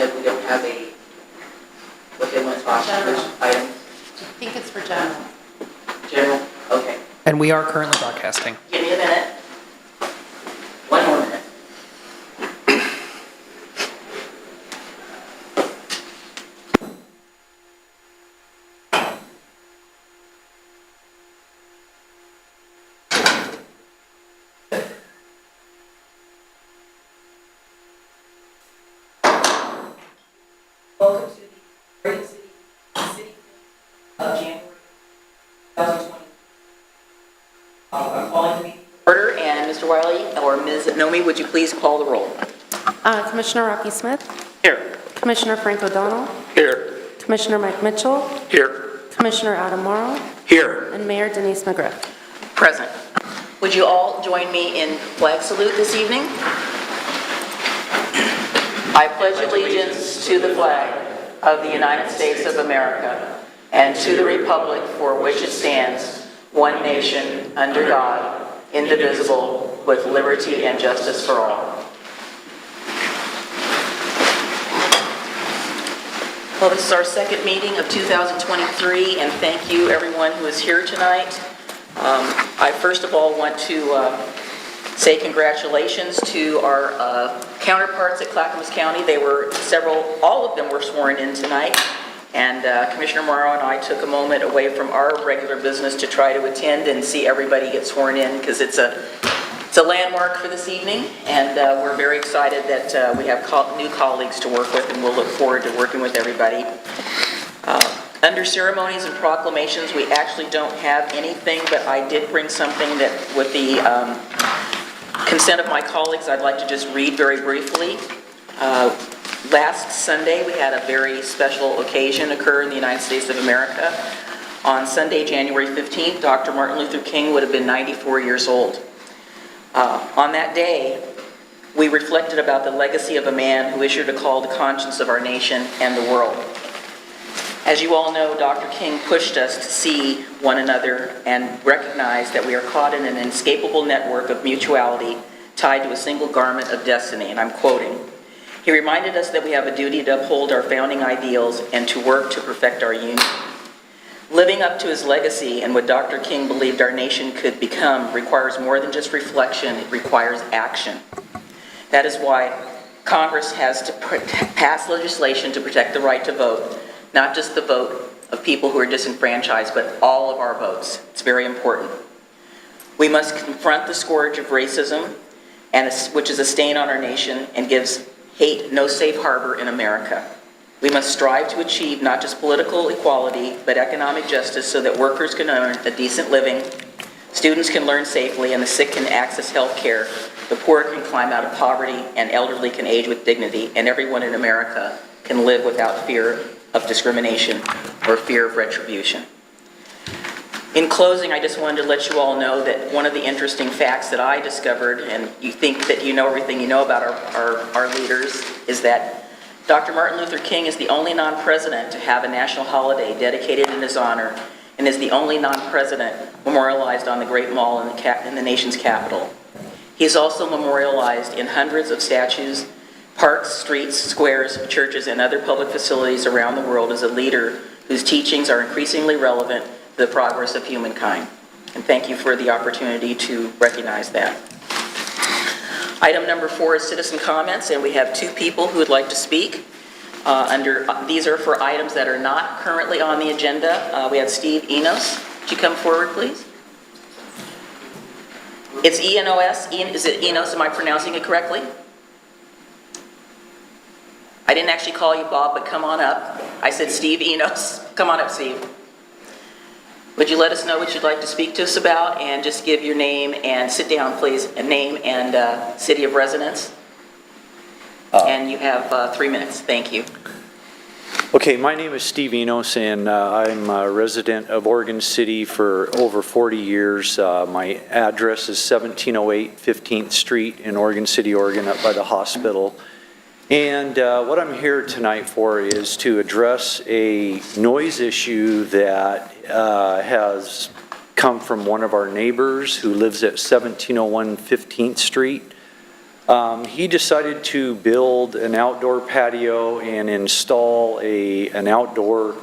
if we don't have what they want to talk about, which item? I think it's for general. General? Okay. And we are currently broadcasting. Give me a minute. One more minute. Welcome to the Oregon City of January 2020. I'm calling the meeting to order, and Mr. Wiley or Ms. Nomi, would you please call the roll? Commissioner Rocky Smith, Here. Commissioner Frank O'Donnell, Here. Commissioner Mike Mitchell, Here. Commissioner Adam Morrow, Here. and Mayor Denise McGriff. Present. Would you all join me in flag salute this evening? I pledge allegiance to the flag of the United States of America and to the republic for which it stands, one nation, under God, indivisible, with liberty and justice for all. Well, this is our second meeting of 2023, and thank you everyone who is here tonight. I first of all want to say congratulations to our counterparts at Clackamas County. They were all of them were sworn in tonight, and Commissioner Morrow and I took a moment away from our regular business to try to attend and see everybody get sworn in, because it's a landmark for this evening, and we're very excited that we have new colleagues to work with, and we'll look forward to working with everybody. Under ceremonies and proclamations, we actually don't have anything, but I did bring something that, with the consent of my colleagues, I'd like to just read very briefly. Last Sunday, we had a very special occasion occur in the United States of America. On Sunday, January 15th, Dr. Martin Luther King would have been 94 years old. On that day, we reflected about the legacy of a man who issued a call to conscience of our nation and the world. As you all know, Dr. King pushed us to see one another and recognize that we are caught in an inescapable network of mutuality tied to a single garment of destiny, and I'm quoting. He reminded us that we have a duty to uphold our founding ideals and to work to perfect our union. Living up to his legacy and what Dr. King believed our nation could become requires more than just reflection, it requires action. That is why Congress has to pass legislation to protect the right to vote, not just the vote of people who are disenfranchised, but all of our votes. It's very important. We must confront the scourge of racism, which is a stain on our nation and gives hate no safe harbor in America. We must strive to achieve not just political equality, but economic justice so that workers can earn a decent living, students can learn safely, and the sick can access health care, the poor can climb out of poverty, and elderly can age with dignity, and everyone in America can live without fear of discrimination or fear of retribution. In closing, I just wanted to let you all know that one of the interesting facts that I discovered, and you think that you know everything you know about our leaders, is that Dr. Martin Luther King is the only non-president to have a national holiday dedicated in his honor, and is the only non-president memorialized on the Great Mall in the nation's capital. He is also memorialized in hundreds of statues, parks, streets, squares, churches, and other public facilities around the world as a leader whose teachings are increasingly relevant to the progress of humankind. And thank you for the opportunity to recognize that. Item number 4 is citizen comments, and we have 2 people who would like to speak. These are for items that are not currently on the agenda. We have Steve Enos. Would you come forward, please? It's E-N-O-S. Is it Enos? Am I pronouncing it correctly? I didn't actually call you Bob, but come on up. I said Steve Enos. Come on up, Steve. Would you let us know what you'd like to speak to us about, and just give your name and sit down, please, and name and city of residence. And you have 3 minutes. Thank you. Okay, my name is Steve Enos, and I'm a resident of Oregon City for over 40 years. My address is 1708 15th Street in Oregon City, Oregon, up by the hospital. And what I'm here tonight for is to address a noise issue that has come from one of our neighbors who lives at 1701 15th Street. He decided to build an outdoor patio and install an outdoor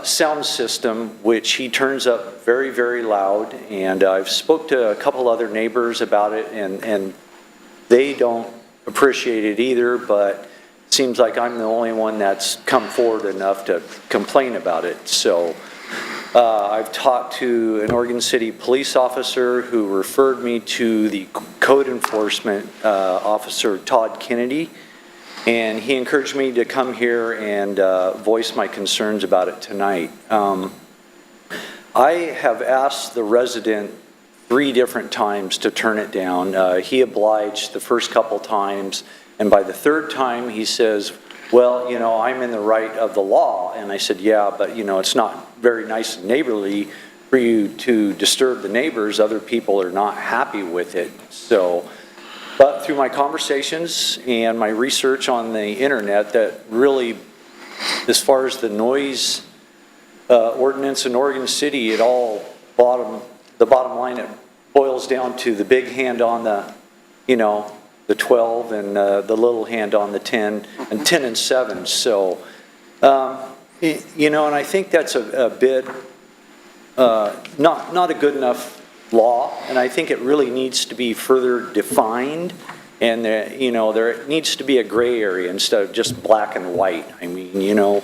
sound system, which he turns up very, very loud. And I've spoke to a couple other neighbors about it, and they don't appreciate it either, but it seems like I'm the only one that's come forward enough to complain about it. So I've talked to an Oregon City police officer who referred me to the code enforcement officer, Todd Kennedy, and he encouraged me to come here and voice my concerns about it tonight. I have asked the resident 3 different times to turn it down. He obliged the first couple times, and by the 3rd time he says, well, you know, I'm in the right of the law. And I said, yeah, but you know, it's not very nice and neighborly for you to disturb the neighbors. Other people are not happy with it. So, but through my conversations and my research on the internet, that really, as far as the noise ordinance in Oregon City, it all the bottom line, it boils down to the big hand on the, you know, the 12 and the little hand on the 10, and 10 and 7. So, you know, and I think that's a bit not a good enough law, and I think it really needs to be further defined, and you know, there needs to be a gray area instead of just black and white. I mean, you know,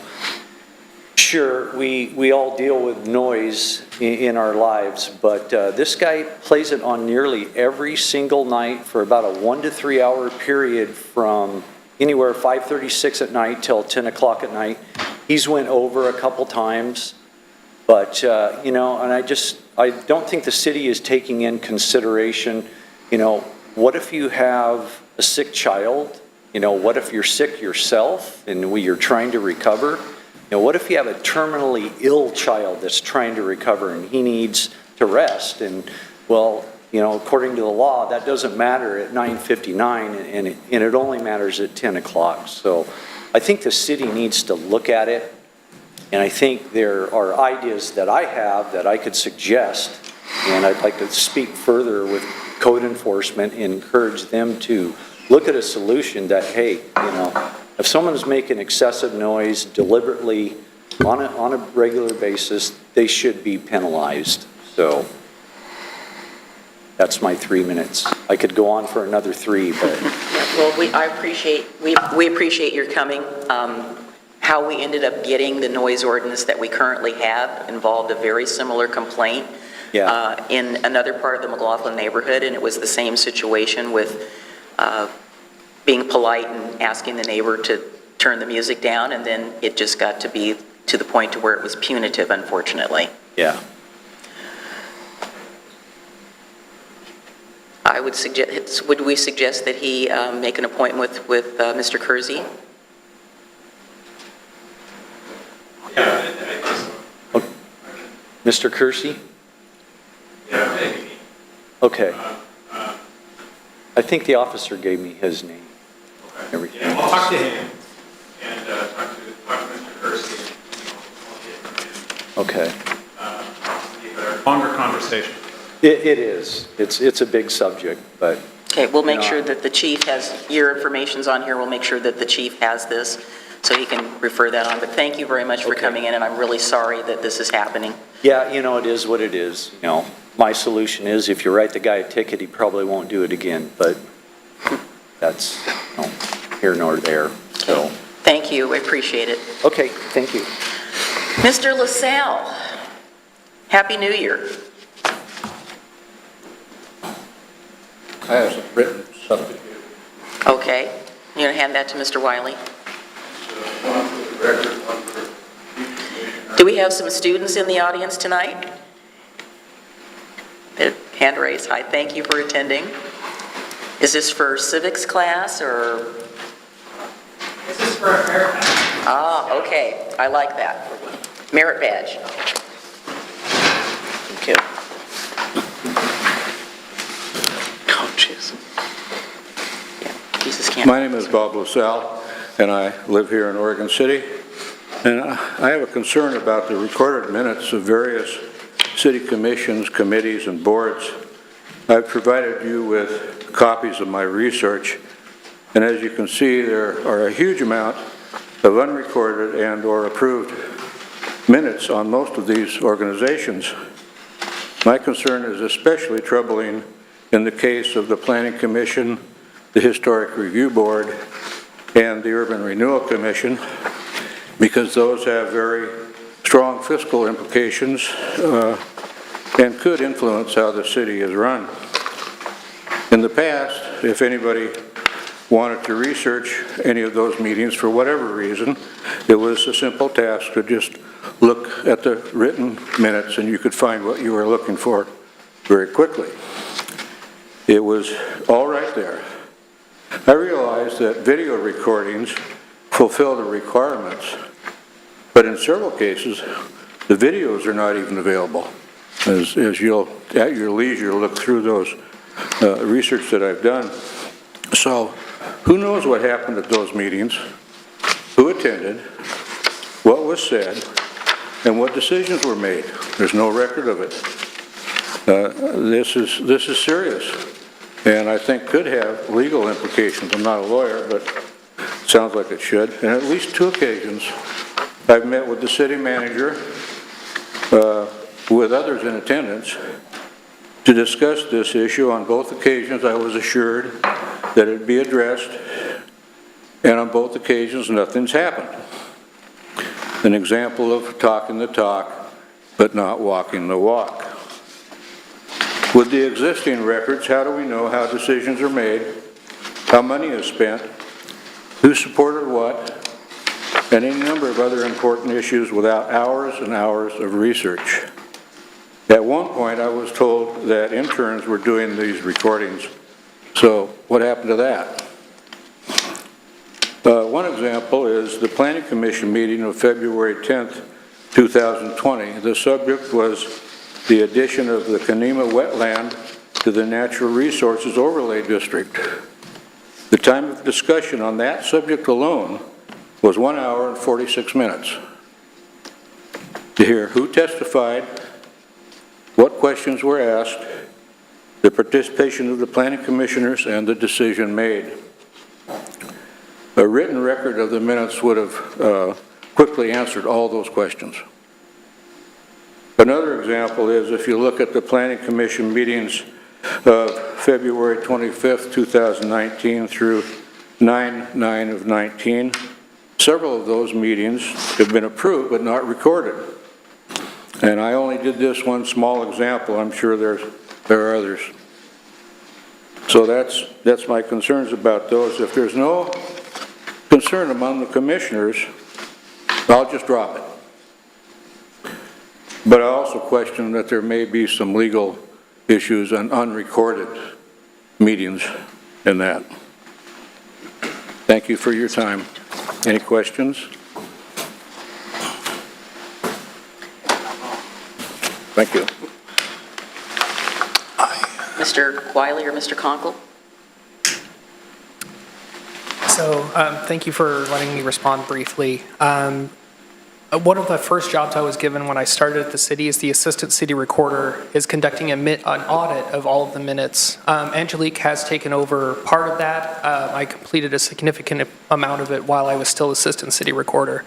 sure, we all deal with noise in our lives, but this guy plays it on nearly every single night for about a 1 to 3 hour period from anywhere 5:36 at night till 10 o'clock at night. He's went over a couple times, but you know, and I don't think the city is taking in consideration, you know, what if you have a sick child? You know, what if you're sick yourself and you're trying to recover? You know, what if you have a terminally ill child that's trying to recover and he needs to rest? And well, you know, according to the law, that doesn't matter at 9:59, and it only matters at 10 o'clock. So I think the city needs to look at it, and I think there are ideas that I have that I could suggest, and I'd like to speak further with code enforcement and encourage them to look at a solution that, hey, you know, if someone's making excessive noise deliberately on a regular basis, they should be penalized. So that's my 3 minutes. I could go on for another 3, but Well, we appreciate your coming. How we ended up getting the noise ordinance that we currently have involved a very similar complaint in another part of the McLaughlin neighborhood, and it was the same situation with being polite and asking the neighbor to turn the music down, and then it just got to be to the point to where it was punitive, unfortunately. yeah. I would suggest, would we suggest that he make an appointment with Mr. Kersey? Yeah, I guess. Mr. Kersey? Yeah, maybe. Okay. I think the officer gave me his name. Okay. Everything. Yeah, I'll talk to him and talk to Mr. Kersey. Okay. Longer conversation. It is. It's a big subject, but Okay, we'll make No. sure that the chief has, your information's on here, we'll make sure that the chief has this, so he can refer that on. But thank you very much for Okay. coming in, and I'm really sorry that this is happening. yeah, you know, it is what it is. You know, my solution is if you write the guy a ticket, he probably won't do it again, but that's, you know, here nor there. So, Thank you, I appreciate it. okay, thank you. Mr. LaSalle, Happy New Year. I have some written substitute. Okay, you're gonna hand that to Mr. Wiley? Do we have some students in the audience tonight? Hand raised, hi, thank you for attending. Is this for civics class, or? This is for a merit badge. Ah, okay, I like that. Merit badge. Thank you. Coaches. Yeah, Jesus can't. My name is Bob LaSalle, and I live here in Oregon City. And I have a concern about the recorded minutes of various city commissions, committees, and boards. I've provided you with copies of my research, and as you can see, there are a huge amount of unrecorded and/or approved minutes on most of these organizations. My concern is especially troubling in the case of the Planning Commission, the Historic Review Board, and the Urban Renewal Commission, because those have very strong fiscal implications and could influence how the city is run. In the past, if anybody wanted to research any of those meetings for whatever reason, it was a simple task to just look at the written minutes and you could find what you were looking for very quickly. It was all right there. I realized that video recordings fulfill the requirements, but in several cases, the videos are not even available. As you'll, at your leisure, look through those research that I've done. So, who knows what happened at those meetings, who attended, what was said, and what decisions were made. There's no record of it. This is serious, and I think could have legal implications. I'm not a lawyer, but it sounds like it should. And at least 2 occasions, I've met with the city manager, with others in attendance, to discuss this issue. On both occasions, I was assured that it would be addressed, and on both occasions, nothing's happened. An example of talking the talk, but not walking the walk. With the existing records, how do we know how decisions are made, how money is spent, who supported what, and any number of other important issues without hours and hours of research? At one point, I was told that interns were doing these recordings. So what happened to that? One example is the Planning Commission meeting of February 10th, 2020. The subject was the addition of the Kanema wetland to the Natural Resources Overlay District. The time of discussion on that subject alone was 1 hour and 46 minutes. To hear who testified, what questions were asked, the participation of the planning commissioners, and the decision made. A written record of the minutes would have quickly answered all those questions. Another example is if you look at the Planning Commission meetings of February 25th, 2019 through 9/9 of 19, several of those meetings have been approved but not recorded. And I only did this one small example. I'm sure there are others. So that's my concerns about those. If there's no concern among the commissioners, I'll just drop it. But I also question that there may be some legal issues on unrecorded meetings in that. Thank you for your time. Any questions? Thank you. Mr. Wiley or Mr. Conkle? So thank you for letting me respond briefly. One of the first jobs I was given when I started at the city as the assistant city recorder is conducting an audit of all of the minutes. Angelique has taken over part of that. I completed a significant amount of it while I was still assistant city recorder.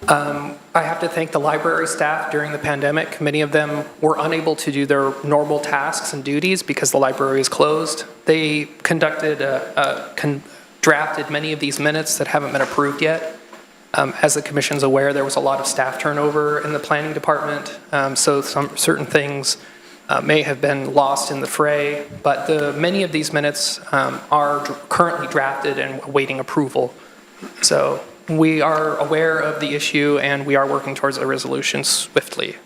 I have to thank the library staff during the pandemic. Many of them were unable to do their normal tasks and duties because the library is closed. They drafted many of these minutes that haven't been approved yet. As the commission's aware, there was a lot of staff turnover in the planning department, so some certain things may have been lost in the fray, but many of these minutes are currently drafted and awaiting approval. So we are aware of the issue and we are working towards a resolution swiftly.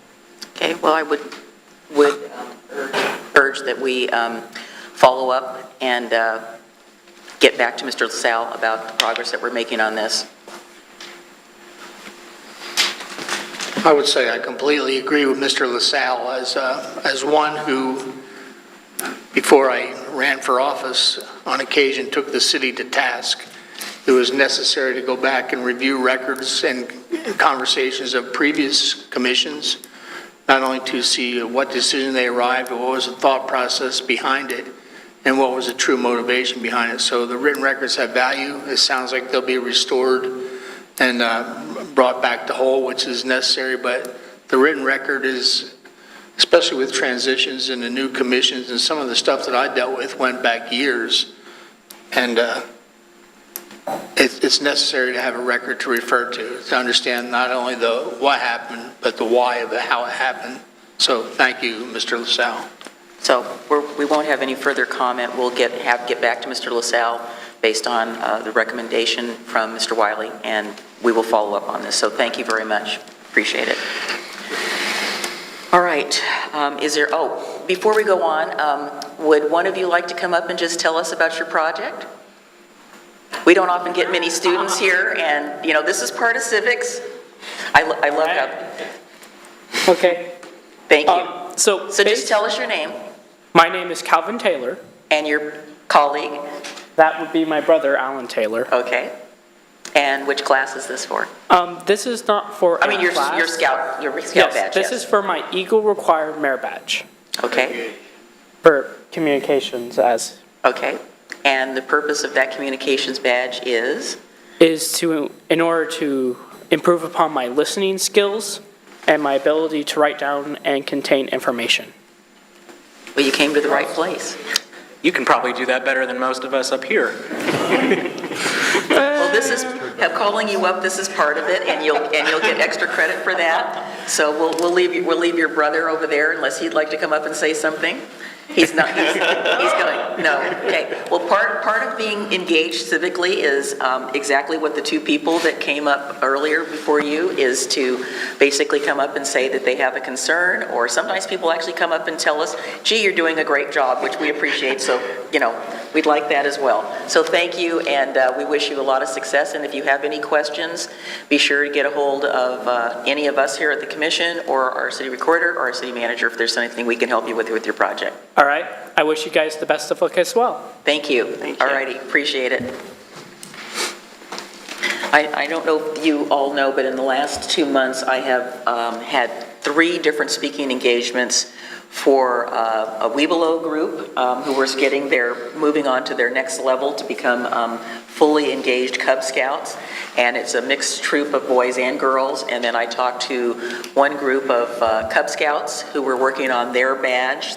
Okay, well, I would urge that we follow up and get back to Mr. LaSalle about the progress that we're making on this. I would say I completely agree with Mr. LaSalle as one who, before I ran for office, on occasion took the city to task. It was necessary to go back and review records and conversations of previous commissions not only to see what decision they arrived, but what was the thought process behind it, and what was the true motivation behind it. So the written records have value. It sounds like they'll be restored and brought back to whole, which is necessary, but the written record is, especially with transitions and the new commissions and some of the stuff that I dealt with went back years, and it's necessary to have a record to refer to understand not only the what happened, but the why of it, how it happened. So thank you, Mr. LaSalle. So we won't have any further comment. We'll get back to Mr. LaSalle based on the recommendation from Mr. Wiley, and we will follow up on this. So thank you very much. Appreciate it. All right. Before we go on, would one of you like to come up and just tell us about your project? We don't often get many students here, and, this is part of civics. I love how... Okay. Thank you. So just tell us your name. My name is Calvin Taylor. And your colleague. That would be my brother, Alan Taylor. Okay. And which class is this for? This is not for your class. scout Yes, badge. this is for my Eagle Required Merit Badge. Okay. For communications Okay. And the purpose of that communications badge is in order to improve upon my listening skills and my ability to write down and contain information. Well, you came to the right place. You can probably do that better than most of us up here. Well, calling you up, this is part of it, and you'll get extra credit for that. So we'll leave your brother over there unless he'd like to come up and say something. He's not, he's going, no, okay. Well, part of being engaged civically is exactly what the two people that came up earlier before you is to basically come up and say that they have a concern, or sometimes people actually come up and tell us, gee, you're doing a great job, which we appreciate, so, we'd like that as well. So thank you, and we wish you a lot of success, and if you have any questions, be sure to get a hold of any of us here at the commission, or our city recorder, or our city manager if there's anything we can help you with your project. All right. I wish you guys the best of luck as well. Thank you. All righty. Appreciate it. I don't know if you all know, but in the last 2 months, I have had 3 different speaking engagements for a Webelow group who was moving on to their next level to become fully engaged Cub Scouts. And it's a mixed troop of boys and girls. And then I talked to one group of Cub Scouts who were working on their badge,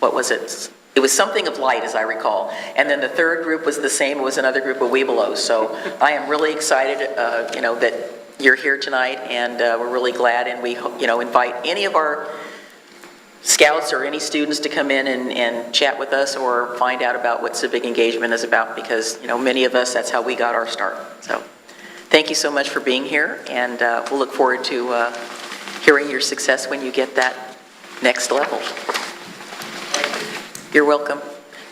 what was it? It was something of light, as I recall. And then the third group was the same. It was another group of Webelows. So I am really excited, that you're here tonight, and we're really glad. And we, invite any of our scouts or any students to come in and chat with us or find out about what civic engagement is about, because, many of us, that's how we got our start. So thank you so much for being here, and we'll look forward to hearing your success when you get that next level. You're welcome.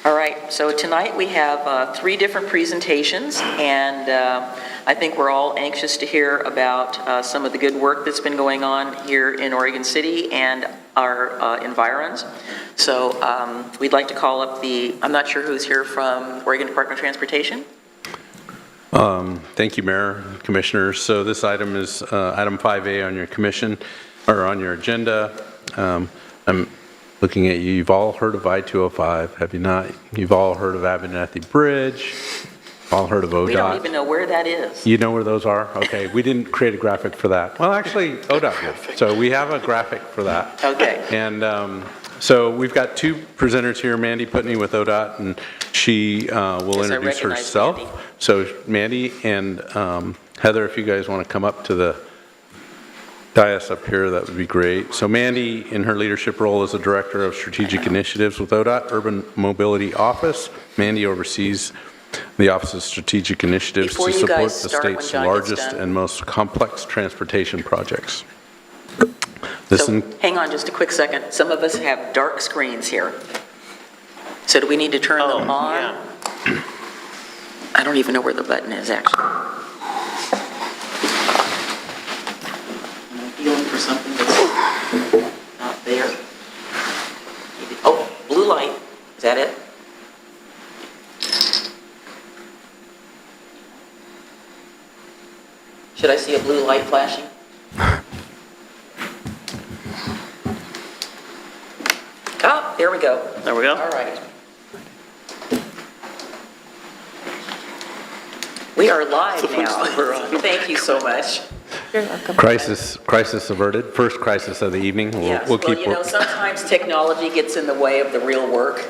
All right, so tonight we have 3 different presentations, and I think we're all anxious to hear about some of the good work that's been going on here in Oregon City and our environs. So we'd like to call up I'm not sure who's here from Oregon Department of Transportation. Thank you, Mayor, Commissioners. So this item is item 5A on your commission, or on your agenda. I'm looking at you. You've all heard of I-205, have you not? You've all heard of Abernathy Bridge. All heard of ODOT. We don't even know where that is. You know where those are? Okay, we didn't create a graphic for that. Well, actually, ODOT did. So we have a graphic for that. Okay. And so we've got 2 presenters here, Mandy Putney with ODOT, and she will introduce herself. Mandy. So Mandy and Heather, if you guys want to come up to the dais up here, that would be great. So Mandy, in her leadership role as the Director of Strategic Initiatives with ODOT Urban Mobility Office, Mandy oversees the Office's strategic initiatives to support the state's largest and most complex transportation projects. Hang on just a quick second. Some of us have dark screens here. So do we need to turn them on? Yeah. I don't even know where the button is, actually. I'm feeling for something that's not there. Oh, blue light. Is that it? Should I see a blue light flashing? we go. There we go. All right. We are live now. Thank you so much. You're welcome. Crisis averted, first crisis of the evening. Yes, We'll well, keep you know, sometimes technology gets in the way of the real work.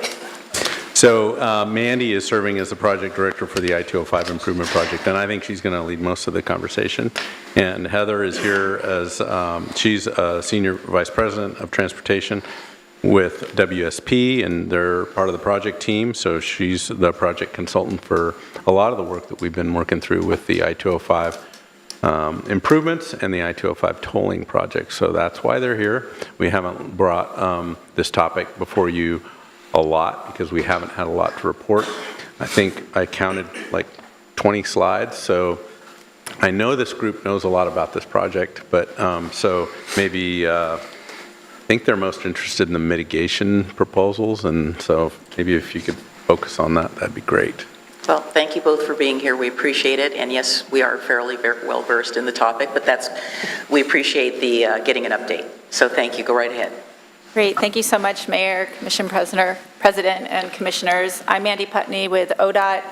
So Mandy is serving as the project director for the I-205 improvement project, and I think she's going to lead most of the conversation. And Heather is here as, she's a senior vice president of transportation with WSP, and they're part of the project team, so she's the project consultant for a lot of the work that we've been working through with the I-205 improvements and the I-205 tolling project. So that's why they're here. We haven't brought this topic before you a lot because we haven't had a lot to report. I think I counted like 20 slides, so I know this group knows a lot about this project, but so maybe I think they're most interested in the mitigation proposals, and so maybe if you could focus on that, that'd be great. Well, thank you both for being here. We appreciate it. And yes, we are fairly well versed in the topic, but we appreciate the getting an update. So thank you. Go right ahead. Great. Thank you so much, Mayor, Commission President, and Commissioners. I'm Mandy Putney with ODOT,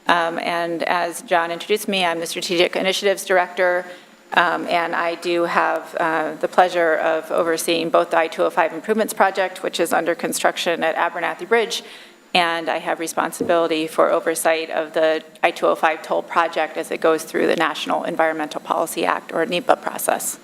and as John introduced me, I'm the Strategic Initiatives Director, and I do have the pleasure of overseeing both the I-205 Improvements Project, which is under construction at Abernathy Bridge, and I have responsibility for oversight of the I-205 toll project as it goes through the National Environmental Policy Act, or NEPA process.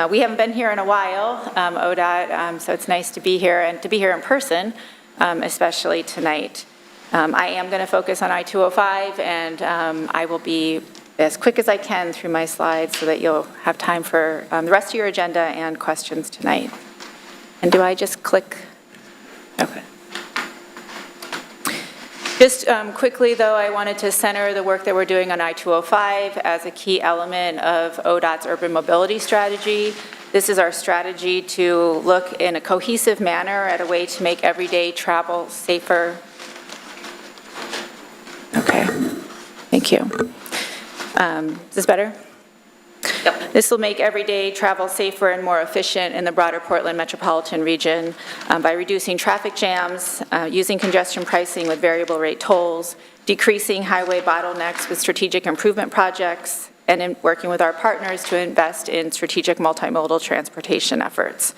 We haven't been here in a while, ODOT, so it's nice to be here and to be here in person, especially tonight. I am going to focus on I-205, and I will be as quick as I can through my slides so that you'll have time for the rest of your agenda and questions tonight. And do I just click? Okay. Just quickly, though, I wanted to center the work that we're doing on I-205 as a key element of ODOT's urban mobility strategy. This is our strategy to look in a cohesive manner at a way to make everyday travel safer. Okay, thank you. Is this better? Yep. This will make everyday travel safer and more efficient in the broader Portland metropolitan region by reducing traffic jams, using congestion pricing with variable rate tolls, decreasing highway bottlenecks with strategic improvement projects, and in working with our partners to invest in strategic multimodal transportation efforts.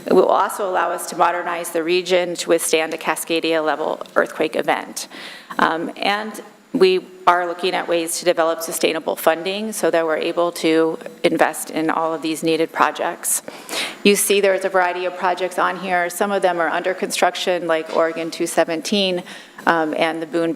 It will also allow us to modernize the region to withstand a Cascadia-level earthquake event. And we are looking at ways to develop sustainable funding so that we're able to invest in all of these needed projects. You see there's a variety of projects on here. Some of them are under construction, like Oregon 217 and the Boone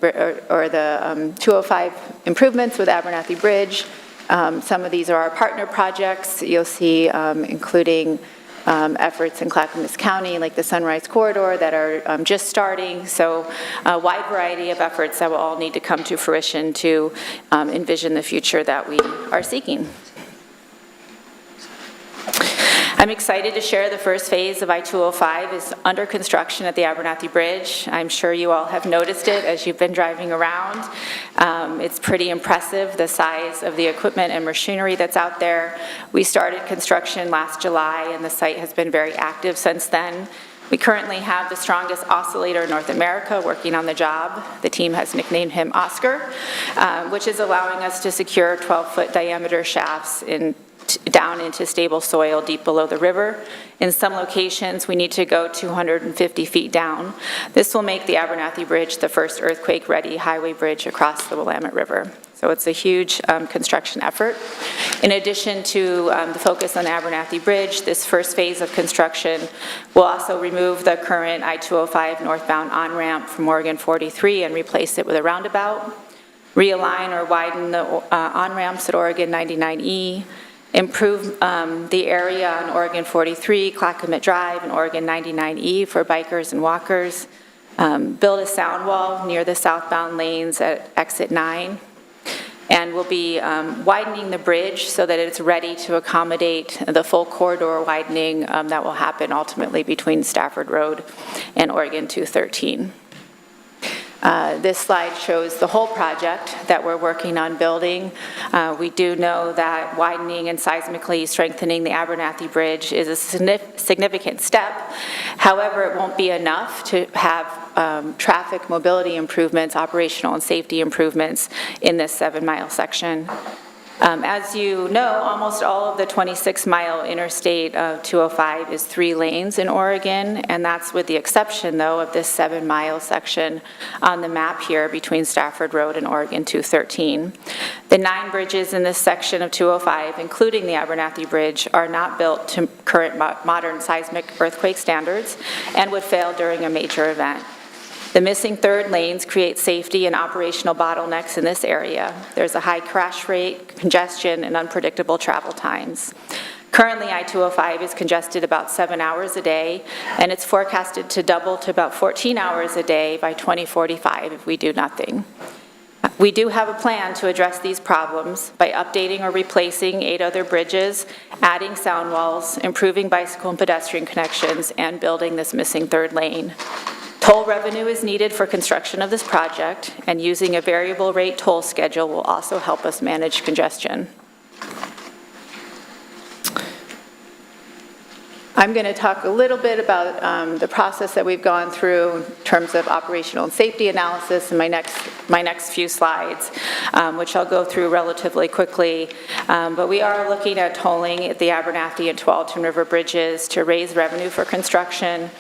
or the 205 improvements with Abernathy Bridge. Some of these are our partner projects. You'll see including efforts in Clackamas County, like the Sunrise Corridor, that are just starting. So a wide variety of efforts that will all need to come to fruition to envision the future that we are seeking. I'm excited to share the first phase of I-205 is under construction at the Abernathy Bridge. I'm sure you all have noticed it as you've been driving around. It's pretty impressive, the size of the equipment and machinery that's out there. We started construction last July, and the site has been very active since then. We currently have the strongest oscillator in North America working on the job. The team has nicknamed him Oscar, which is allowing us to secure 12-foot diameter shafts down into stable soil deep below the river. In some locations, we need to go 250 feet down. This will make the Abernathy Bridge the first earthquake-ready highway bridge across the Willamette River. So it's a huge construction effort. In addition to the focus on the Abernathy Bridge, this first phase of construction will also remove the current I-205 northbound on-ramp from Oregon 43 and replace it with a roundabout, realign or widen the on-ramps at Oregon 99E, improve the area on Oregon 43, Clackamas Drive, and Oregon 99E for bikers and walkers, build a sound wall near the southbound lanes at exit 9, and we'll be widening the bridge so that it's ready to accommodate the full corridor widening that will happen ultimately between Stafford Road and Oregon 213. This slide shows the whole project that we're working on building. We do know that widening and seismically strengthening the Abernathy Bridge is a significant step. However, it won't be enough to have traffic mobility improvements, operational and safety improvements in this 7-mile section. As you know, almost all of the 26-mile Interstate 205 is 3 lanes in Oregon, and that's with the exception, though, of this 7-mile section on the map here between Stafford Road and Oregon 213. The 9 bridges in this section of 205, including the Abernathy Bridge, are not built to current modern seismic earthquake standards and would fail during a major event. The missing 3rd lanes create safety and operational bottlenecks in this area. There's a high crash rate, congestion, and unpredictable travel times. Currently, I-205 is congested about 7 hours a day, and it's forecasted to double to about 14 hours a day by 2045 if we do nothing. We do have a plan to address these problems by updating or replacing 8 other bridges, adding sound walls, improving bicycle and pedestrian connections, and building this missing 3rd lane. Toll revenue is needed for construction of this project, and using a variable rate toll schedule will also help us manage congestion. I'm going to talk a little bit about the process that we've gone through in terms of operational and safety analysis in my next few slides, which I'll go through relatively quickly. But we are looking at tolling at the Abernathy and Tualatin River bridges to raise revenue for construction,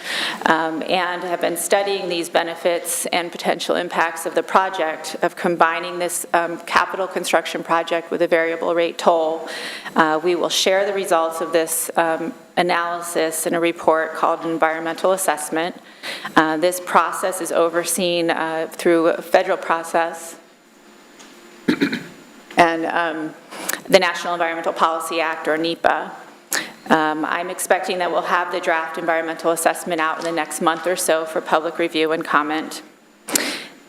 and have been studying these benefits and potential impacts of the project of combining this capital construction project with a variable rate toll. We will share the results of this analysis in a report called an environmental assessment. This process is overseen through a federal process and the National Environmental Policy Act, or NEPA. I'm expecting that we'll have the draft environmental assessment out in the next month or so for public review and comment.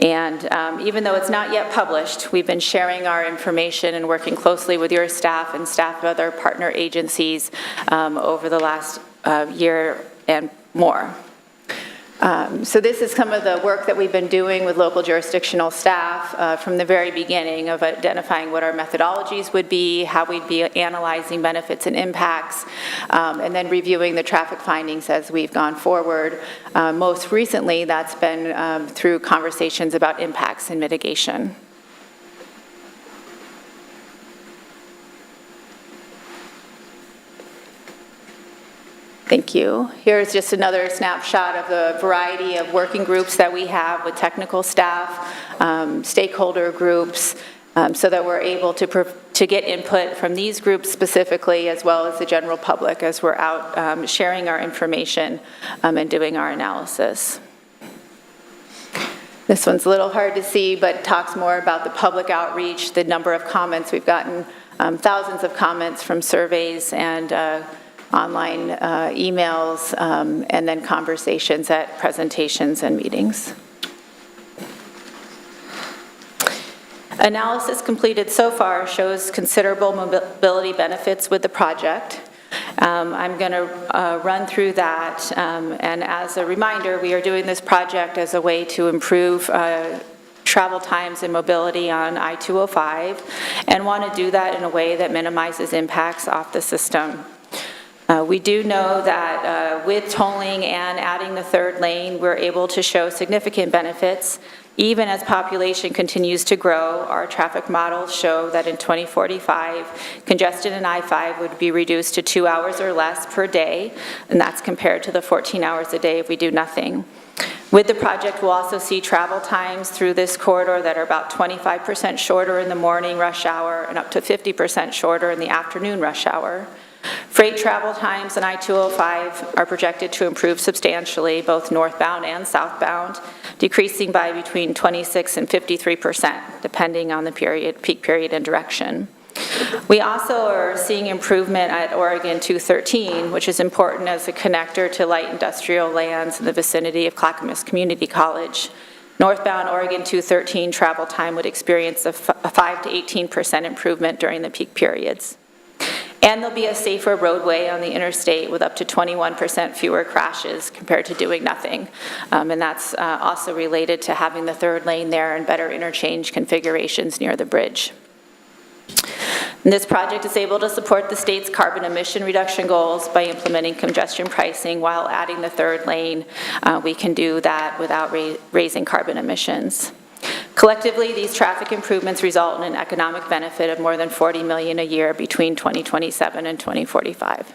And even though it's not yet published, we've been sharing our information and working closely with your staff and staff of other partner agencies over the last year and more. So this is some of the work that we've been doing with local jurisdictional staff from the very beginning of identifying what our methodologies would be, how we'd be analyzing benefits and impacts, and then reviewing the traffic findings as we've gone forward. Most recently, that's been through conversations about impacts and mitigation. Thank you. Here's just another snapshot of the variety of working groups that we have with technical staff, stakeholder groups, so that we're able to get input from these groups specifically, as well as the general public as we're out sharing our information and doing our analysis. This one's a little hard to see, but talks more about the public outreach, the number of comments. We've gotten thousands of comments from surveys and online emails, and then conversations at presentations and meetings. Analysis completed so far shows considerable mobility benefits with the project. I'm going to run through that, and as a reminder, we are doing this project as a way to improve travel times and mobility on I-205, and want to do that in a way that minimizes impacts off the system. We do know that with tolling and adding the 3rd lane, we're able to show significant benefits. Even as population continues to grow, our traffic models show that in 2045, congestion in I-5 would be reduced to 2 hours or less per day, and that's compared to the 14 hours a day if we do nothing. With the project, we'll also see travel times through this corridor that are about 25% shorter in the morning rush hour and up to 50% shorter in the afternoon rush hour. Freight travel times in I-205 are projected to improve substantially, both northbound and southbound, decreasing by between 26% and 53%, depending on the peak period and direction. We also are seeing improvement at Oregon 213, which is important as a connector to light industrial lands in the vicinity of Clackamas Community College. Northbound Oregon 213 travel time would experience a 5 to 18% improvement during the peak periods. And there'll be a safer roadway on the interstate with up to 21% fewer crashes compared to doing nothing. And that's also related to having the third lane there and better interchange configurations near the bridge. And this project is able to support the state's carbon emission reduction goals by implementing congestion pricing while adding the third lane. We can do that without raising carbon emissions. Collectively, these traffic improvements result in an economic benefit of more than $40 million a year between 2027 and 2045.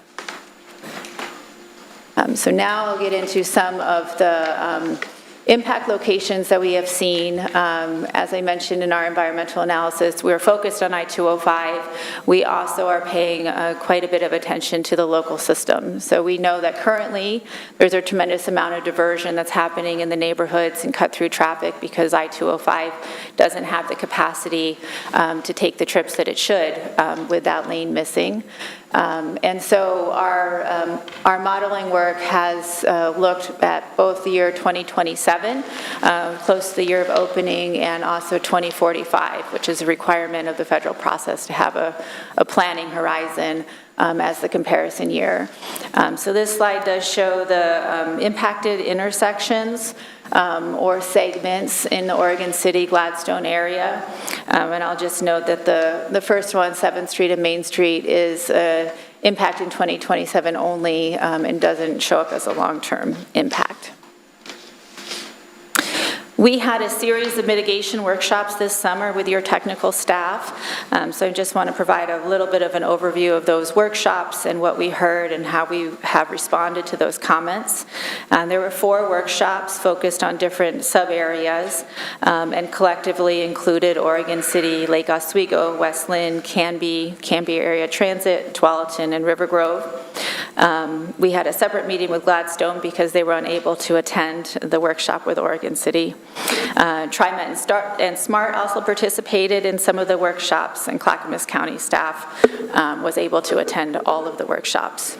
So now I'll get into some of the impact locations that we have seen. As I mentioned in our environmental analysis, we're focused on I-205. We also are paying quite a bit of attention to the local system. So we know that currently there's a tremendous amount of diversion that's happening in the neighborhoods and cut-through traffic because I-205 doesn't have the capacity to take the trips that it should with that lane missing. And so our modeling work has looked at both the year 2027, close to the year of opening, and also 2045, which is a requirement of the federal process to have a planning horizon as the comparison year. So this slide does show the impacted intersections or segments in the Oregon City, Gladstone area. And I'll just note that the first one, 7th Street and Main Street, is impact in 2027 only and doesn't show up as a long-term impact. We had a series of mitigation workshops this summer with your technical staff. So I just want to provide a little bit of an overview of those workshops and what we heard and how we have responded to those comments. There were 4 workshops focused on different sub-areas and collectively included Oregon City, Lake Oswego, West Linn, Canby Area Transit, Tualatin, and River Grove. We had a separate meeting with Gladstone because they were unable to attend the workshop with Oregon City. TriMet and SMART also participated in some of the workshops, and Clackamas County staff was able to attend all of the workshops.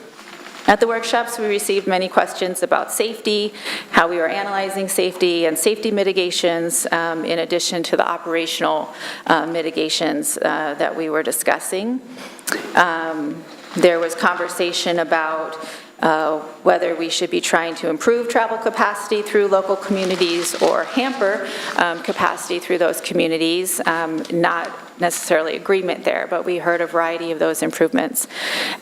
At the workshops, we received many questions about safety, how we were analyzing safety and safety mitigations, in addition to the operational mitigations that we were discussing. There was conversation about whether we should be trying to improve travel capacity through local communities or hamper capacity through those communities. Not necessarily agreement there, but we heard a variety of those improvements.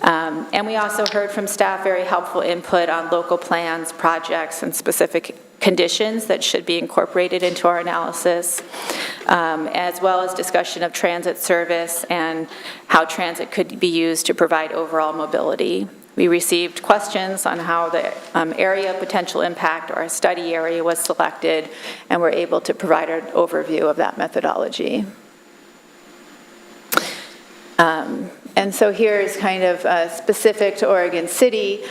And we also heard from staff very helpful input on local plans, projects, and specific conditions that should be incorporated into our analysis, as well as discussion of transit service and how transit could be used to provide overall mobility. We received questions on how the area of potential impact or a study area was selected, and we're able to provide an overview of that methodology. And so here's kind of specific to Oregon City.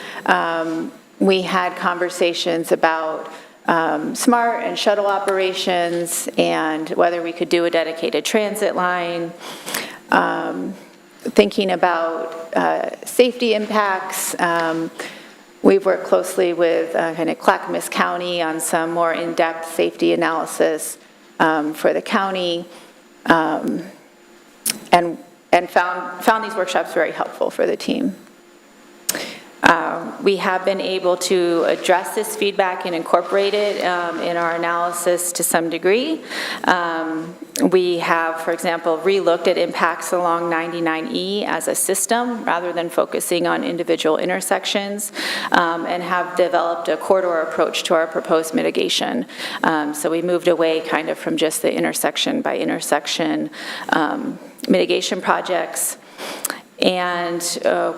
We had conversations about SMART and shuttle operations and whether we could do a dedicated transit line. Thinking about safety impacts. We've worked closely with kind of Clackamas County on some more in-depth safety analysis for the county, and found these workshops very helpful for the team. We have been able to address this feedback and incorporate it in our analysis to some degree. We have, for example, re-looked at impacts along 99E as a system rather than focusing on individual intersections, and have developed a corridor approach to our proposed mitigation. So we moved away kind of from just the intersection by intersection mitigation projects. And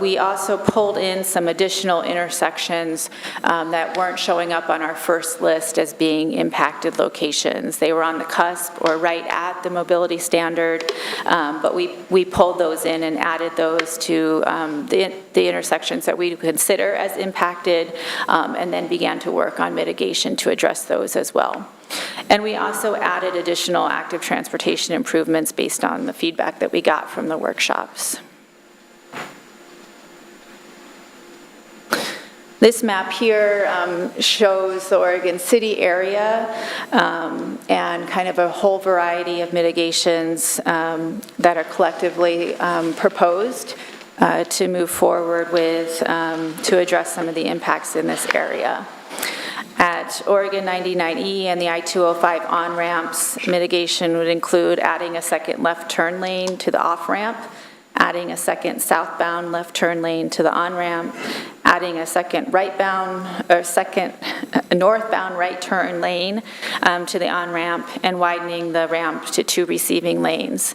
we also pulled in some additional intersections that weren't showing up on our first list as being impacted locations. They were on the cusp or right at the mobility standard, but we pulled those in and added those to the intersections that we consider as impacted, and then began to work on mitigation to address those as well. And we also added additional active transportation improvements based on the feedback that we got from the workshops. This map here shows the Oregon City area and kind of a whole variety of mitigations that are collectively proposed. to move forward with, to address some of the impacts in this area. At Oregon 99E and the I-205 on-ramps, mitigation would include adding a second left turn lane to the off-ramp, adding a second southbound left turn lane to the on-ramp, adding a second northbound right turn lane to the on-ramp, and widening the ramp to 2 receiving lanes.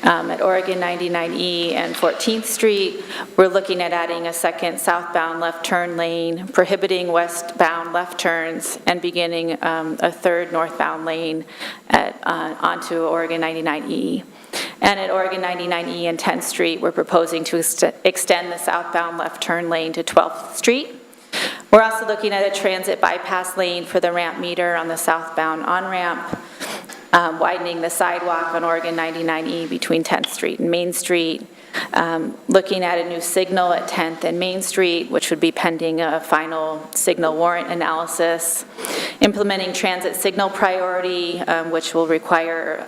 At Oregon 99E and 14th Street, we're looking at adding a second southbound left turn lane, prohibiting westbound left turns, and beginning a third northbound lane onto Oregon 99E. And at Oregon 99E and 10th Street, we're proposing to extend the southbound left turn lane to 12th Street. We're also looking at a transit bypass lane for the ramp meter on the southbound on-ramp, widening the sidewalk on Oregon 99E between 10th Street and Main Street, looking at a new signal at 10th and Main Street, which would be pending a final signal warrant analysis, implementing transit signal priority, which will require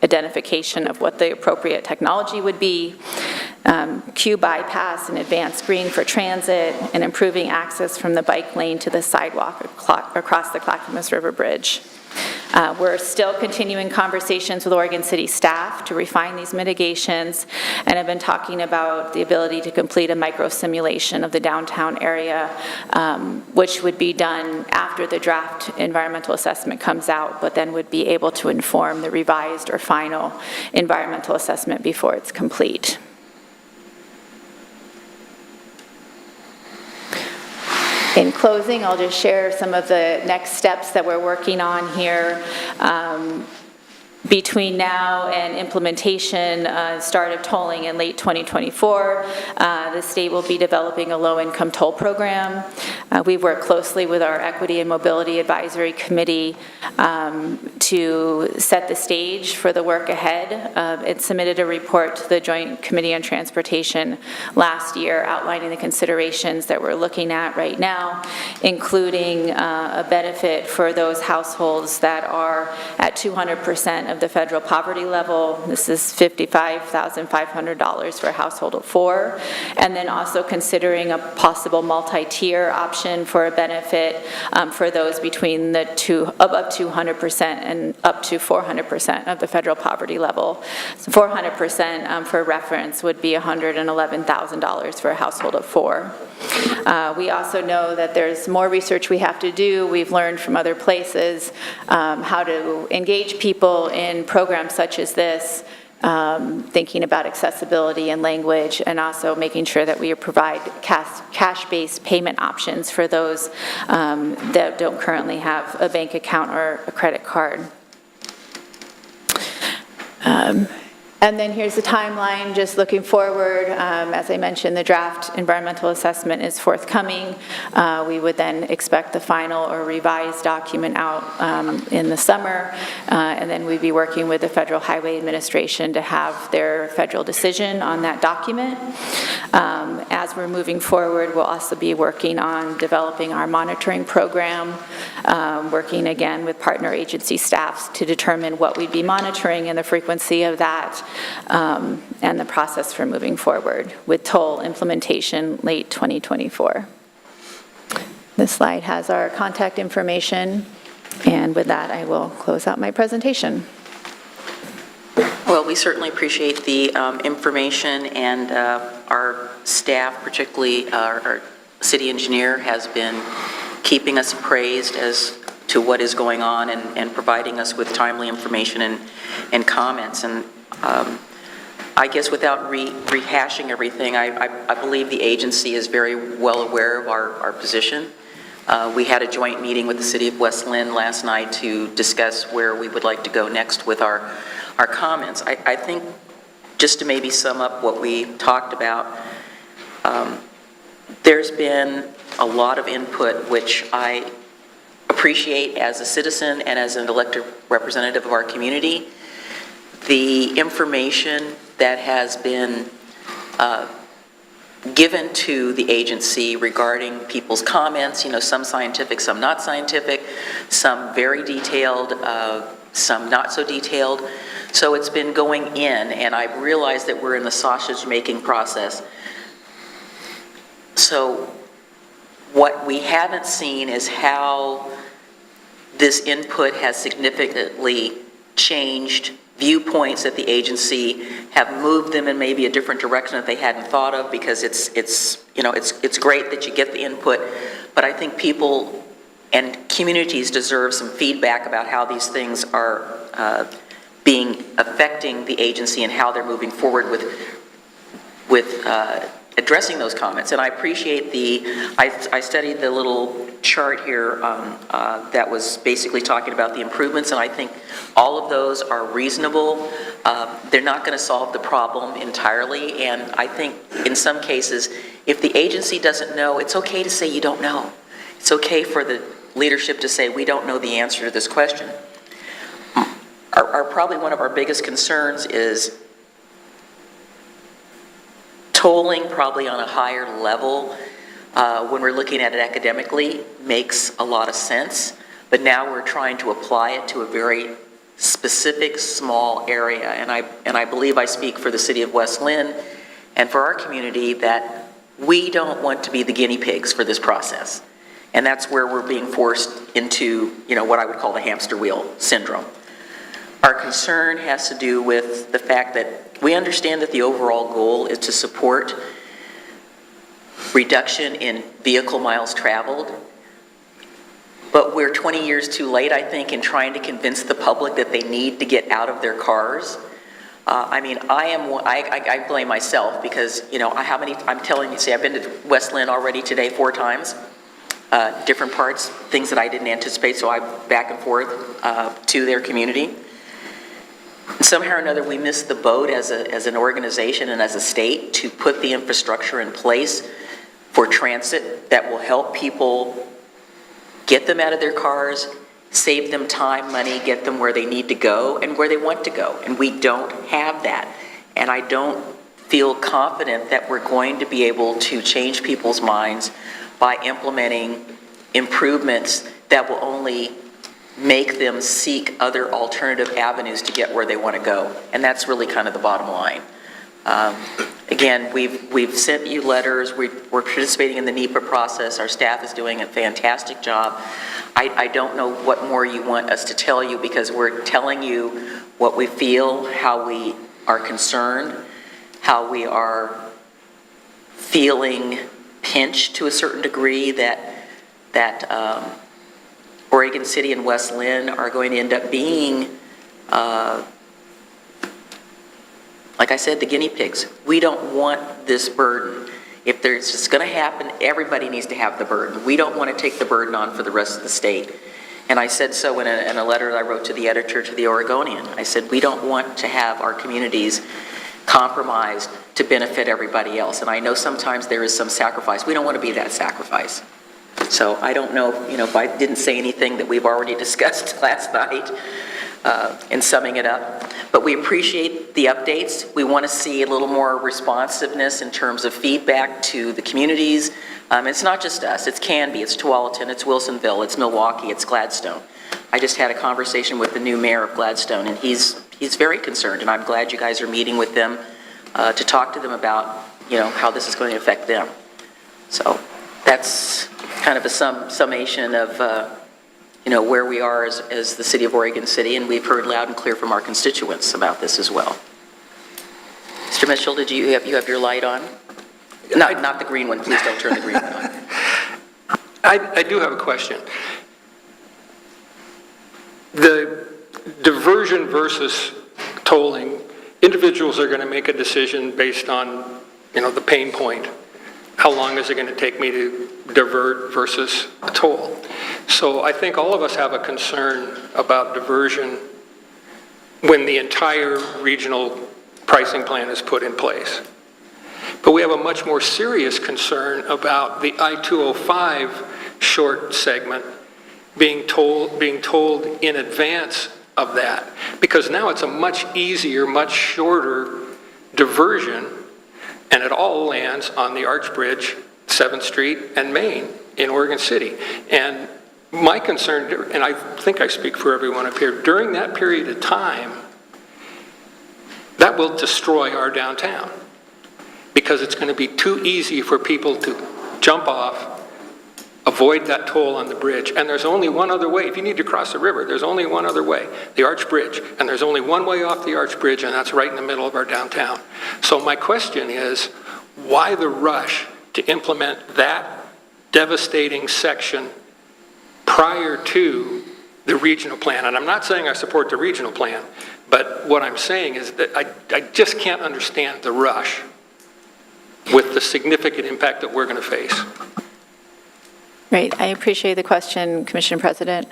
identification of what the appropriate technology would be, queue bypass and advanced green for transit, and improving access from the bike lane to the sidewalk across the Clackamas River Bridge. We're still continuing conversations with Oregon City staff to refine these mitigations, and have been talking about the ability to complete a micro-simulation of the downtown area, which would be done after the draft environmental assessment comes out, but then would be able to inform the revised or final environmental assessment before it's complete. In closing, I'll just share some of the next steps that we're working on here. Between now and implementation, start of tolling in late 2024, the state will be developing a low-income toll program. We've worked closely with our Equity and Mobility Advisory Committee to set the stage for the work ahead. It submitted a report to the Joint Committee on Transportation last year outlining the considerations that we're looking at right now, including a benefit for those households that are at 200% of the federal poverty level. This is $55,500 for a household of 4. And then also considering a possible multi-tier option for a benefit for those between the above 200% and up to 400% of the federal poverty level. So 400% for reference would be $111,000 for a household of 4. We also know that there's more research we have to do. We've learned from other places how to engage people in programs such as this, thinking about accessibility and language, and also making sure that we provide cash-based payment options for those that don't currently have a bank account or a credit card. And then here's the timeline, just looking forward. As I mentioned, the draft environmental assessment is forthcoming. We would then expect the final or revised document out in the summer, and then we'd be working with the Federal Highway Administration to have their federal decision on that document. As we're moving forward, we'll also be working on developing our monitoring program, working again with partner agency staffs to determine what we'd be monitoring and the frequency of that, and the process for moving forward with toll implementation late 2024. This slide has our contact information, and with that I will close out my presentation. Well, we certainly appreciate the information, and our staff, particularly our city engineer, has been keeping us appraised as to what is going on and providing us with timely information and comments. And I guess without rehashing everything, I believe the agency is very well aware of our position. We had a joint meeting with the City of West Linn last night to discuss where we would like to go next with our comments. I think just to maybe sum up what we talked about, there's been a lot of input which I appreciate as a citizen and as an elected representative of our community. The information that has been given to the agency regarding people's comments, some scientific, some not scientific, some very detailed, some not so detailed. So it's been going in, and I realize that we're in the sausage making process. So what we haven't seen is how this input has significantly changed viewpoints at the agency, have moved them in maybe a different direction that they hadn't thought of, because it's great that you get the input, but I think people and communities deserve some feedback about how these things are affecting the agency and how they're moving forward with addressing those comments. And I appreciate I studied the little chart here that was basically talking about the improvements, and I think all of those are reasonable. They're not going to solve the problem entirely, and I think in some cases, if the agency doesn't know, it's okay to say you don't know. It's okay for the leadership to say, we don't know the answer to this question. Probably one of our biggest concerns is tolling, probably on a higher level, when we're looking at it academically, makes a lot of sense, but now we're trying to apply it to a very specific small area, and I believe I speak for the city of West Lynn and for our community that we don't want to be the guinea pigs for this process, and that's where we're being forced into, what I would call the hamster wheel syndrome. Our concern has to do with the fact that we understand that the overall goal is to support reduction in vehicle miles traveled, but we're 20 years too late, I think, in trying to convince the public that they need to get out of their cars. I blame myself because, I'm telling you, see, I've been to West Lynn already today 4 times, different parts, things that I didn't anticipate, so I'm back and forth to their community. And somehow or another, we missed the boat as an organization and as a state to put the infrastructure in place for transit that will help people get them out of their cars, save them time, money, get them where they need to go and where they want to go. And we don't have that. And I don't feel confident that we're going to be able to change people's minds by implementing improvements that will only make them seek other alternative avenues to get where they want to go. And that's really kind of the bottom line. Again, we've sent you letters. We're participating in the NEPA process. Our staff is doing a fantastic job. I don't know what more you want us to tell you, because we're telling you what we feel, how we are concerned, how we are feeling pinched to a certain degree that Oregon City and West Lynn are going to end up being, like I said, the guinea pigs. We don't want this burden. If there's just going to happen, everybody needs to have the burden. We don't want to take the burden on for the rest of the state. And I said so in a letter that I wrote to the editor, to the Oregonian. I said, we don't want to have our communities compromised to benefit everybody else. And I know sometimes there is some sacrifice. We don't want to be that sacrifice. So I don't know, if I didn't say anything that we've already discussed last night in summing it up. But we appreciate the updates. We want to see a little more responsiveness in terms of feedback to the communities. It's not just us. It's Canby, it's Tualatin, it's Wilsonville, it's Milwaukee, it's Gladstone. I just had a conversation with the new mayor of Gladstone, and he's very concerned, and I'm glad you guys are meeting with them to talk to them about, how this is going to affect them. So that's kind of a summation of where we are as the city of Oregon City, and we've heard loud and clear from our constituents about this as well. Mr. Mitchell, did you have your light on? Not the green one. Please don't turn the green one on. I do have a question. The diversion versus tolling, individuals are going to make a decision based on, the pain point. How long is it going to take me to divert versus a toll? So I think all of us have a concern about diversion when the entire regional pricing plan is put in place. But we have a much more serious concern about the I-205 short segment being told in advance of that, because now it's a much easier, much shorter diversion, and it all lands on the Arch Bridge, 7th Street, and Main in Oregon City. And my concern, and I think I speak for everyone up here, during that period of time, that will destroy our downtown, because it's going to be too easy for people to jump off, avoid that toll on the bridge, and there's only one other way. If you need to cross the river, there's only one other way, the Arch Bridge, and there's only one way off the Arch Bridge, and that's right in the middle of our downtown. So my question is, why the rush to implement that devastating section prior to the regional plan? And I'm not saying I support the regional plan, but what I'm saying is that I just can't understand the rush with the significant impact that we're going to face. Right, I appreciate the question, Commissioner President.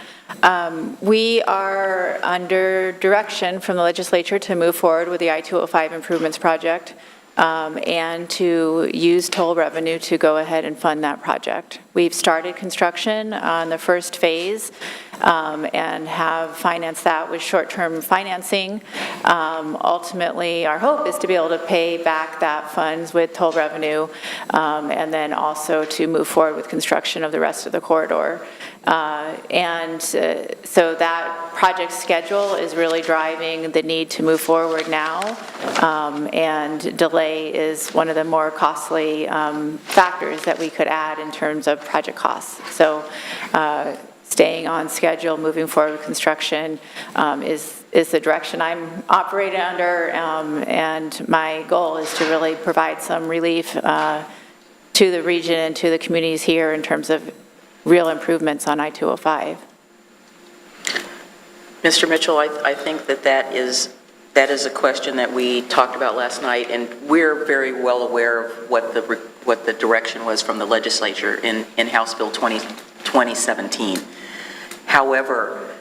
We are under direction from the legislature to move forward with the I-205 improvements project and to use toll revenue to go ahead and fund that project. We've started construction on the first phase and have financed that with short-term financing. Ultimately, our hope is to be able to pay back that funds with toll revenue and then also to move forward with construction of the rest of the corridor. So that project schedule is really driving the need to move forward now, and delay is one of the more costly factors that we could add in terms of project costs. So staying on schedule, moving forward with construction is the direction I'm operating under, and my goal is to really provide some relief to the region and to the communities here in terms of real improvements on I-205. Mr. Mitchell, I think that is a question that we talked about last night, and we're very well aware of what the direction was from the legislature in House Bill 2017. However,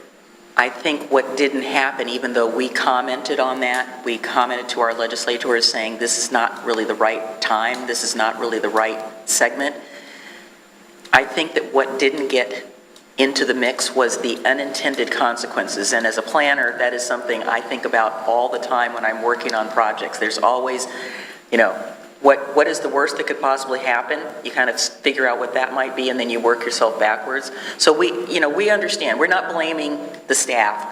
I think what didn't happen, even though we commented on that, we commented to our legislators saying this is not really the right time, this is not really the right segment. I think that what didn't get into the mix was the unintended consequences. And as a planner, that is something I think about all the time when I'm working on projects. There's always, what is the worst that could possibly happen? You kind of figure out what that might be, and then you work yourself backwards. So we understand. We're not blaming the staff.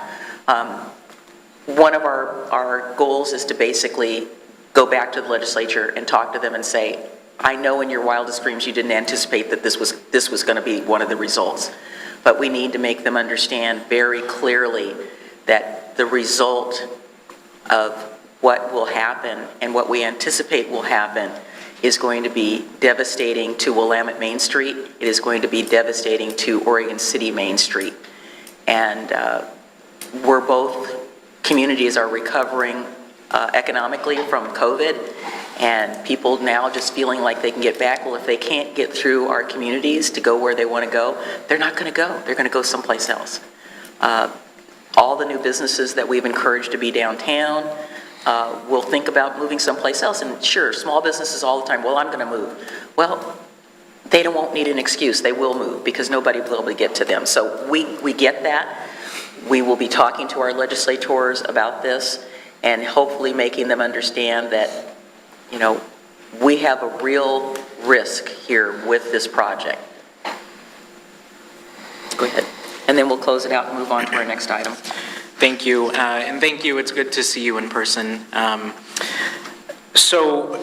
One of our goals is to basically go back to the legislature and talk to them and say, I know in your wildest dreams you didn't anticipate that this was going to be one of the results. But we need to make them understand very clearly that the result of what will happen and what we anticipate will happen is going to be devastating to Willamette Main Street. It is going to be devastating to Oregon City Main Street. And we're both, communities are recovering economically from COVID, and people now just feeling like they can get back. Well, if they can't get through our communities to go where they want to go, they're not going to go. They're going to go someplace else. All the new businesses that we've encouraged to be downtown will think about moving someplace else. And sure, small businesses all the time, well, I'm going to move. Well, they won't need an excuse. They will move because nobody will be able to get to them. So we get that. We will be talking to our legislators about this and hopefully making them understand that we have a real risk here with this project. Go ahead. And then we'll close it out and move on to our next item. Thank you, and thank you. It's good to see you in person. So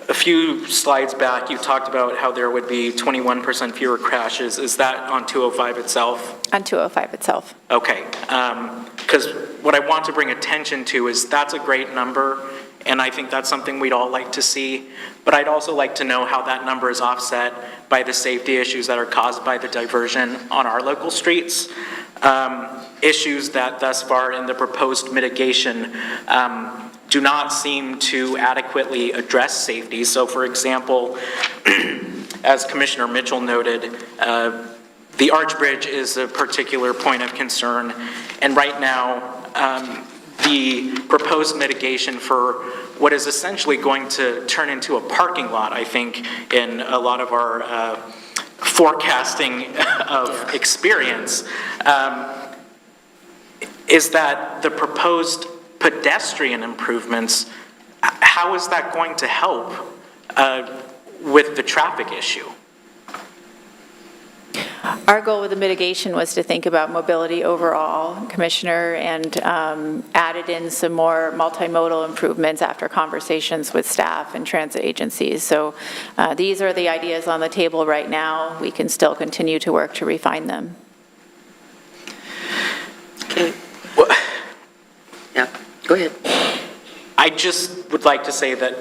a few slides back, you talked about how there would be 21% fewer crashes. Is that on 205 itself? On 205 itself. Okay, because what I want to bring attention to is that's a great number, and I think that's something we'd all like to see, but I'd also like to know how that number is offset by the safety issues that are caused by the diversion on our local streets, issues that thus far in the proposed mitigation do not seem to adequately address safety. So for example, as Commissioner Mitchell noted, the Arch Bridge is a particular point of concern, and right now, the proposed mitigation for what is essentially going to turn into a parking lot, I think, in a lot of our forecasting of experience, is that the proposed pedestrian improvements, how is that going to help with the traffic issue? Our goal with the mitigation was to think about mobility overall, Commissioner, and added in some more multimodal improvements after conversations with staff and transit agencies. So these are the ideas on the table right now. We can still continue to work to refine them. Okay. Yeah, go ahead. I just would like to say that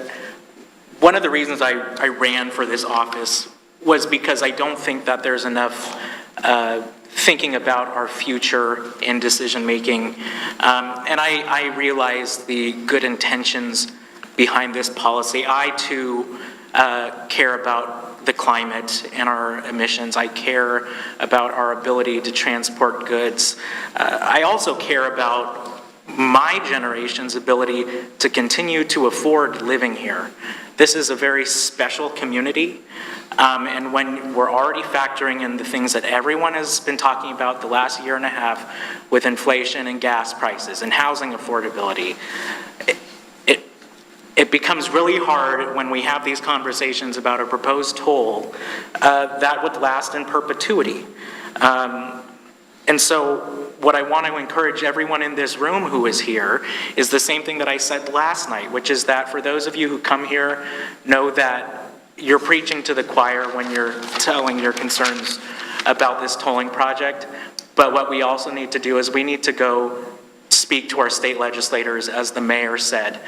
one of the reasons I ran for this office was because I don't think that there's enough thinking about our future in decision-making. And I realize the good intentions behind this policy. I, too, care about the climate and our emissions. I care about our ability to transport goods. I also care about my generation's ability to continue to afford living here. This is a very special community, and when we're already factoring in the things that everyone has been talking about the last year and a half with inflation and gas prices and housing affordability, it becomes really hard when we have these conversations about a proposed toll that would last in perpetuity. And so what I want to encourage everyone in this room who is here is the same thing that I said last night, which is that for those of you who come here, know that you're preaching to the choir when you're telling your concerns about this tolling project. But what we also need to do is we need to go speak to our state legislators, as the mayor said.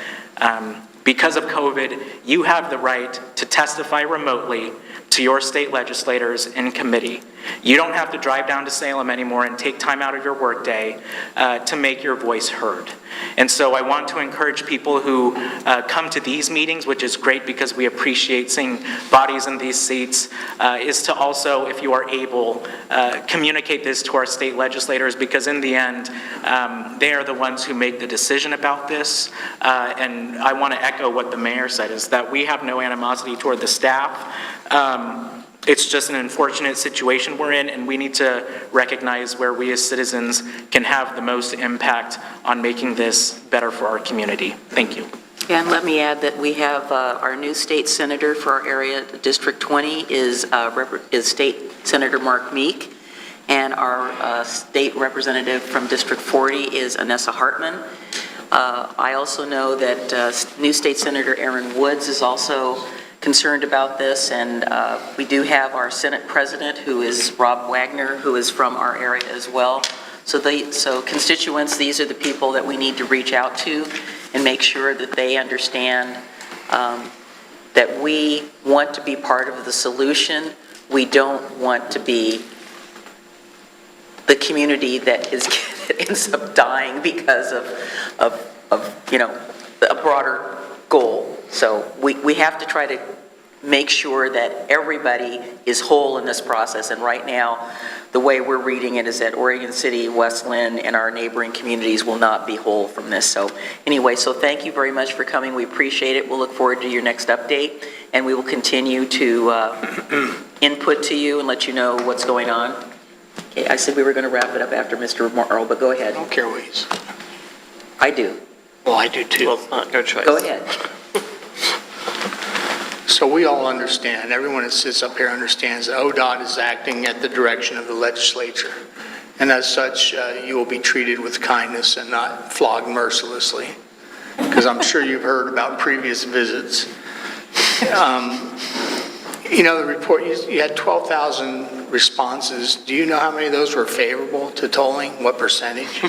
Because of COVID, you have the right to testify remotely to your state legislators in committee. You don't have to drive down to Salem anymore and take time out of your workday to make your voice heard. And so I want to encourage people who come to these meetings, which is great because we appreciate seeing bodies in these seats, is to also, if you are able, communicate this to our state legislators, because in the end, they are the ones who make the decision about this. And I want to echo what the mayor said, is that we have no animosity toward the staff. It's just an unfortunate situation we're in, and we need to recognize where we as citizens can have the most impact on making this better for our community. Thank you. And let me add that we have our new state senator for our area, District 20, is State Senator Mark Meek, and our state representative from District 40 is Anessa Hartman. I also know that new state Senator Aaron Woods is also concerned about this, and we do have our Senate President, who is Rob Wagner, who is from our area as well. So constituents, these are the people that we need to reach out to and make sure that they understand that we want to be part of the solution. We don't want to be the community that ends up dying because of you know, a broader goal. So we have to try to make sure that everybody is whole in this process. And right now, the way we're reading it is that Oregon City, West Linn, and our neighboring communities will not be whole from this. So anyway, so thank you very much for coming. We appreciate it. We'll look forward to your next update, and we will continue to input to you and let you know what's going on. Okay, I said we were going to wrap it up after Mr. Morrow, but go ahead. I don't care what he's. I do. Well, I do too. Well, it's not your choice. Go ahead. So we all understand, everyone that sits up here understands that ODOT is acting at the direction of the legislature. And as such, you will be treated with kindness and not flogged mercilessly. Because I'm sure you've heard about previous visits. You know, the report, you had 12,000 responses. Do you know how many of those were favorable to tolling? What percentage?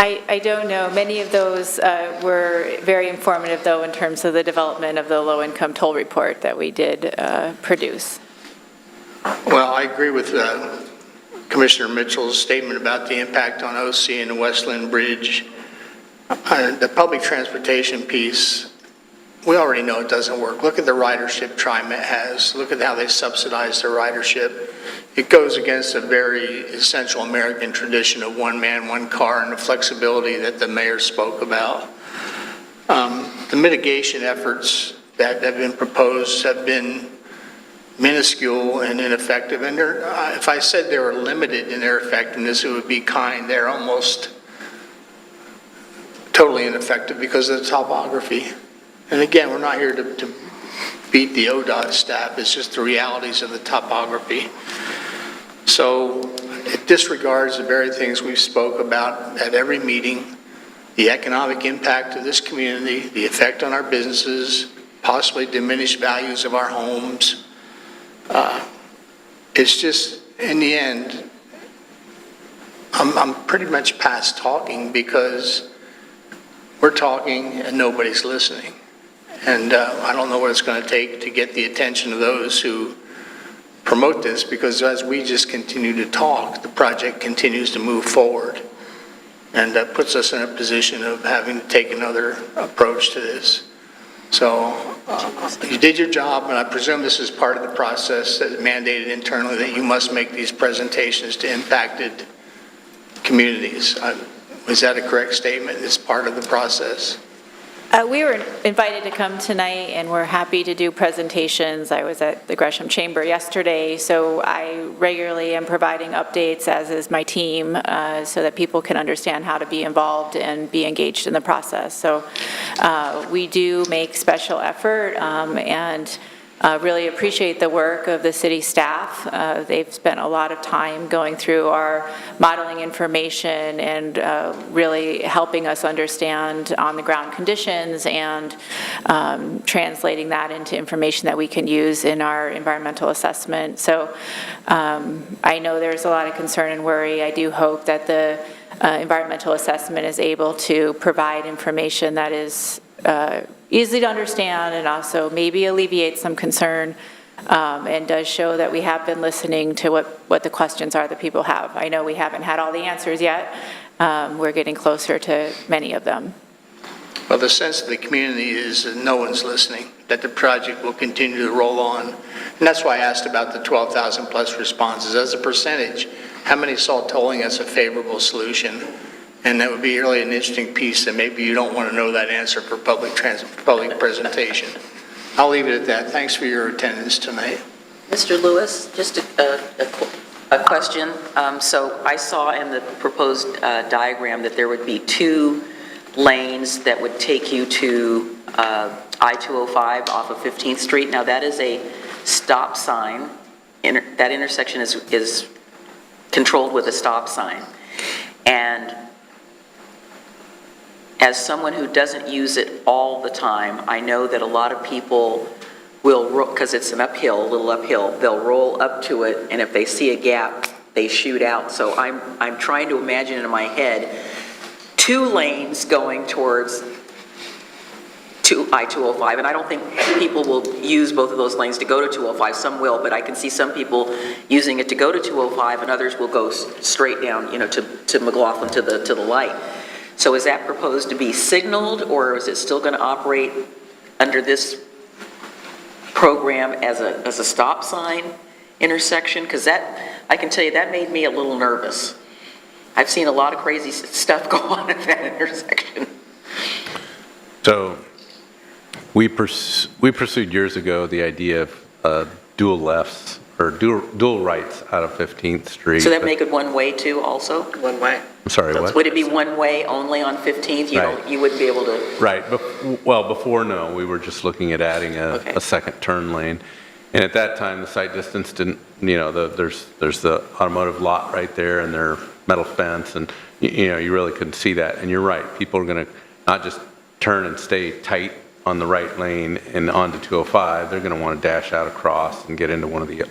I don't know. Many of those were very informative, though, in terms of the development of the low-income toll report that we did produce. Well, I agree with Commissioner Mitchell's statement about the impact on OC and the West Linn Bridge. The public transportation piece, we already know it doesn't work. Look at the ridership TriMet has. Look at how they subsidize their ridership. It goes against a very essential American tradition of one man, one car, and the flexibility that the mayor spoke about. The mitigation efforts that have been proposed have been minuscule and ineffective. And if I said they were limited in their effectiveness, it would be kind. They're almost totally ineffective because of the topography. And again, we're not here to beat the ODOT staff. It's just the realities of the topography. So it disregards the very things we've spoke about at every meeting, the economic impact of this community, the effect on our businesses, possibly diminished values of our homes. It's just, in the end, I'm pretty much past talking because we're talking and nobody's listening. And I don't know what it's going to take to get the attention of those who promote this, because as we just continue to talk, the project continues to move forward. And that puts us in a position of having to take another approach to this. So you did your job, and I presume this is part of the process that is mandated internally, that you must make these presentations to impacted communities. Was that a correct statement? It's part of the process? We were invited to come tonight, and we're happy to do presentations. I was at the Gresham Chamber yesterday, so I regularly am providing updates, as is my team, so that people can understand how to be involved and be engaged in the process. So we do make special effort, and really appreciate the work of the city staff. They've spent a lot of time going through our modeling information and really helping us understand on-the-ground conditions and translating that into information that we can use in our environmental assessment. So I know there's a lot of concern and worry. I do hope that the environmental assessment is able to provide information that is easy to understand and also maybe alleviate some concern, and does show that we have been listening to what the questions are that people have. I know we haven't had all the answers yet. We're getting closer to many of them. Well, the sense of the community is that no one's listening, that the project will continue to roll on. And that's why I asked about the 12,000 plus responses. As a percentage, how many saw tolling as a favorable solution? And that would be really an interesting piece that maybe you don't want to know that answer for public presentation. I'll leave it at that. Thanks for your attendance tonight. Mr. Lewis, just a question. So I saw in the proposed diagram that there would be 2 lanes that would take you to I-205 off of 15th Street. Now that is a stop sign. That intersection is controlled with a stop sign. And as someone who doesn't use it all the time, I know that a lot of people will, because it's an uphill, a little uphill, they'll roll up to it, and if they see a gap, they shoot out. So I'm trying to imagine in my head 2 lanes going towards I-205, and I don't think people will use both of those lanes to go to 205. Some will, but I can see some people using it to go to 205, and others will go straight down, to McLaughlin, to the light. So is that proposed to be signaled, or is it still going to operate under this program as a stop sign intersection? Because that, I can tell you, that made me a little nervous. I've seen a lot of crazy stuff go on at that intersection. So we pursued years ago the idea of dual lefts or dual rights out of 15th Street. So that make it one way too also? One way? I'm sorry, what? Would it be one way only on 15th? You wouldn't be able to? Right. Well, before, no. We were just looking at adding a second turn lane. And at that time, the sight distance didn't, there's the automotive lot right there and their metal fence, and, you really couldn't see that. And you're right. People are going to not just turn and stay tight on the right lane and onto 205. They're going to want to dash out across and get into one of the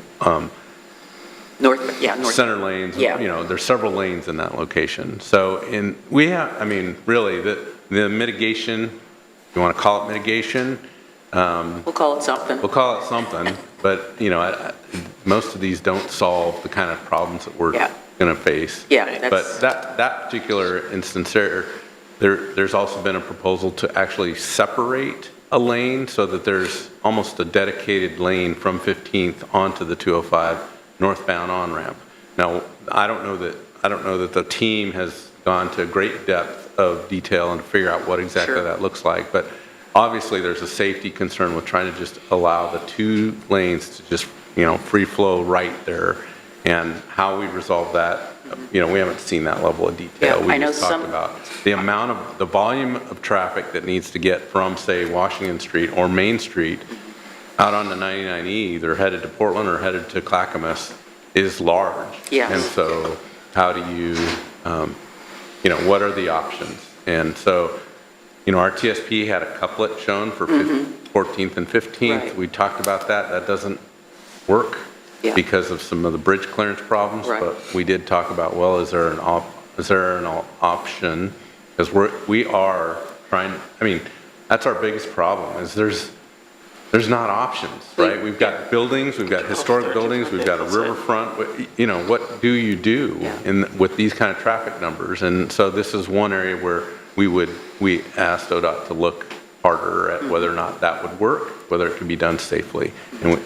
north center lanes. Yeah. There's several lanes in that location. So really the mitigation, you want to call it mitigation? We'll call it something. We'll call it something, but most of these don't solve the kind of problems that we're going to face. Yeah. But that particular instance there's also been a proposal to actually separate a lane so that there's almost a dedicated lane from 15th onto the 205 northbound on-ramp. Now, I don't know that the team has gone to great depth of detail and to figure out what exactly that looks like, but obviously there's a safety concern with trying to just allow the 2 lanes to just, free flow right there, and how we resolve that, we haven't seen that level of detail. We just talked about the volume of traffic that needs to get from, say, Washington Street or Main Street out on the 99E, either headed to Portland or headed to Clackamas. is large. Yes. And so how do you, what are the options? And so, our TSP had a couplet shown for 14th and 15th. Right. We talked about that. That doesn't work Yeah. because of some of the bridge clearance problems. Right. But we did talk about, well, is there an option? Because we are trying, that's our biggest problem, is there's not options, right? We've got buildings, we've got historic buildings, we've got a riverfront. What do you do with these kind of traffic numbers? And so this is one area where we asked ODOT to look harder at whether or not that would work, whether it could be done safely. And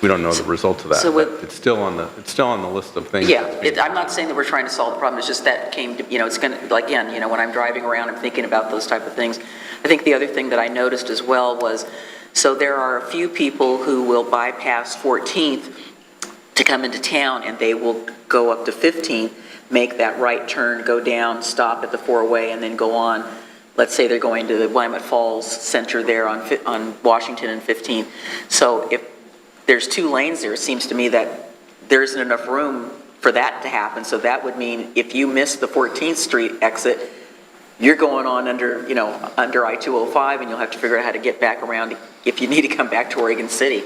we don't know the results of that, So but it's still on the list of things. Yeah, I'm not saying that we're trying to solve the problem, it's just that came to, it's going to, again, when I'm driving around and thinking about those type of things. I think the other thing that I noticed as well was, so there are a few people who will bypass 14th to come into town, and they will go up to 15th, make that right turn, go down, stop at the four-way, and then go on. Let's say they're going to the Willamette Falls Center there on Washington and 15th. So if there's 2 lanes there, it seems to me that there isn't enough room for that to happen. So that would mean if you miss the 14th Street exit, you're going on under I-205, and you'll have to figure out how to get back around if you need to come back to Oregon City.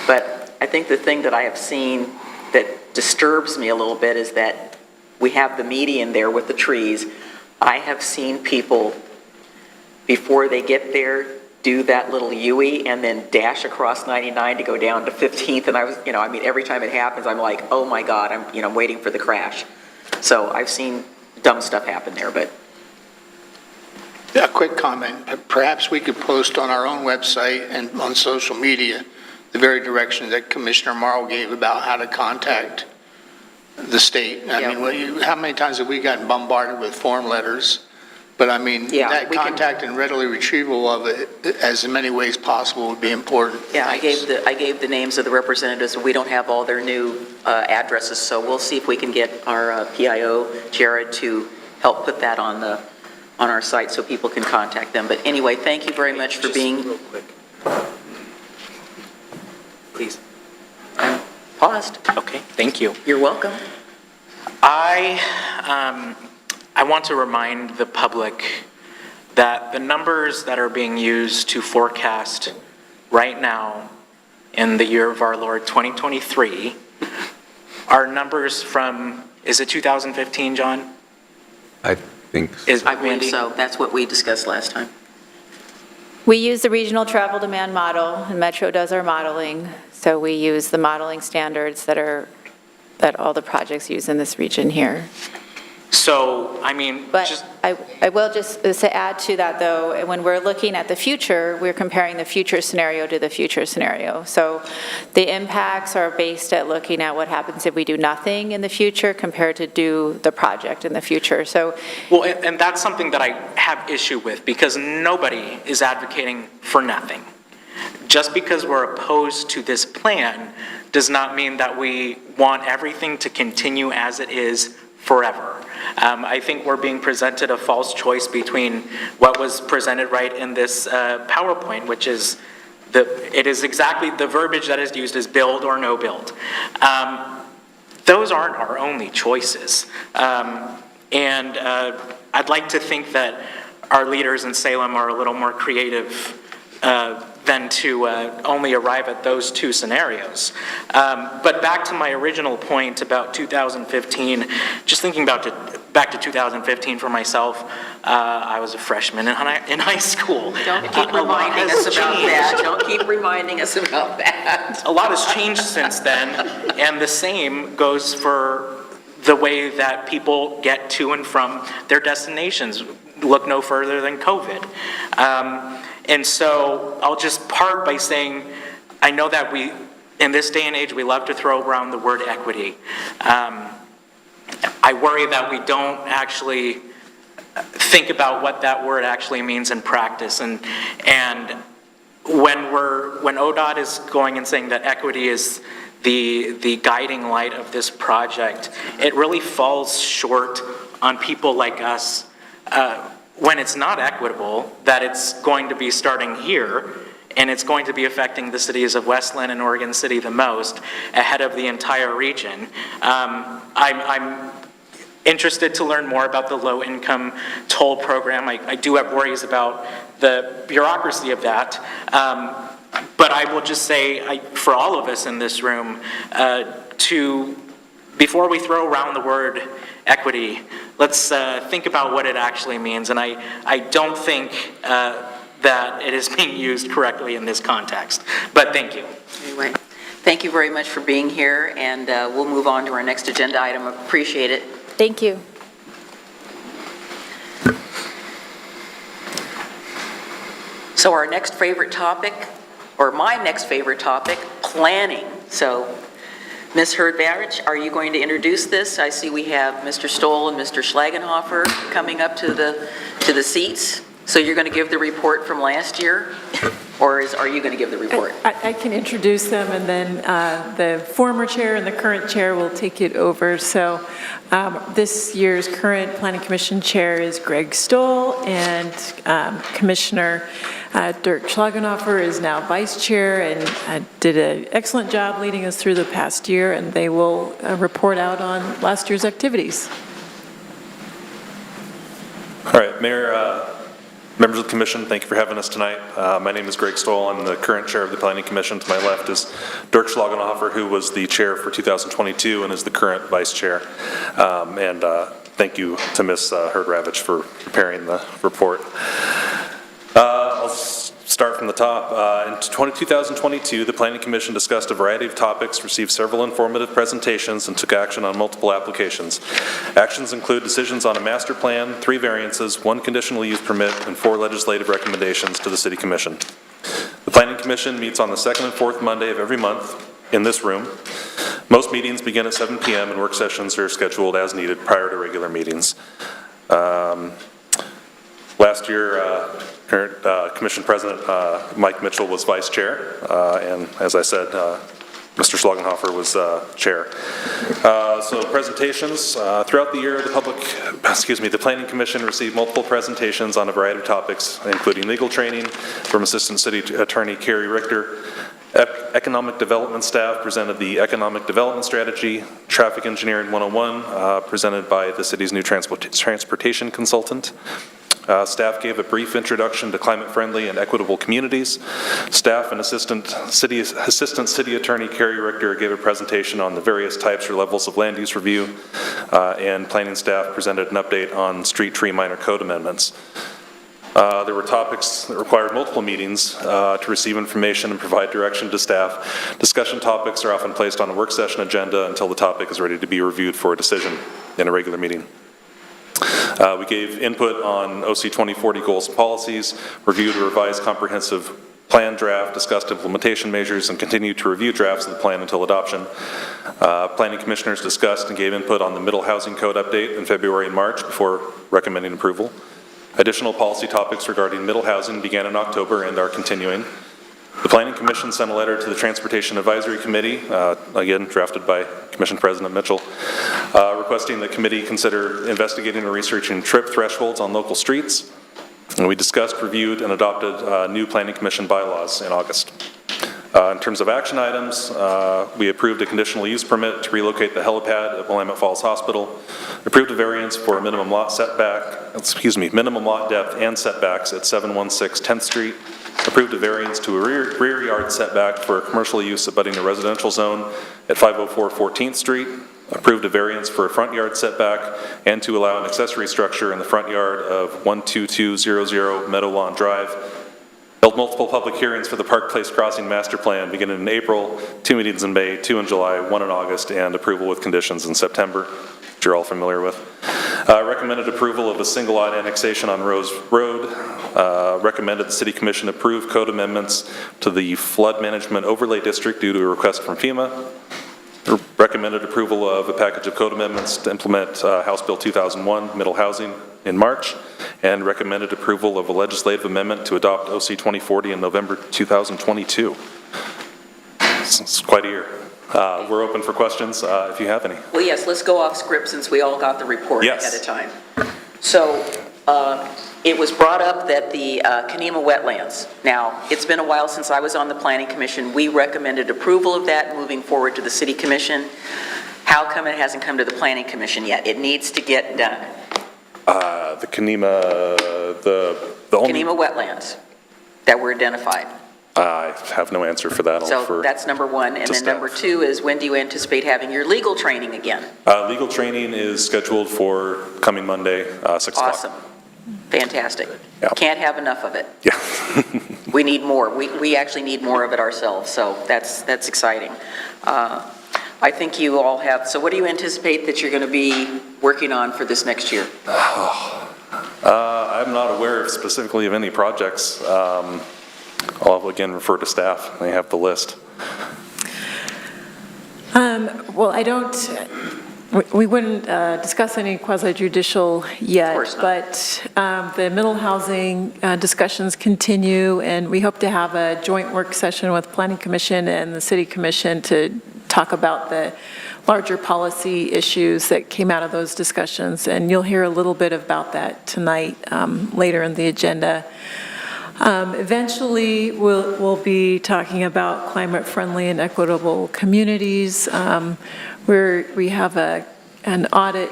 But I think the thing that I have seen that disturbs me a little bit is that we have the median there with the trees. I have seen people, before they get there, do that little U-ey and then dash across 99 to go down to 15th. And I was, every time it happens, I'm like, oh my God, I'm waiting for the crash. So I've seen dumb stuff happen there, but. A quick comment. Perhaps we could post on our own website and on social media the very direction that Commissioner Morrow gave about how to contact the state. How many times have we gotten bombarded with form letters? But that contact and readily retrieval of it, as in many ways possible, would be important. Yeah, I gave the names of the representatives. We don't have all their new addresses, so we'll see if we can get our PIO, Jared, to help put that on our site so people can contact them. But anyway, thank you very much for being. Real quick. Please. I'm paused. Okay, thank you. You're welcome. I want to remind the public that the numbers that are being used to forecast right now in the year of our Lord 2023 are numbers from, is it 2015, John? I think so. I believe so. That's what we discussed last time. We use the regional travel demand model, and Metro does our modeling. So we use the modeling standards that all the projects use in this region here. So, But I will just to add to that, though, when we're looking at the future, we're comparing the future scenario to the future scenario. So the impacts are based at looking at what happens if we do nothing in the future compared to do the project in the future. So, well, and that's something that I have issue with, because nobody is advocating for nothing. Just because we're opposed to this plan does not mean that we want everything to continue as it is forever. I think we're being presented a false choice between what was presented right in this PowerPoint, which is it is exactly the verbiage that is used is build or no build. Those aren't our only choices. And I'd like to think that our leaders in Salem are a little more creative than to only arrive at those 2 scenarios. But back to my original point about 2015, just thinking back to 2015 for myself, I was a freshman in high school. Don't keep reminding us about that. Don't keep reminding us about that. A lot has changed since then, and the same goes for the way that people get to and from their destinations. Look no further than COVID. And so I'll just part by saying, I know that in this day and age, we love to throw around the word equity. I worry that we don't actually think about what that word actually means in practice. And when ODOT is going and saying that equity is the guiding light of this project, it really falls short on people like us when it's not equitable, that it's going to be starting here and it's going to be affecting the cities of Westland and Oregon City the most, ahead of the entire region. I'm interested to learn more about the low-income toll program. I do have worries about the bureaucracy of that. But I will just say, for all of us in this room, before we throw around the word equity, let's think about what it actually means. And I don't think that it is being used correctly in this context. But thank you. Anyway, thank you very much for being here, and we'll move on to our next agenda item. Appreciate it. Thank you. So our next favorite topic, or my next favorite topic, planning. So, Ms. Hurd-Barrett, are you going to introduce this? I see we have Mr. Stoll and Mr. Schlagenhofer coming up to the seats. So you're going to give the report from last year? Or are you going to give the report? I can introduce them, and then the former chair and the current chair will take it over. So this year's current Planning Commission chair is Greg Stoll, and Commissioner Dirk Schlagenhofer is now vice chair and did an excellent job leading us through the past year, and they will report out on last year's activities. All right, Mayor, members of the Commission, thank you for having us tonight. My name is Greg Stoll. I'm the current chair of the Planning Commission. To my left is Dirk Schlagenhofer, who was the chair for 2022 and is the current vice chair. Thank you to Ms. Hurd-Barrett for preparing the report. I'll start from the top. In 2022, the Planning Commission discussed a variety of topics, received several informative presentations, and took action on multiple applications. Actions include decisions on a master plan, 3 variances, 1 conditional use permit, and 4 legislative recommendations to the City Commission. The Planning Commission meets on the 2nd and 4th Monday of every month in this room. Most meetings begin at 7 p.m. and work sessions are scheduled as needed prior to regular meetings. Last year, current Commission President Mike Mitchell was vice chair, and as I said, Mr. Schlagenhofer was chair. So presentations throughout the year, the Planning Commission received multiple presentations on a variety of topics, including legal training from Assistant City Attorney Carrie Richter. Economic development staff presented the Economic Development Strategy. Traffic Engineering 101 presented by the city's new transportation consultant. Staff gave a brief introduction to climate-friendly and equitable communities. Staff and Assistant City Attorney Carrie Richter gave a presentation on the various types or levels of land use review, and planning staff presented an update on street tree minor code amendments. There were topics that required multiple meetings to receive information and provide direction to staff. Discussion topics are often placed on a work session agenda until the topic is ready to be reviewed for a decision in a regular meeting. We gave input on OC 2040 goals and policies, reviewed a revised comprehensive plan draft, discussed implementation measures, and continued to review drafts of the plan until adoption. Planning commissioners discussed and gave input on the middle housing code update in February and March before recommending approval. Additional policy topics regarding middle housing began in October and are continuing. The Planning Commission sent a letter to the Transportation Advisory Committee, again drafted by Commission President Mitchell, requesting the committee consider investigating or researching trip thresholds on local streets. And we discussed, reviewed, and adopted new Planning Commission bylaws in August. In terms of action items, we approved a conditional use permit to relocate the helipad at Willamette Falls Hospital, approved a variance for a minimum lot depth and setbacks at 716 10th Street, approved a variance to a rear yard setback for commercial use abutting a residential zone at 504 14th Street, approved a variance for a front yard setback and to allow an accessory structure in the front yard of 12200 Meadow Lawn Drive. Held multiple public hearings for the Park Place Crossing Master Plan beginning in April, 2 meetings in May, 2 in July, 1 in August, and approval with conditions in September, which you're all familiar with. Recommended approval of a single lot annexation on Rose Road. Recommended the City Commission approve code amendments to the Flood Management Overlay District due to a request from FEMA. Recommended approval of a package of code amendments to implement House Bill 2001, middle housing, in March, and recommended approval of a legislative amendment to adopt OC 2040 in November 2022. It's quite a year. We're open for questions if you have any. Well, yes, let's go off script since we all got the report ahead of time. So It was brought up that the Kanema wetlands, now, it's been a while since I was on the Planning Commission. We recommended approval of that moving forward to the City Commission. How come it hasn't come to the Planning Commission yet? It needs to get done. The Kanema, the only... Kanema wetlands that were identified. I have no answer for that. So that's number one. And then number two is, when do you anticipate having your legal training again? Legal training is scheduled for coming Monday, 6 o'clock. Awesome. Fantastic. Yeah. Can't have enough of it. Yeah. We need more. We actually need more of it ourselves, so that's exciting. I think you all have, so what do you anticipate that you're going to be working on for this next year? I'm not aware specifically of any projects. I'll again refer to staff. They have the list. Well, I don't, we wouldn't discuss any quasi-judicial yet. Of course not. But the middle housing discussions continue, and we hope to have a joint work session with Planning Commission and the City Commission to talk about the larger policy issues that came out of those discussions. And you'll hear a little bit about that tonight, later in the agenda. Eventually, we'll be talking about climate-friendly and equitable communities, where we have an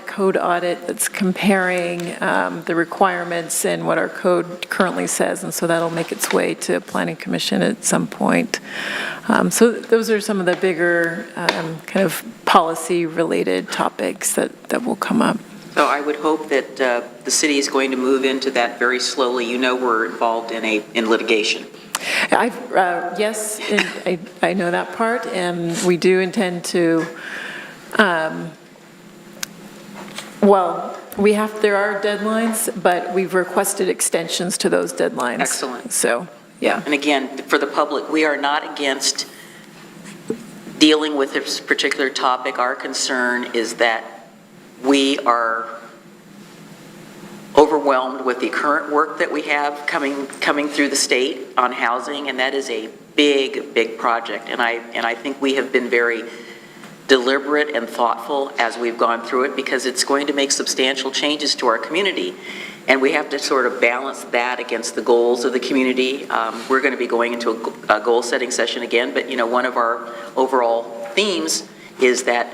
code audit that's comparing the requirements and what our code currently says, and so that'll make its way to Planning Commission at some point. So those are some of the bigger kind of policy-related topics that will come up. So I would hope that the city is going to move into that very slowly. You know we're involved in litigation. Yes, I know that part, and we do intend to, well, there are deadlines, but we've requested extensions to those deadlines. Excellent. So, yeah. And again, for the public, we are not against dealing with this particular topic. Our concern is that we are overwhelmed with the current work that we have coming through the state on housing, and that is a big project. And I think we have been very deliberate and thoughtful as we've gone through it, because it's going to make substantial changes to our community. And we have to sort of balance that against the goals of the community. We're going to be going into a goal-setting session again, but one of our overall themes is that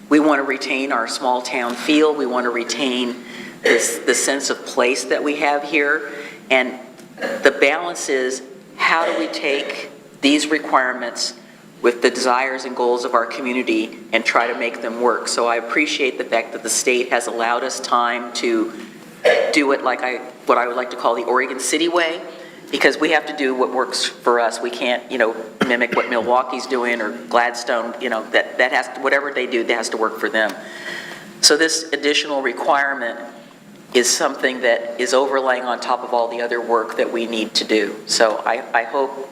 we want to retain our small town feel. We want to retain the sense of place that we have here. And the balance is, how do we take these requirements with the desires and goals of our community and try to make them work? So I appreciate the fact that the state has allowed us time to do it like what I would like to call the Oregon City way, because we have to do what works for us. We can't, mimic what Milwaukee's doing or Gladstone, that has to, whatever they do, that has to work for them. So this additional requirement is something that is overlaying on top of all the other work that we need to do. So I hope,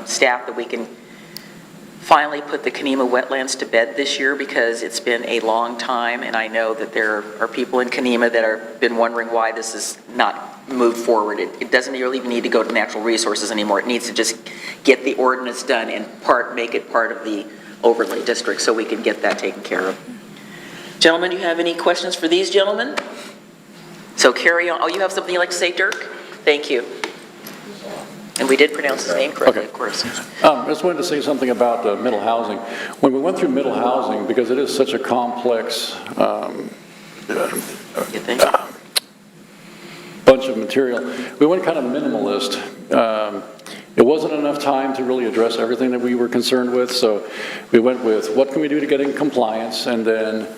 staff, that we can finally put the Kanema wetlands to bed this year, because it's been a long time, and I know that there are people in Kanema that have been wondering why this is not moved forward. It doesn't really even need to go to natural resources anymore. It needs to just get the ordinance done and make it part of the overlay district so we can get that taken care of. Gentlemen, do you have any questions for these gentlemen? So carry on. Oh, you have something you'd like to say, Dirk? Thank you. And we did pronounce his name correctly, okay. Of course. I just wanted to say something about middle housing. When we went through middle housing, because it is such a complex bunch of material, we went kind of minimalist. It wasn't enough time to really address everything that we were concerned with, so we went with what can we do to get in compliance, and then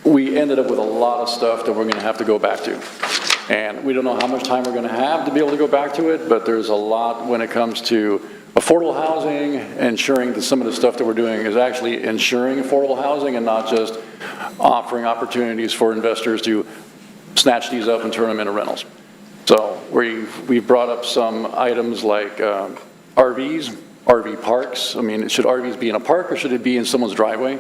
we ended up with a lot of stuff that we're going to have to go back to. And we don't know how much time we're going to have to be able to go back to it, but there's a lot when it comes to affordable housing, ensuring that some of the stuff that we're doing is actually ensuring affordable housing and not just offering opportunities for investors to snatch these up and turn them into rentals. So we've brought up some items like RVs, RV parks. I mean, should RVs be in a park or should it be in someone's driveway?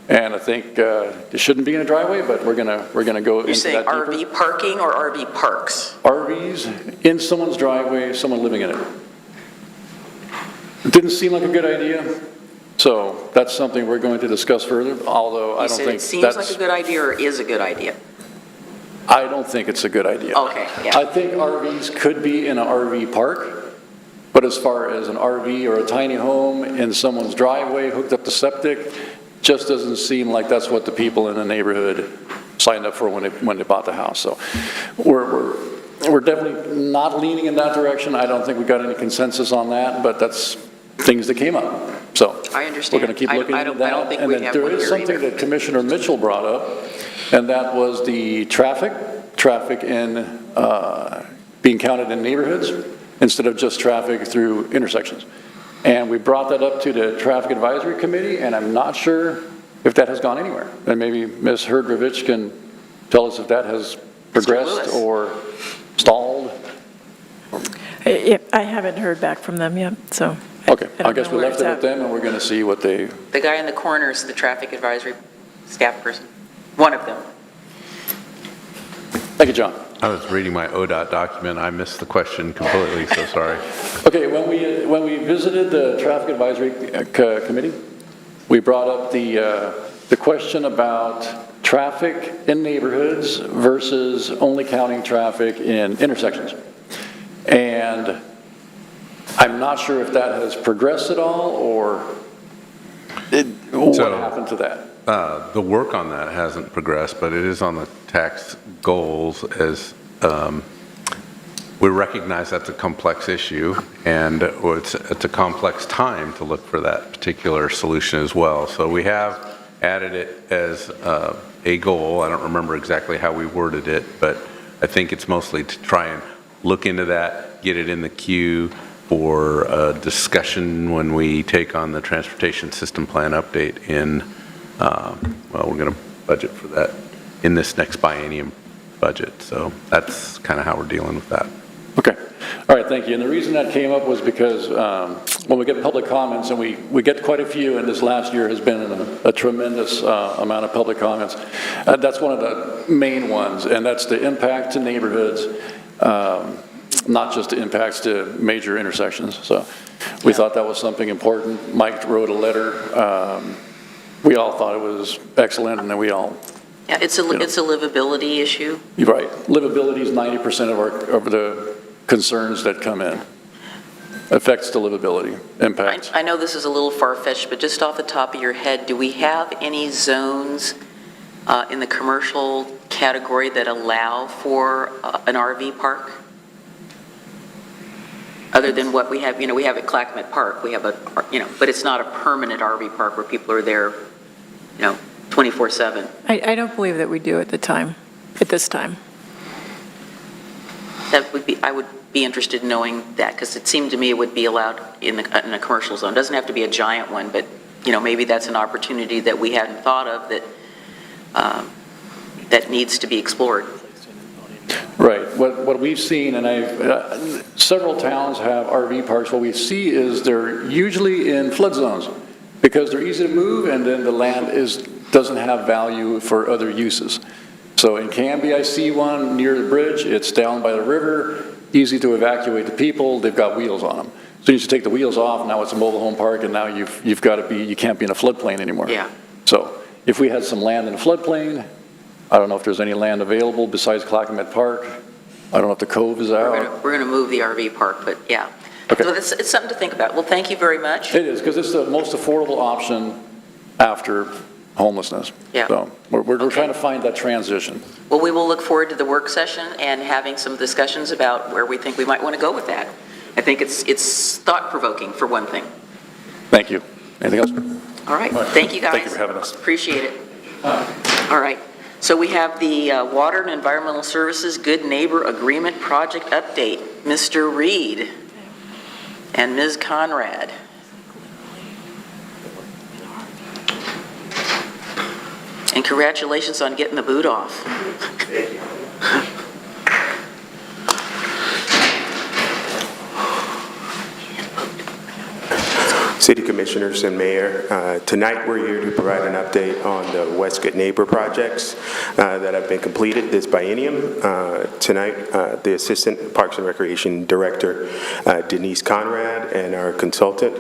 And I think it shouldn't be in a driveway, but we're gonna go into that deeper. You're saying RV parking or RV parks? RVs in someone's driveway, someone living in it. It didn't seem like a good idea, so that's something we're going to discuss further, although I don't think that's... It seems like a good idea or is a good idea? I don't think it's a good idea. Okay, yeah. I think RVs could be in an RV park, but as far as an RV or a tiny home in someone's driveway hooked up to septic, just doesn't seem like that's what the people in the neighborhood signed up for when they bought the house. So we're definitely not leaning in that direction. I don't think we got any consensus on that, but that's things that came up. So I understand. we're going to keep looking into that. I don't think and we then have there one is here something either. that Commissioner Mitchell brought up, and that was the traffic in being counted in neighborhoods instead of just traffic through intersections. And we brought that up to the Traffic Advisory Committee, and I'm not sure if that has gone anywhere. And maybe Ms. Herdrovich can tell us if that has progressed or stalled. I haven't heard back from them yet, so. Okay, I don't guess know we where left it's it at. with them, and we're going to see what they... The guy in the corner is the traffic advisory staff person, one of them. Thank you, John. I was reading my ODOT document. I missed the question completely, so sorry. Okay, when we visited the Traffic Advisory Committee, we brought up the question about traffic in neighborhoods versus only counting traffic in intersections. And I'm not sure if that has progressed at all, or what happened to that? The work on that hasn't progressed, but it is on the tax goals as we recognize that's a complex issue, and it's a complex time to look for that particular solution as well. So we have added it as a goal. I don't remember exactly how we worded it, but I think it's mostly to try and look into that, get it in the queue for a discussion when we take on the transportation system plan update in, well, we're going to budget for that in this next biennium budget. So that's kind of how we're dealing with that. Okay. All right, thank you. And the reason that came up was because when we get public comments, and we get quite a few, and this last year has been a tremendous amount of public comments, that's one of the main ones, and that's the impact to neighborhoods, not just the impacts to major intersections. So we thought that was something important. Mike wrote a letter. We all thought it was excellent, and then we all... Yeah, it's a livability issue. You're right. Livability is 90% of the concerns that come in. Affects the livability, impacts. I know this is a little far-fetched, but just off the top of your head, do we have any zones in the commercial category that allow for an RV park? Other than what we have, we have at Clackamas Park, we have but it's not a permanent RV park where people are there, 24/7. I don't believe that we do at this time. I would be interested in knowing that, because it seemed to me it would be allowed in a commercial zone. It doesn't have to be a giant one, but, maybe that's an opportunity that we hadn't thought of that needs to be explored. Right. What we've seen, and several towns have RV parks, what we see is they're usually in flood zones because they're easy to move, and then the land doesn't have value for other uses. So in Canby, I see one near the bridge. It's down by the river, easy to evacuate the people. They've got wheels on them. So you should take the wheels off. Now it's a mobile home park, and now you've got to be, you can't be in a floodplain anymore. Yeah. So if we had some land in a floodplain, I don't know if there's any land available besides Clackamas Park. I don't know if the Cove is out. We're going to move the RV park, but yeah. Okay. So it's something to think about. Well, thank you very much. It is, because it's the most affordable option after homelessness. Yeah. So we're trying to find that transition. Well, we will look forward to the work session and having some discussions about where we think we might want to go with that. I think it's thought-provoking, for one thing. Thank you. Anything else? All right. Thank you, guys. Thank you for having us. Appreciate it. All right. So we have the Water and Environmental Services Good Neighbor Agreement Project Update. Mr. Reed and Ms. Conrad. And congratulations on getting the boot off. Thank you. City Commissioners and Mayor, tonight we're here to provide an update on the West Good Neighbor projects that have been completed this biennium. Tonight, the Assistant Parks and Recreation Director, Denise Conrad, and our consultant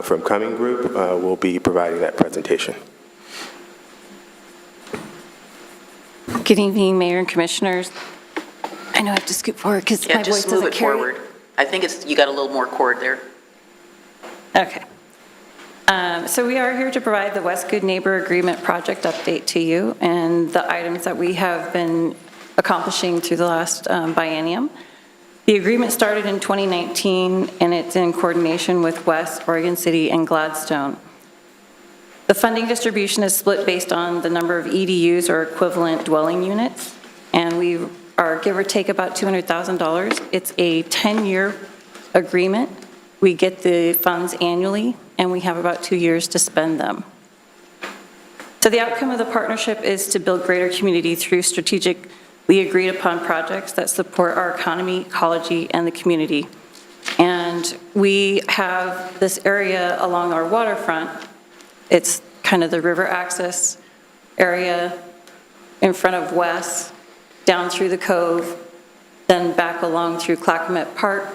from Cumming Group will be providing that presentation. Good evening, Mayor and Commissioners. I know I have to scoot forward because Yeah, my voice just move doesn't it carry. forward. I think you got a little more cord there. Okay. So we are here to provide the West Good Neighbor Agreement project update to you and the items that we have been accomplishing through the last biennium. The agreement started in 2019, and it's in coordination with West, Oregon City, and Gladstone. The funding distribution is split based on the number of EDUs or equivalent dwelling units, and we are give or take about $200,000. It's a 10-year agreement. We get the funds annually, and we have about 2 years to spend them. So the outcome of the partnership is to build greater community through strategically agreed upon projects that support our economy, ecology, and the community. And we have this area along our waterfront. It's kind of the river access area in front of West, down through the cove, then back along through Clackamas Park,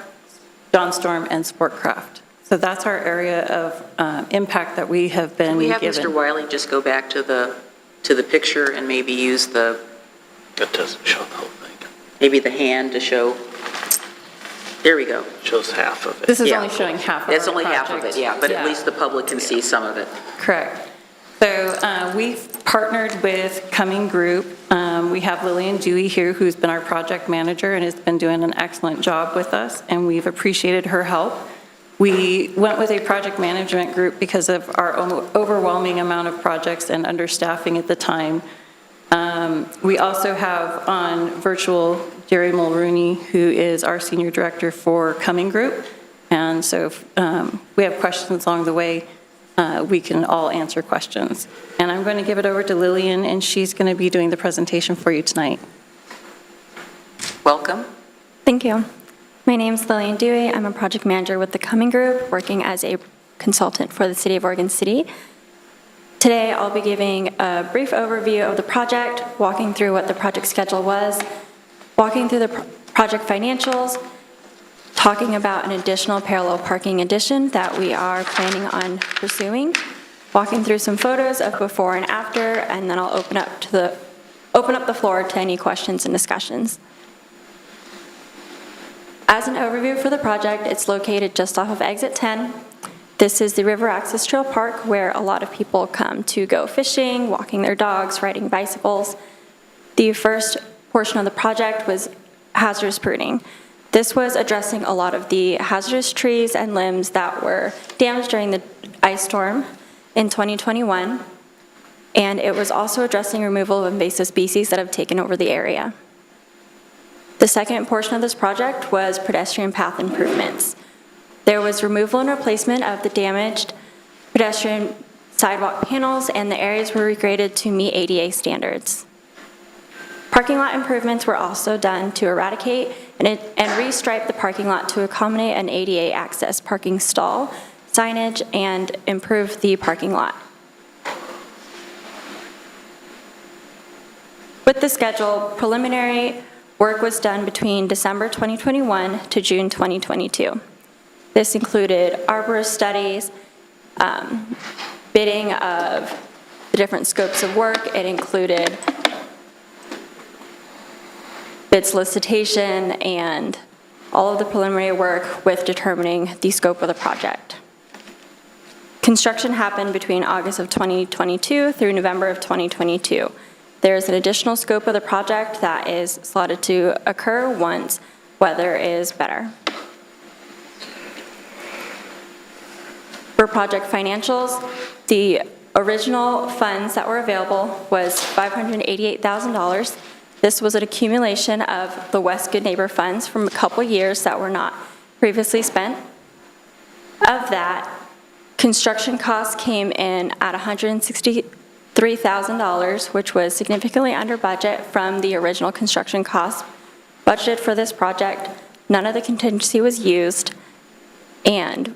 Johnstorm, and Sportcraft. So that's our area of impact that we have been given. Can we have Mr. Wiley just go back to the picture and maybe use the... That doesn't show the whole thing. Maybe the hand to show... There we go. Shows half of it. This is only showing half of our It's only half of it, project. yeah, but at least the public can see some of it. Correct. So we've partnered with Cumming Group. We have Lillian Dewey here, who's been our project manager and has been doing an excellent job with us, and we've appreciated her help. We went with a project management group because of our overwhelming amount of projects and understaffing at the time. We also have on virtual Jerry Mulrooney, who is our senior director for Cumming Group. And so if we have questions along the way, we can all answer questions. And I'm going to give it over to Lillian, and she's going to be doing the presentation for you tonight. Welcome. Thank you. My name is Lillian Dewey. I'm a project manager with the Cumming Group, working as a consultant for the City of Oregon City. Today, I'll be giving a brief overview of the project, walking through what the project schedule was, walking through the project financials, talking about an additional parallel parking addition that we are planning on pursuing, walking through some photos of before and after, and then I'll open up the floor to any questions and discussions. As an overview for the project, it's located just off of Exit 10. This is the River Access Trail Park where a lot of people come to go fishing, walking their dogs, riding bicycles. The first portion of the project was hazardous pruning. This was addressing a lot of the hazardous trees and limbs that were damaged during the ice storm in 2021, and it was also addressing removal of invasive species that have taken over the area. The second portion of this project was pedestrian path improvements. There was removal and replacement of the damaged pedestrian sidewalk panels, and the areas were regraded to meet ADA standards. Parking lot improvements were also done to eradicate and restripe the parking lot to accommodate an ADA access parking stall, signage, and improve the parking lot. With the schedule, preliminary work was done between December 2021 to June 2022. This included arborist studies, bidding of the different scopes of work. It included bid solicitation and all of the preliminary work with determining the scope of the project. Construction happened between August of 2022 through November of 2022. There's an additional scope of the project that is slotted to occur once weather is better. For project financials, the original funds that were available was $588,000. This was an accumulation of the West Good Neighbor funds from a couple years that were not previously spent. Of that, construction costs came in at $163,000, which was significantly under budget from the original construction costs budgeted for this project. None of the contingency was used, and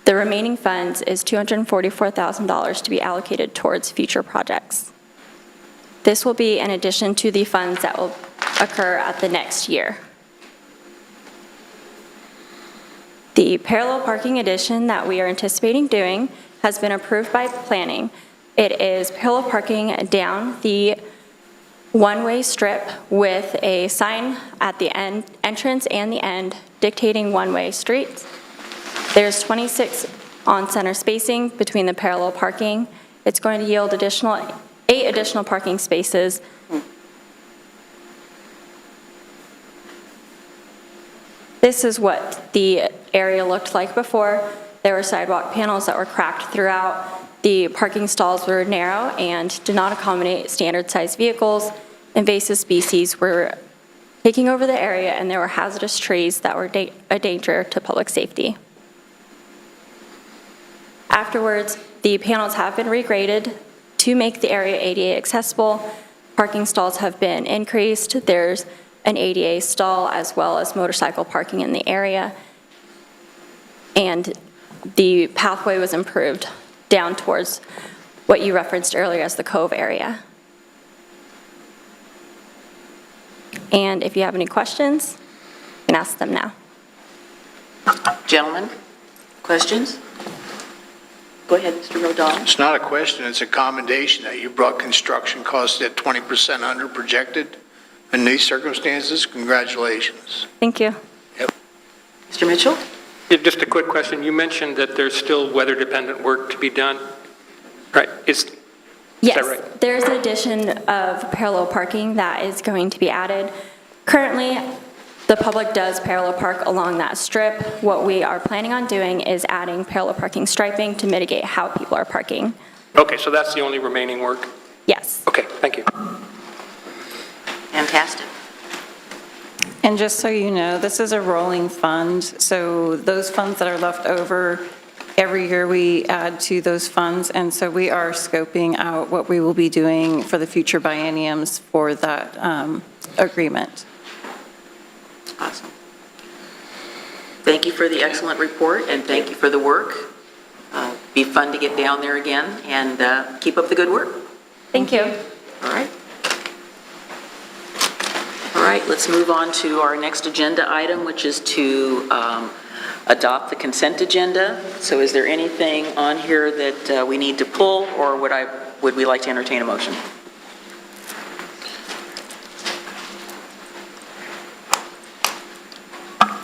the remaining funds is $244,000 to be allocated towards future projects. This will be in addition to the funds that will occur at the next year. The parallel parking addition that we are anticipating doing has been approved by planning. It is parallel parking down the one-way strip with a sign at the entrance and the end dictating one-way streets. There's 26 on-center spacing between the parallel parking. It's going to yield 8 additional parking spaces. This is what the area looked like before. There were sidewalk panels that were cracked throughout. The parking stalls were narrow and did not accommodate standard-sized vehicles. Invasive species were taking over the area, and there were hazardous trees that were a danger to public safety. Afterwards, the panels have been regraded to make the area ADA accessible. Parking stalls have been increased. There's an ADA stall as well as motorcycle parking in the area. And the pathway was improved down towards what you referenced earlier as the Cove area. And if you have any questions, you can ask them now. Gentlemen, questions? Go ahead, Mr. O'Donnell. It's not a question, it's a commendation that you brought construction costs at 20% under projected. In these circumstances, congratulations. Thank you. Mr. Mitchell? Yeah, just a quick question. You mentioned that there's still weather-dependent work to be done, right? Is Yes, that right? there's an addition of parallel parking that is going to be added. Currently, the public does parallel park along that strip. What we are planning on doing is adding parallel parking striping to mitigate how people are parking. Okay, so that's the only remaining work? Yes. Okay, thank you. Fantastic. And just so you know, this is a rolling fund, so those funds that are left over, every year we add to those funds, and so we are scoping out what we will be doing for the future bienniums for that agreement. Awesome. Thank you for the excellent report, and thank you for the work. Be fun to get down there again, and keep up the good work. Thank you. All right. All right, let's move on to our next agenda item, which is to adopt the consent agenda. So is there anything on here that we need to pull, or would we like to entertain a motion?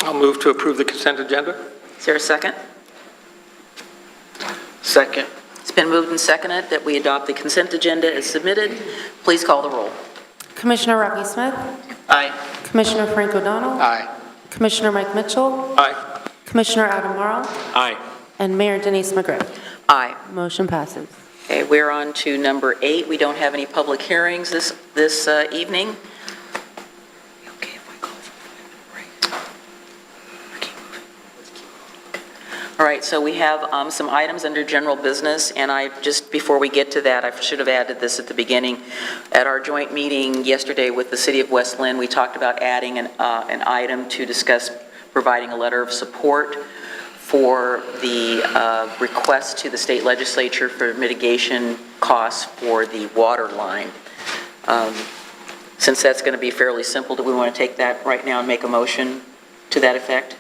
I'll move to approve the consent agenda. Is there a second? Second. It's been moved and seconded that we adopt the consent agenda as submitted. Please call the roll. Commissioner Rocky Smith, Aye. Commissioner Frank O'Donnell, Aye. Commissioner Mike Mitchell, Aye. Commissioner Adam Morrow, Aye. and Mayor Denise McGriff. Aye. Motion passes. Okay, we're on to number 8. We don't have any public hearings this evening. Okay, if I call for 5-minute break. Keep moving. All right, so we have some items under general business, and before we get to that, I should have added this at the beginning. At our joint meeting yesterday with the City of West Lynn, we talked about adding an item to discuss providing a letter of support for the request to the state legislature for mitigation costs for the water line. Since that's going to be fairly simple, do we want to take that right now and make a motion to that effect?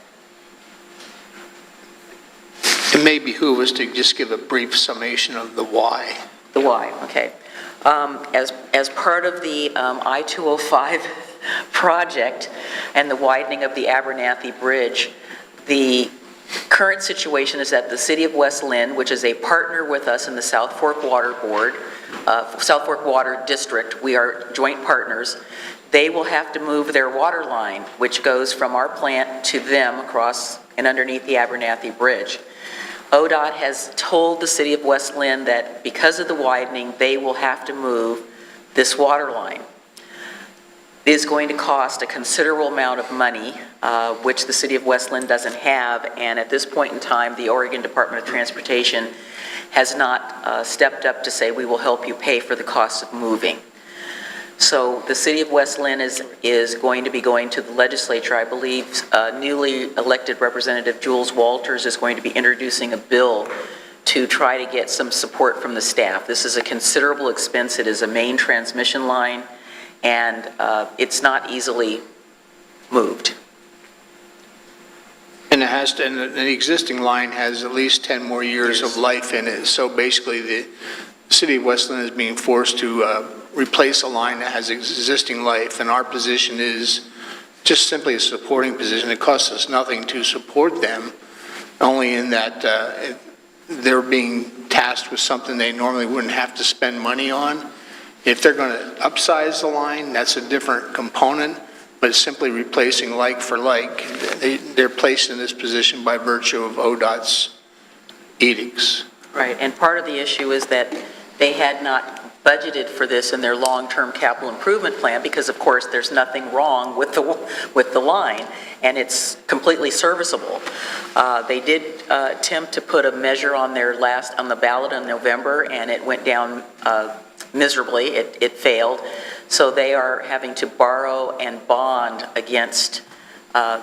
It may behoove us to just give a brief summation of the why. The why, okay. As part of the I-205 project and the widening of the Abernathy Bridge, the current situation is that the City of West Lynn, which is a partner with us in the South Fork Water Board, South Fork Water District, we are joint partners, they will have to move their water line, which goes from our plant to them across and underneath the Abernathy Bridge. ODOT has told the City of West Lynn that because of the widening, they will have to move this water line. It is going to cost a considerable amount of money, which the City of West Lynn doesn't have, and at this point in time, the Oregon Department of Transportation has not stepped up to say, we will help you pay for the cost of moving. So the City of West Lynn is going to be going to the legislature. I believe newly elected Representative Jules Walters is going to be introducing a bill to try to get some support from the staff. This is a considerable expense. It is a main transmission line, and it's not easily moved. And it has to, and the existing line has at least 10 more years of life in it. So basically, the city of Westland is being forced to replace a line that has existing life, and our position is just simply a supporting position. It costs us nothing to support them, only in that they're being tasked with something they normally wouldn't have to spend money on. If they're going to upsize the line, that's a different component, but simply replacing like for like, they're placed in this position by virtue of ODOT's edicts. Right, and part of the issue is that they had not budgeted for this in their long-term capital improvement plan because, of course, there's nothing wrong with the line, and it's completely serviceable. They did attempt to put a measure on on the ballot in November, and it went down miserably. It failed. So they are having to borrow and bond against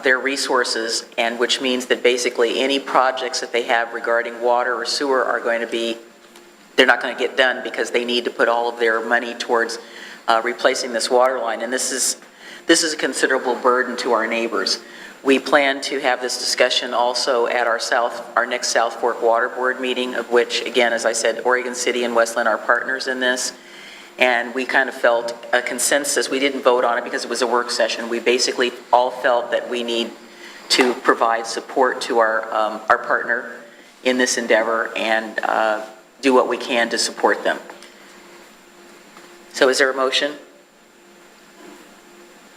their resources, and which means that basically any projects that they have regarding water or sewer are going to be, they're not going to get done because they need to put all of their money towards replacing this water line. And this is a considerable burden to our neighbors. We plan to have this discussion also at our next South Fork Water Board meeting, of which, again, as I said, Oregon City and Westland are partners in this. And we kind of felt a consensus. We didn't vote on it because it was a work session. We basically all felt that we need to provide support to our partner in this endeavor and do what we can to support them. So is there a motion?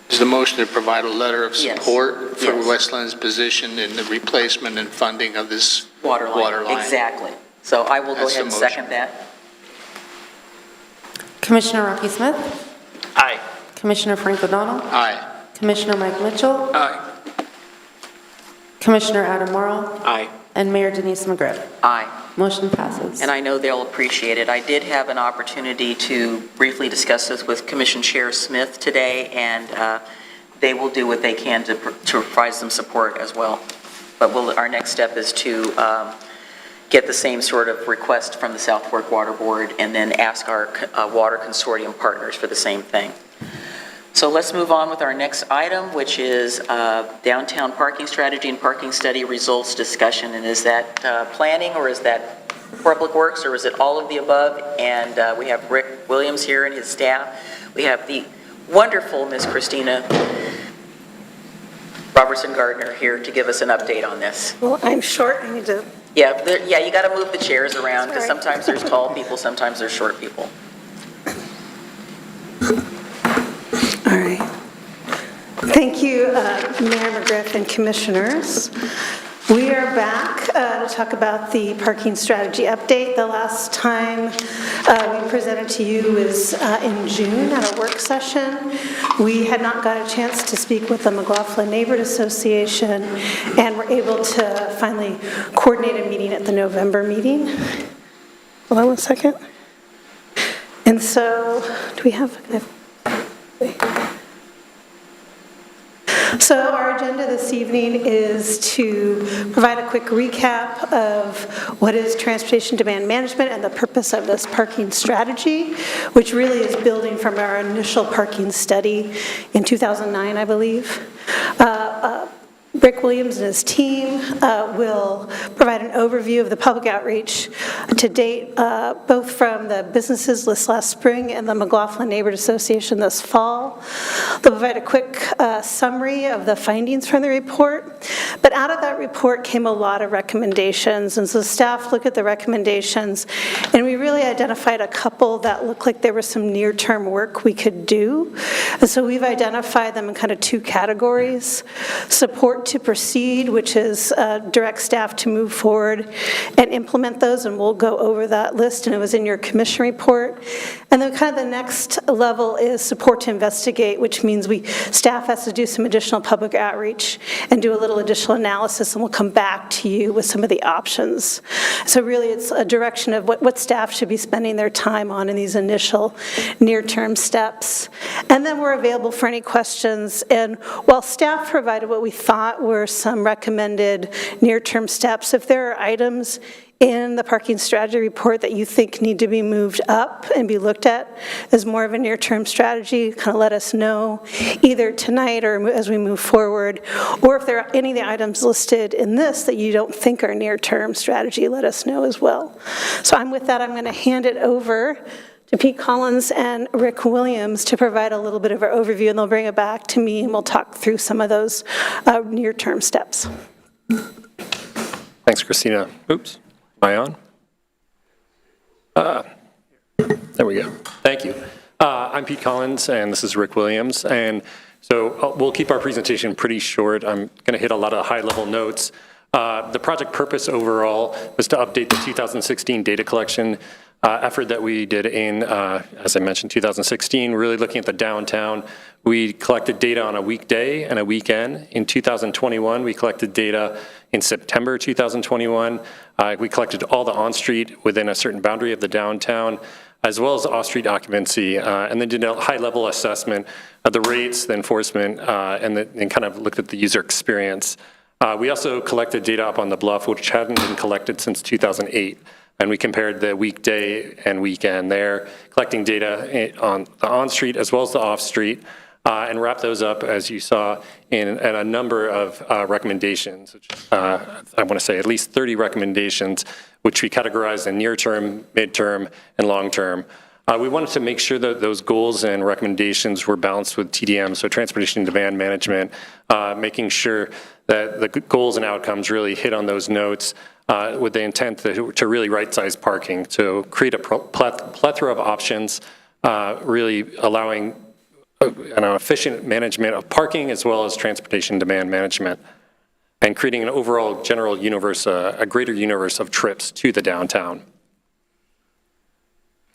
Is the motion to provide a letter of support for Yes. Westland's position in the replacement and funding of this Water line. Exactly. So I will go That's ahead the and motion. second that. Commissioner Rocky Smith? Aye. Commissioner Frank O'Donnell? Aye. Commissioner Mike Mitchell? Aye. Commissioner Adam Morrow? Aye. And Mayor Denise McGriff? Aye. Motion passes. And I know they'll appreciate it. I did have an opportunity to briefly discuss this with Commission Chair Smith today, and they will do what they can to provide some support as well. But our next step is to get the same sort of request from the South Fork Water Board and then ask our water consortium partners for the same thing. So let's move on with our next item, which is downtown parking strategy and parking study results discussion. And is that planning, or is that Public Works, or is it all of the above? And we have Rick Williams here and his staff. We have the wonderful Miss Christina Robertson Gardner here to give us an update on this. Well, I'm short. I need to. Yeah, you got to move the chairs around because Sorry. sometimes there's tall people, sometimes there's short people. All right. Thank you, Mayor McGriff and Commissioners. We are back to talk about the parking strategy update. The last time we presented to you was in June at a work session. We had not got a chance to speak with the McLaughlin Neighborhood Association and were able to finally coordinate a meeting at the November meeting. Hold on one second. And so, do we have... So our agenda this evening is to provide a quick recap of what is transportation demand management and the purpose of this parking strategy, which really is building from our initial parking study in 2009, I believe. Rick Williams and his team will provide an overview of the public outreach to date, both from the businesses list last spring and the McLaughlin Neighborhood Association this fall. They'll provide a quick summary of the findings from the report, but out of that report came a lot of recommendations, and so staff looked at the recommendations, and we really identified a couple that looked like there was some near-term work we could do, and so we've identified them in kind of two categories: support to proceed, which is direct staff to move forward and implement those, and we'll go over that list, and it was in your commission report. And then kind of the next level is support to investigate, which means staff has to do some additional public outreach and do a little additional analysis, and we'll come back to you with some of the options. So really it's a direction of what staff should be spending their time on in these initial near-term steps. And then we're available for any questions, and while staff provided what we thought were some recommended near-term steps, if there are items in the parking strategy report that you think need to be moved up and be looked at as more of a near-term strategy, kind of let us know either tonight or as we move forward, or if there are any of the items listed in this that you don't think are near-term strategy, let us know as well. So with that, I'm going to hand it over to Pete Collins and Rick Williams to provide a little bit of an overview, and they'll bring it back to me and we'll talk through some of those near-term steps. Thanks, Christina. Oops. Am I on? There we go. Thank you. I'm Pete Collins, and this is Rick Williams. And so we'll keep our presentation pretty short. I'm going to hit a lot of high-level notes. The project purpose overall was to update the 2016 data collection effort that we did in, as I mentioned, 2016, really looking at the downtown. We collected data on a weekday and a weekend. In 2021, we collected data in September 2021. We collected all the on-street within a certain boundary of the downtown, as well as off-street occupancy, and then did a high-level assessment of the rates, the enforcement, and kind of looked at the user experience. We also collected data up on the bluff, which hadn't been collected since 2008. And we compared the weekday and weekend there, collecting data on the on-street as well as the off-street, and wrap those up, as you saw, in a number of recommendations. Which, I want to say at least 30 recommendations, which we categorized in near-term, mid-term, and long-term. We wanted to make sure that those goals and recommendations were balanced with TDM, so transportation demand management, making sure that the goals and outcomes really hit on those notes, with the intent to really right-size parking, to create a plethora of options, really allowing an efficient management of parking as well as transportation demand management, and creating an overall general universe, a greater universe of trips to the downtown.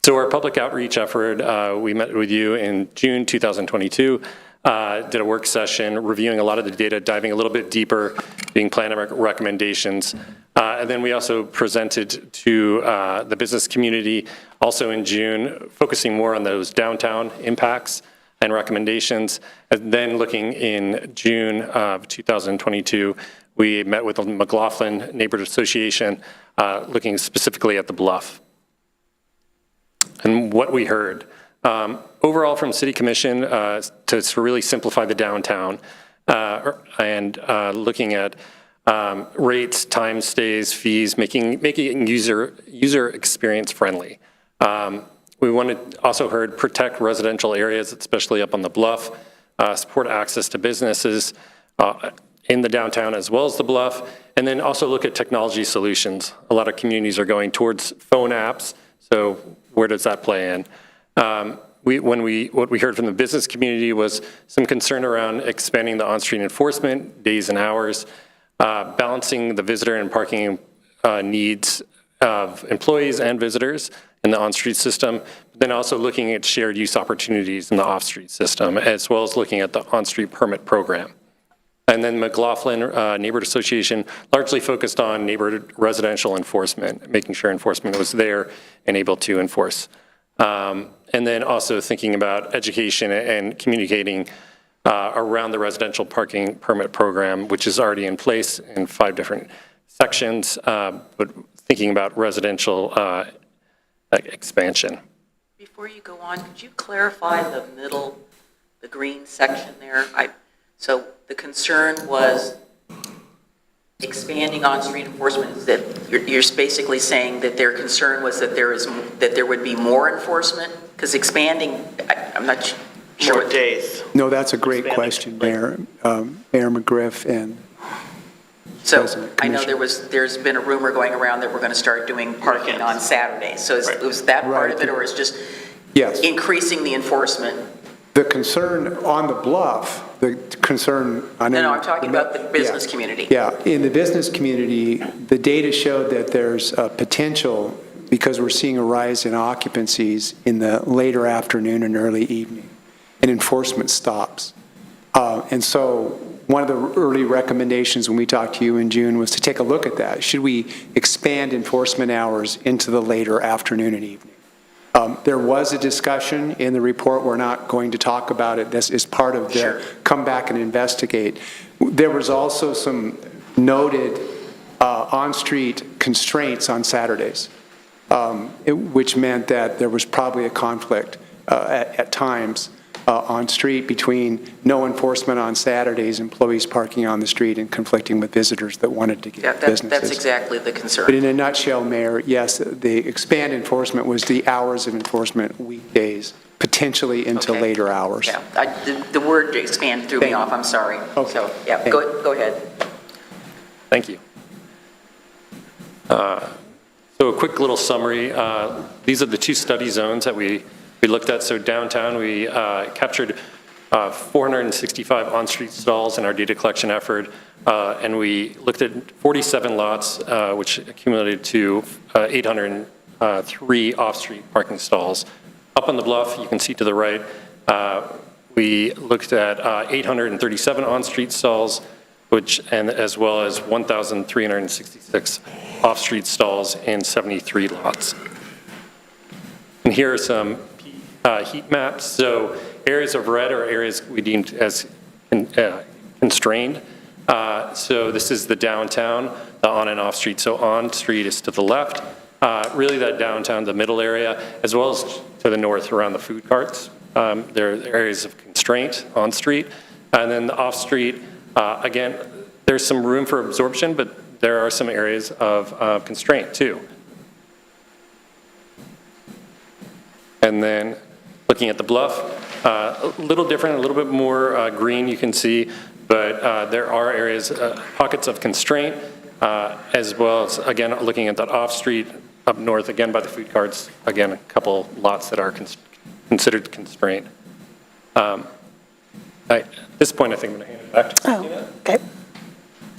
So our public outreach effort, we met with you in June 2022, did a work session reviewing a lot of the data, diving a little bit deeper, being plan recommendations. And then we also presented to the business community also in June, focusing more on those downtown impacts and recommendations. And then looking in June of 2022, we met with the McLaughlin Neighborhood Association, looking specifically at the bluff. And what we heard. Overall from City Commission, to really simplify the downtown, and looking at rates, time stays, fees, making user experience friendly. We also heard protect residential areas, especially up on the bluff, support access to businesses in the downtown as well as the bluff, and then also look at technology solutions. A lot of communities are going towards phone apps, so where does that play in? What we heard from the business community was some concern around expanding the on-street enforcement, days and hours, balancing the visitor and parking needs of employees and visitors in the on-street system, but then also looking at shared use opportunities in the off-street system, as well as looking at the on-street permit program. And then McLaughlin Neighborhood Association largely focused on neighborhood residential enforcement, making sure enforcement was there and able to enforce. And then also thinking about education and communicating around the residential parking permit program, which is already in place in 5 different sections, but thinking about residential expansion. Before you go on, could you clarify the middle, the green section there? So the concern was expanding on-street enforcement. Is that you're basically saying that their concern was that there would be more enforcement? Because expanding, I'm not sure. More days. No, that's a great question, Mayor. Mayor McGriff and So I know there's been a rumor going around that we're going to start doing parking on Saturdays. So was that part of it, or is just increasing the enforcement? The concern on the bluff, the concern... No, I'm talking about the business community. Yeah, in the business community, the data showed that there's a potential, because we're seeing a rise in occupancies in the later afternoon and early evening, and enforcement stops. And so one of the early recommendations when we talked to you in June was to take a look at that. Should we expand enforcement hours into the later afternoon and evening? There was a discussion in the report. We're not going to talk about it. This is part of the come back and investigate. There was also some noted on-street constraints on Saturdays, which meant that there was probably a conflict at times on street between no enforcement on Saturdays, employees parking on the street and conflicting with visitors that wanted to get businesses. That's exactly the concern. But in a nutshell, Mayor, yes, the expand enforcement was the hours of enforcement weekdays, potentially into later hours. Yeah, the word expand threw me off, I'm sorry. Okay. So, yeah, go ahead. Thank you. So a quick little summary. These are the two study zones that we looked at. So downtown, we captured 465 on-street stalls in our data collection effort, and we looked at 47 lots, which accumulated to 803 off-street parking stalls. Up on the bluff, you can see to the right, we looked at 837 on-street stalls, and as well as 1,366 off-street stalls in 73 lots. And here are some heat maps. So areas of red are areas we deemed as constrained. So this is the downtown, the on and off street. So on street is to the left, really that downtown, the middle area, as well as to the north around the food carts. There are areas of constraint on street. And then the off street, again, there's some room for absorption, but there are some areas of constraint too. And then looking at the bluff, a little different, a little bit more green you can see, but there are areas, pockets of constraint, as well as, again, looking at that off-street up north, again by the food carts, again, a couple lots that are considered constraint. At this point, I think I'm going to hand it back to Christina. Okay.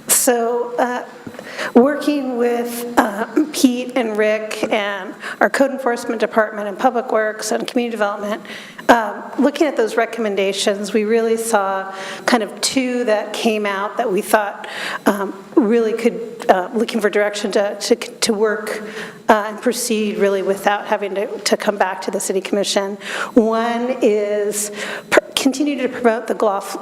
So working with Pete and Rick and our code enforcement department and public works and community development, looking at those recommendations, we really saw kind of two that came out that we thought really could, looking for direction to work and proceed really without having to come back to the city commission. One is continue to promote the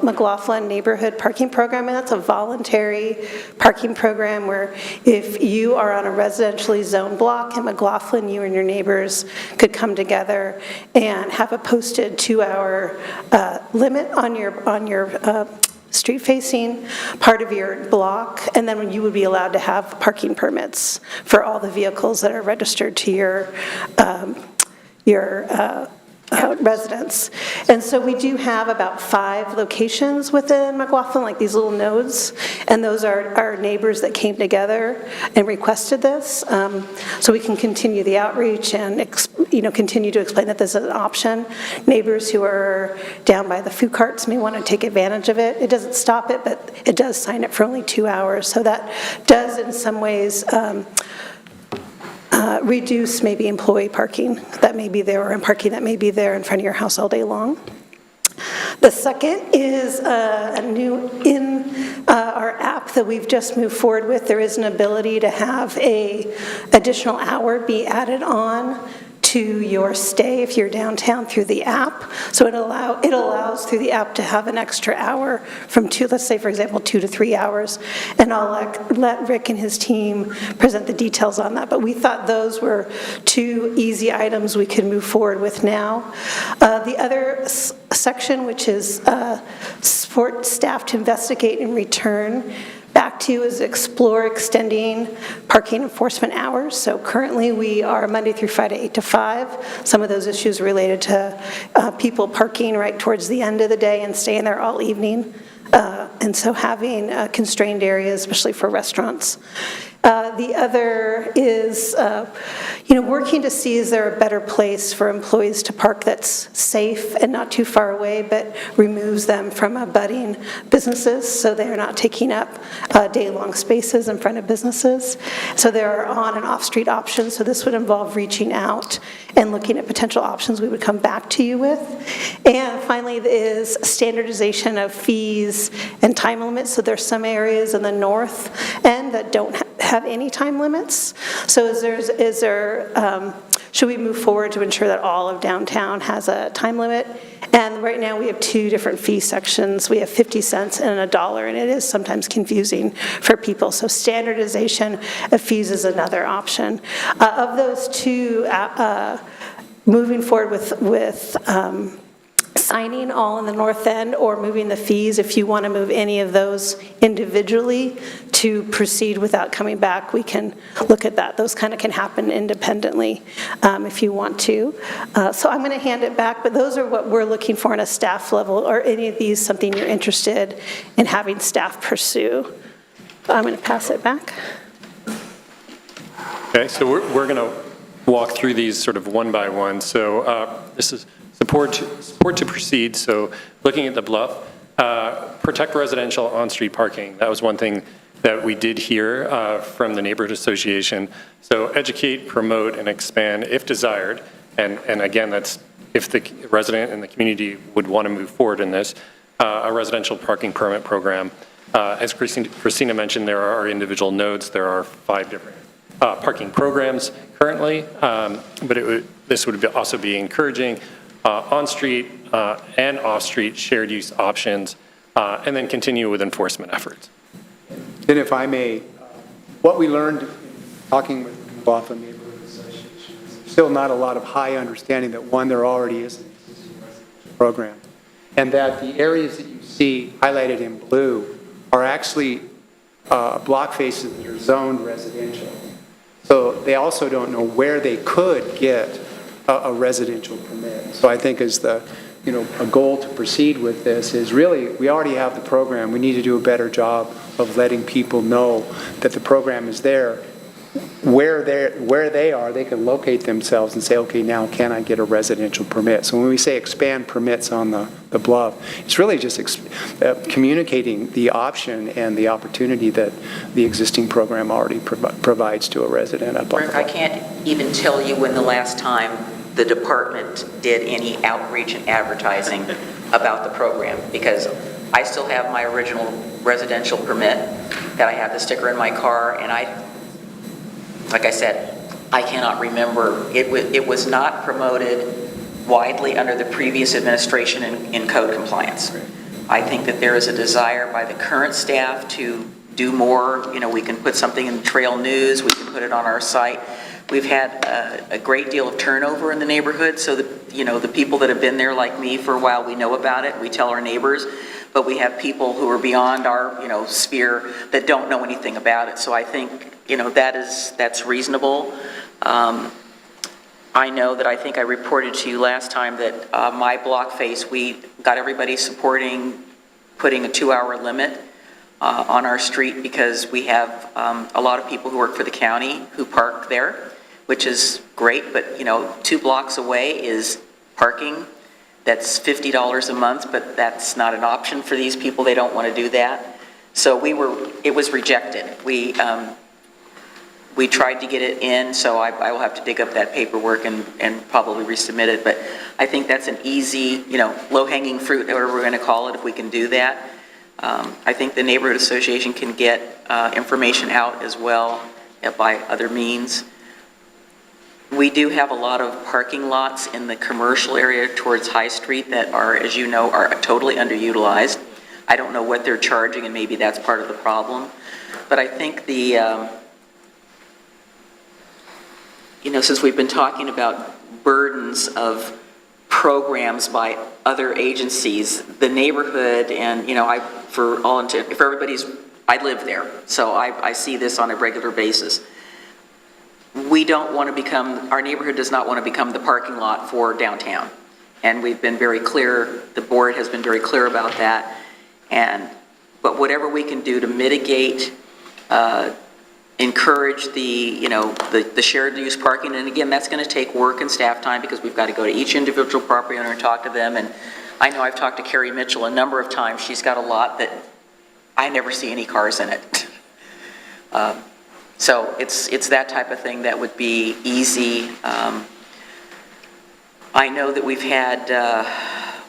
McLaughlin neighborhood parking program, and that's a voluntary parking program where if you are on a residentially zoned block in McLaughlin, you and your neighbors could come together and have a posted 2-hour limit on your street-facing part of your block, and then you would be allowed to have parking permits for all the vehicles that are registered to your residents. And so we do have about 5 locations within McLaughlin, like these little nodes, and those are our neighbors that came together and requested this. So we can continue the outreach and continue to explain that this is an option. Neighbors who are down by the food carts may want to take advantage of it. It doesn't stop it, but it does sign it for only 2 hours. So that does in some ways reduce maybe employee parking that may be there, or parking that may be there in front of your house all day long. The second is in our app that we've just moved forward with. There is an ability to have an additional hour be added on to your stay if you're downtown through the app. So it allows through the app to have an extra hour from let's say for example 2 to 3 hours, and I'll let Rick and his team present the details on that. But we thought those were 2 easy items we could move forward with now. The other section, which is support staff to investigate and return back to, is explore extending parking enforcement hours. So currently we are Monday through Friday 8 to 5. Some of those issues related to people parking right towards the end of the day and staying there all evening. And so having constrained areas, especially for restaurants. The other is, working to see is there a better place for employees to park that's safe and not too far away, but removes them from abutting businesses, so they are not taking up day-long spaces in front of businesses. So there are on and off-street options. So this would involve reaching out and looking at potential options we would come back to you with. And finally is standardization of fees and time limits. So there's some areas in the north end that don't have any time limits. So should we move forward to ensure that all of downtown has a time limit? And right now we have two different fee sections. We have 50 cents and $1, and it is sometimes confusing for people. So standardization of fees is another option. Of those two, moving forward with signing all in the north end or moving the fees, if you want to move any of those individually to proceed without coming back, we can look at that. Those kind of can happen independently if you want to. So I'm going to hand it back, but those are what we're looking for in a staff level. Or any of these something you're interested in having staff pursue? I'm going to pass it back. Okay, so we're going to walk through these sort of one by one. So this is support to proceed. So looking at the bluff, protect residential on-street parking. That was one thing that we did hear from the neighborhood association. So educate, promote, and expand if desired. And again, that's if the resident and the community would want to move forward in this, a residential parking permit program. As Christina mentioned, there are individual nodes. There are 5 different parking programs currently, but this would also be encouraging on-street and off-street shared use options, and then continue with enforcement efforts. Then if I may, what we learned talking with the Bluff Neighborhood Association is there's still not a lot of high understanding that, one, there already is an existing residential program, and that the areas that you see highlighted in blue are actually block faces that are zoned residential. So they also don't know where they could get a residential permit. So I think as a goal to proceed with this is really, we already have the program. We need to do a better job of letting people know that the program is there. Where they are, they can locate themselves and say, okay, now can I get a residential permit? So when we say expand permits on the bluff, it's really just communicating the option and the opportunity that the existing program already provides to a resident up on the bluff. I can't even tell you when the last time the department did any outreach and advertising about the program, because I still have my original residential permit that I have the sticker in my car, and like I said, I cannot remember. It was not promoted widely under the previous administration in code compliance. I think that there is a desire by the current staff to do more. We can put something in the Trail News, we can put it on our site. We've had a great deal of turnover in the neighborhood, so the people that have been there like me for a while, we know about it, we tell our neighbors, but we have people who are beyond our sphere that don't know anything about it. So I think that's reasonable. I know that I think I reported to you last time that my block face, we got everybody supporting putting a 2-hour limit on our street, because we have a lot of people who work for the county who park there, which is great, but 2 blocks away is parking. That's $50 a month, but that's not an option for these people. They don't want to do that. So it was rejected. We tried to get it in, so I will have to dig up that paperwork and probably resubmit it. But I think that's an easy, low-hanging fruit, whatever we're going to call it, if we can do that. I think the neighborhood association can get information out as well by other means. We do have a lot of parking lots in the commercial area towards High Street that are, as you know, are totally underutilized. I don't know what they're charging, and maybe that's part of the problem. But I think since we've been talking about burdens of programs by other agencies, the neighborhood, and I live there, so I see this on a regular basis. We don't want to become, our neighborhood does not want to become the parking lot for downtown. And we've been very clear, the board has been very clear about that. But whatever we can do to mitigate, encourage the shared use parking, and again, that's going to take work and staff time, because we've got to go to each individual property owner and talk to them. And I know I've talked to Carrie Mitchell a number of times. She's got a lot that I never see any cars in it. So it's that type of thing that would be easy. I know that we've had,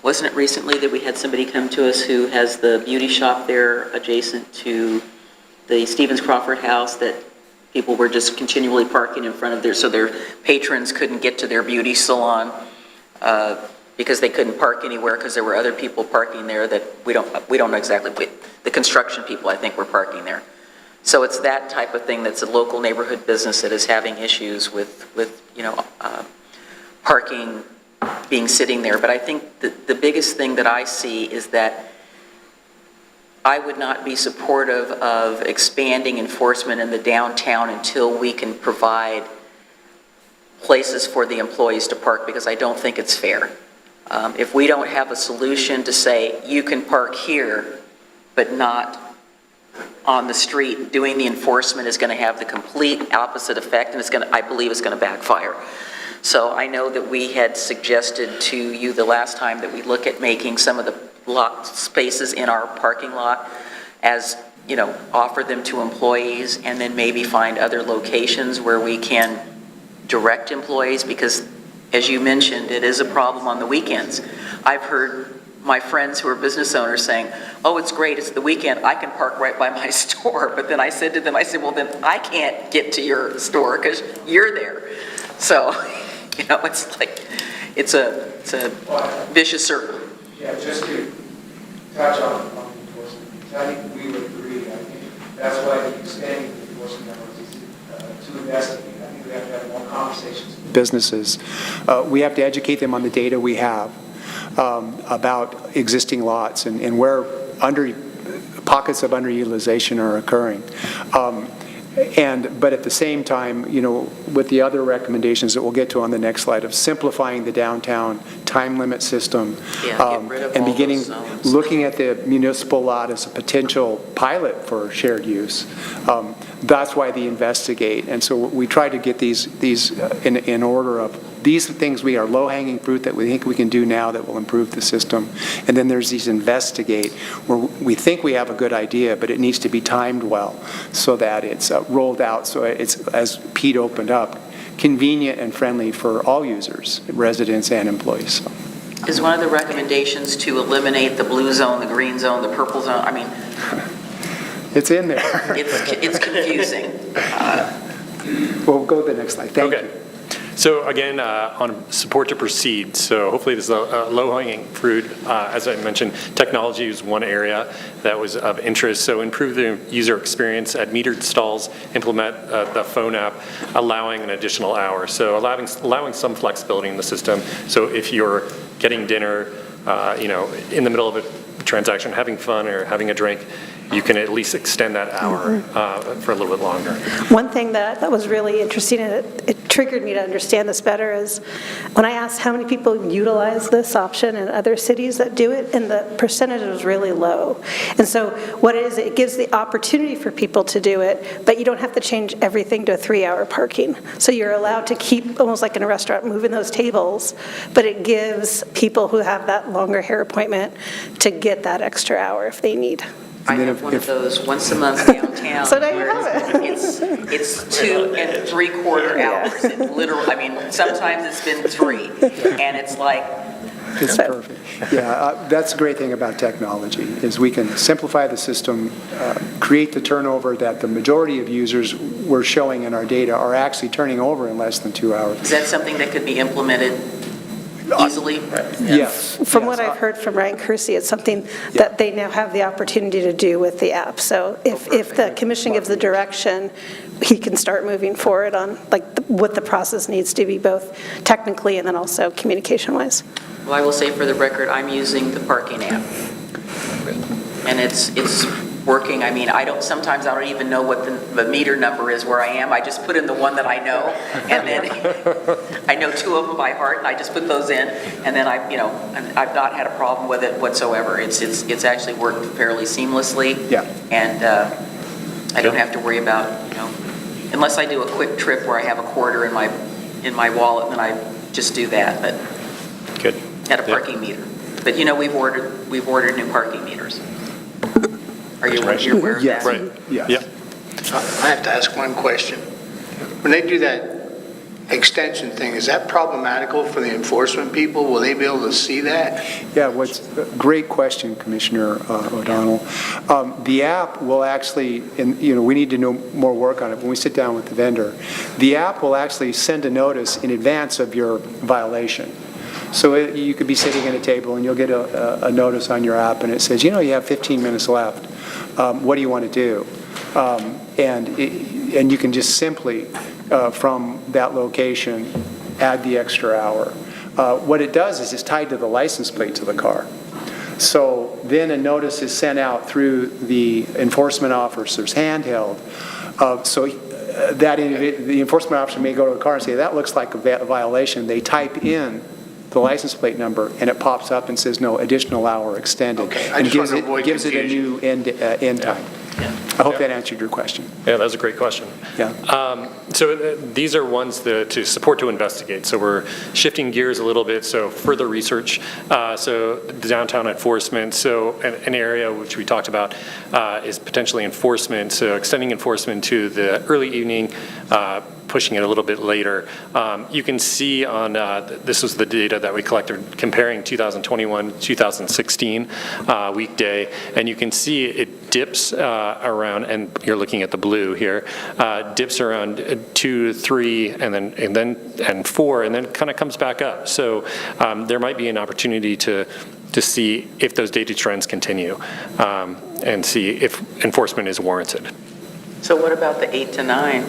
wasn't it recently that we had somebody come to us who has the beauty shop there adjacent to the Stevens Crawford House, that people were just continually parking in front of so their patrons couldn't get to their beauty salon because they couldn't park anywhere because there were other people parking there that we don't know exactly. The construction people, I think, were parking there. So it's that type of thing that's a local neighborhood business that is having issues with parking being sitting there. But I think the biggest thing that I see is that I would not be supportive of expanding enforcement in the downtown until we can provide places for the employees to park, because I don't think it's fair. If we don't have a solution to say, you can park here, but not on the street, doing the enforcement is going to have the complete opposite effect, and I believe it's going to backfire. So I know that we had suggested to you the last time that we look at making some of the lot spaces in our parking lot as, offer them to employees, and then maybe find other locations where we can direct employees, because as you mentioned, it is a problem on the weekends. I've heard my friends who are business owners saying, oh, it's great, it's the weekend, I can park right by my store. But then I said to them, well, then I can't get to your store because you're there. So, it's like, it's a vicious circle. Yeah, just to touch on enforcement, I think we would agree. I think that's why the expanding the enforcement numbers is to investigate. I think we have to have more conversations with businesses. We have to educate them on the data we have about existing lots and where pockets of underutilization are occurring. But at the same time, with the other recommendations that we'll get to on the next slide of simplifying the downtown time limit system, and beginning looking at the municipal lot as a potential pilot for shared use. That's why the investigate. And so we try to get these in order of these things we are low-hanging fruit that we think we can do now that will improve the system. And then there's these investigate where we think we have a good idea, but it needs to be timed well so that it's rolled out, so it's, as Pete opened up, convenient and friendly for all users, residents and employees. So. Is one of the recommendations to eliminate the blue zone, the green zone, the purple zone? I mean, it's in there. It's confusing. We'll go to the next slide. Thank you. So again, on support to proceed, so hopefully this is a low-hanging fruit. As I mentioned, technology is one area that was of interest. So improve the user experience at metered stalls, implement the phone app, allowing an additional hour. So allowing some flexibility in the system. So if you're getting dinner, in the middle of a transaction, having fun or having a drink, you can at least extend that hour for a little bit longer. One thing that I thought was really interesting, and it triggered me to understand this better, is when I asked how many people utilize this option in other cities that do it, and the percentage was really low. And so what it is, it gives the opportunity for people to do it, but you don't have to change everything to a 3-hour parking. So you're allowed to keep, almost like in a restaurant, moving those tables, but it gives people who have that longer hair appointment to get that extra hour if they need. I have one of those once a month downtown. So now you have it. It's 2 3/4 hours. It literally, sometimes it's been 3, and it's like. It's perfect. Yeah, that's a great thing about technology, is we can simplify the system, create the turnover that the majority of users we're showing in our data are actually turning over in less than 2 hours. Is that something that could be implemented easily? Yes. From what I've heard from Ryan Kersey, it's something that they now have the opportunity to do with the app. So if the commission gives the direction, he can start moving forward on what the process needs to be, both technically and then also communication-wise. Well, I will say for the record, I'm using the parking app, and it's working. Sometimes I don't even know what the meter number is where I am. I just put in the one that I know, and then I know 2 of them by heart, and I just put those in, and then I've not had a problem with it whatsoever. It's actually worked fairly seamlessly. Yeah. And I don't have to worry about, unless I do a quick trip where I have a quarter in my wallet, then I just do that. But good. At a parking meter. But we've ordered new parking meters. Are you aware of that? Right. Yeah. I have to ask one question. When they do that extension thing, is that problematical for the enforcement people? Will they be able to see that? Yeah, great question, Commissioner O'Donnell. The app will actually, and we need to know more work on it when we sit down with the vendor. The app will actually send a notice in advance of your violation. So you could be sitting at a table and you'll get a notice on your app and it says, you have 15 minutes left. What do you want to do? And you can just simply, from that location, add the extra hour. What it does is it's tied to the license plate to the car. So then a notice is sent out through the enforcement officer's handheld. The enforcement officer may go to the car and say, that looks like a violation. They type in the license plate number and it pops up and says, no, additional hour extended. Okay, I and just want to avoid gives it a new end time. I hope that answered your question. Yeah, that was a great question. Yeah. So these are ones to support to investigate. So we're shifting gears a little bit. So further research. So downtown enforcement. So an area which we talked about is potentially enforcement. So extending enforcement to the early evening, pushing it a little bit later. You can see on, this was the data that we collected comparing 2021, 2016 weekday, and you can see it dips around, and you're looking at the blue here, dips around 2, 3, and 4, and then kind of comes back up. So there might be an opportunity to see if those data trends continue and see if enforcement is warranted. So what about the 8 to 9?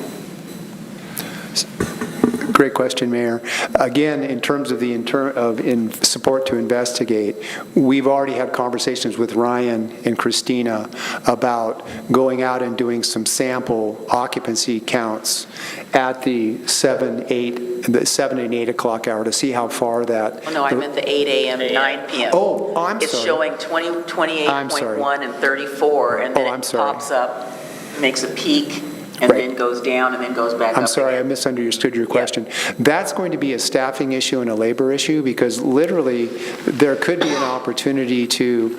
Great question, Mayor. Again, in terms of in support to investigate, we've already had conversations with Ryan and Christina about going out and doing some sample occupancy counts at the 7 and 8 o'clock hour to see how far that. Oh, no, I meant the 8 a.m. to 9 p.m. Oh, I'm it's sorry. It's showing 28.1 and 34, and then it pops up, makes a peak, and then goes down and then goes back up. I'm sorry, again. I misunderstood your question. That's going to be a staffing issue and a labor issue because literally there could be an opportunity to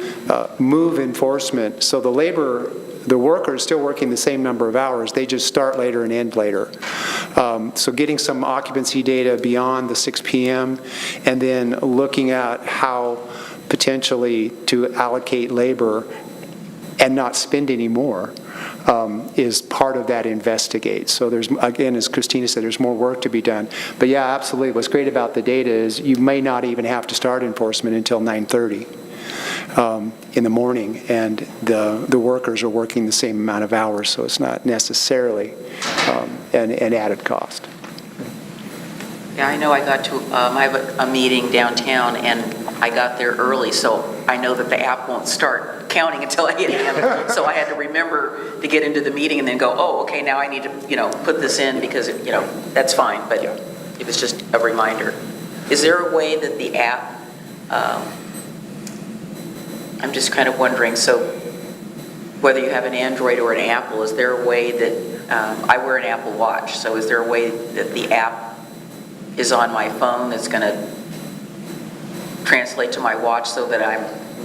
move enforcement. So the worker is still working the same number of hours. They just start later and end later. So getting some occupancy data beyond the 6 p.m. and then looking at how potentially to allocate labor and not spend any more is part of that investigate. So there's, again, as Christina said, there's more work to be done. But yeah, absolutely. What's great about the data is you may not even have to start enforcement until 9:30 in the morning, and the workers are working the same amount of hours, so it's not necessarily an added cost. Yeah, I know I got to, I have a meeting downtown, and I got there early, so I know that the app won't start counting until 8 a.m. So I had to remember to get into the meeting and then go, oh, okay, now I need to, put this in because, that's fine. But it was just a reminder. Is there a way that the app, I'm just kind of wondering, so whether you have an Android or an Apple, is there a way that, I wear an Apple Watch, so is there a way that the app is on my phone that's going to translate to my watch so that I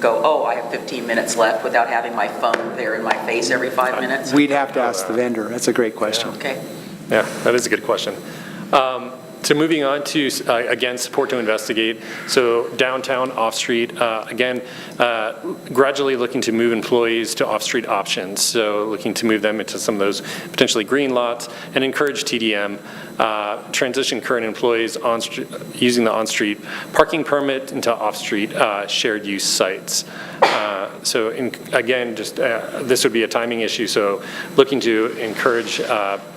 I have 15 minutes left without having my phone there in my face every 5 minutes? We'd have to ask the vendor. That's a great question. Okay. Yeah, that is a good question. So moving on to, again, support to investigate. So downtown, off-street, again, gradually looking to move employees to off-street options. So looking to move them into some of those potentially green lots and encourage TDM, transition current employees using the on-street parking permit into off-street shared use sites. Again, just this would be a timing issue. So looking to encourage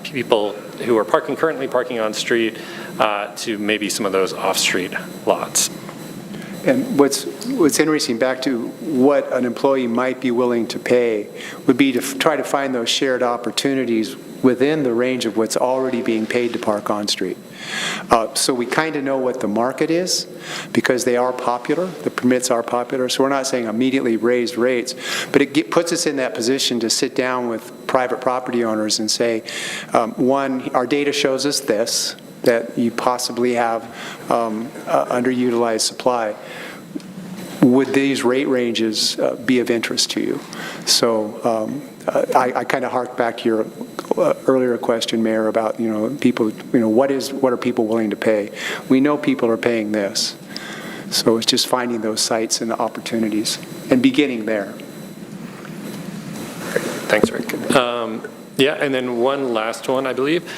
people who are currently parking on street to maybe some of those off-street lots. And what's interesting, back to what an employee might be willing to pay, would be to try to find those shared opportunities within the range of what's already being paid to park on street. So we kind of know what the market is because they are popular, the permits are popular, so we're not saying immediately raise rates, but it puts us in that position to sit down with private property owners and say, one, our data shows us this, that you possibly have underutilized supply. Would these rate ranges be of interest to you? So I kind of hark back to your earlier question, Mayor, about, people, what are people willing to pay? We know people are paying this. So it's just finding those sites and the opportunities and beginning there. Thanks, Rick. Yeah, and then one last one, I believe.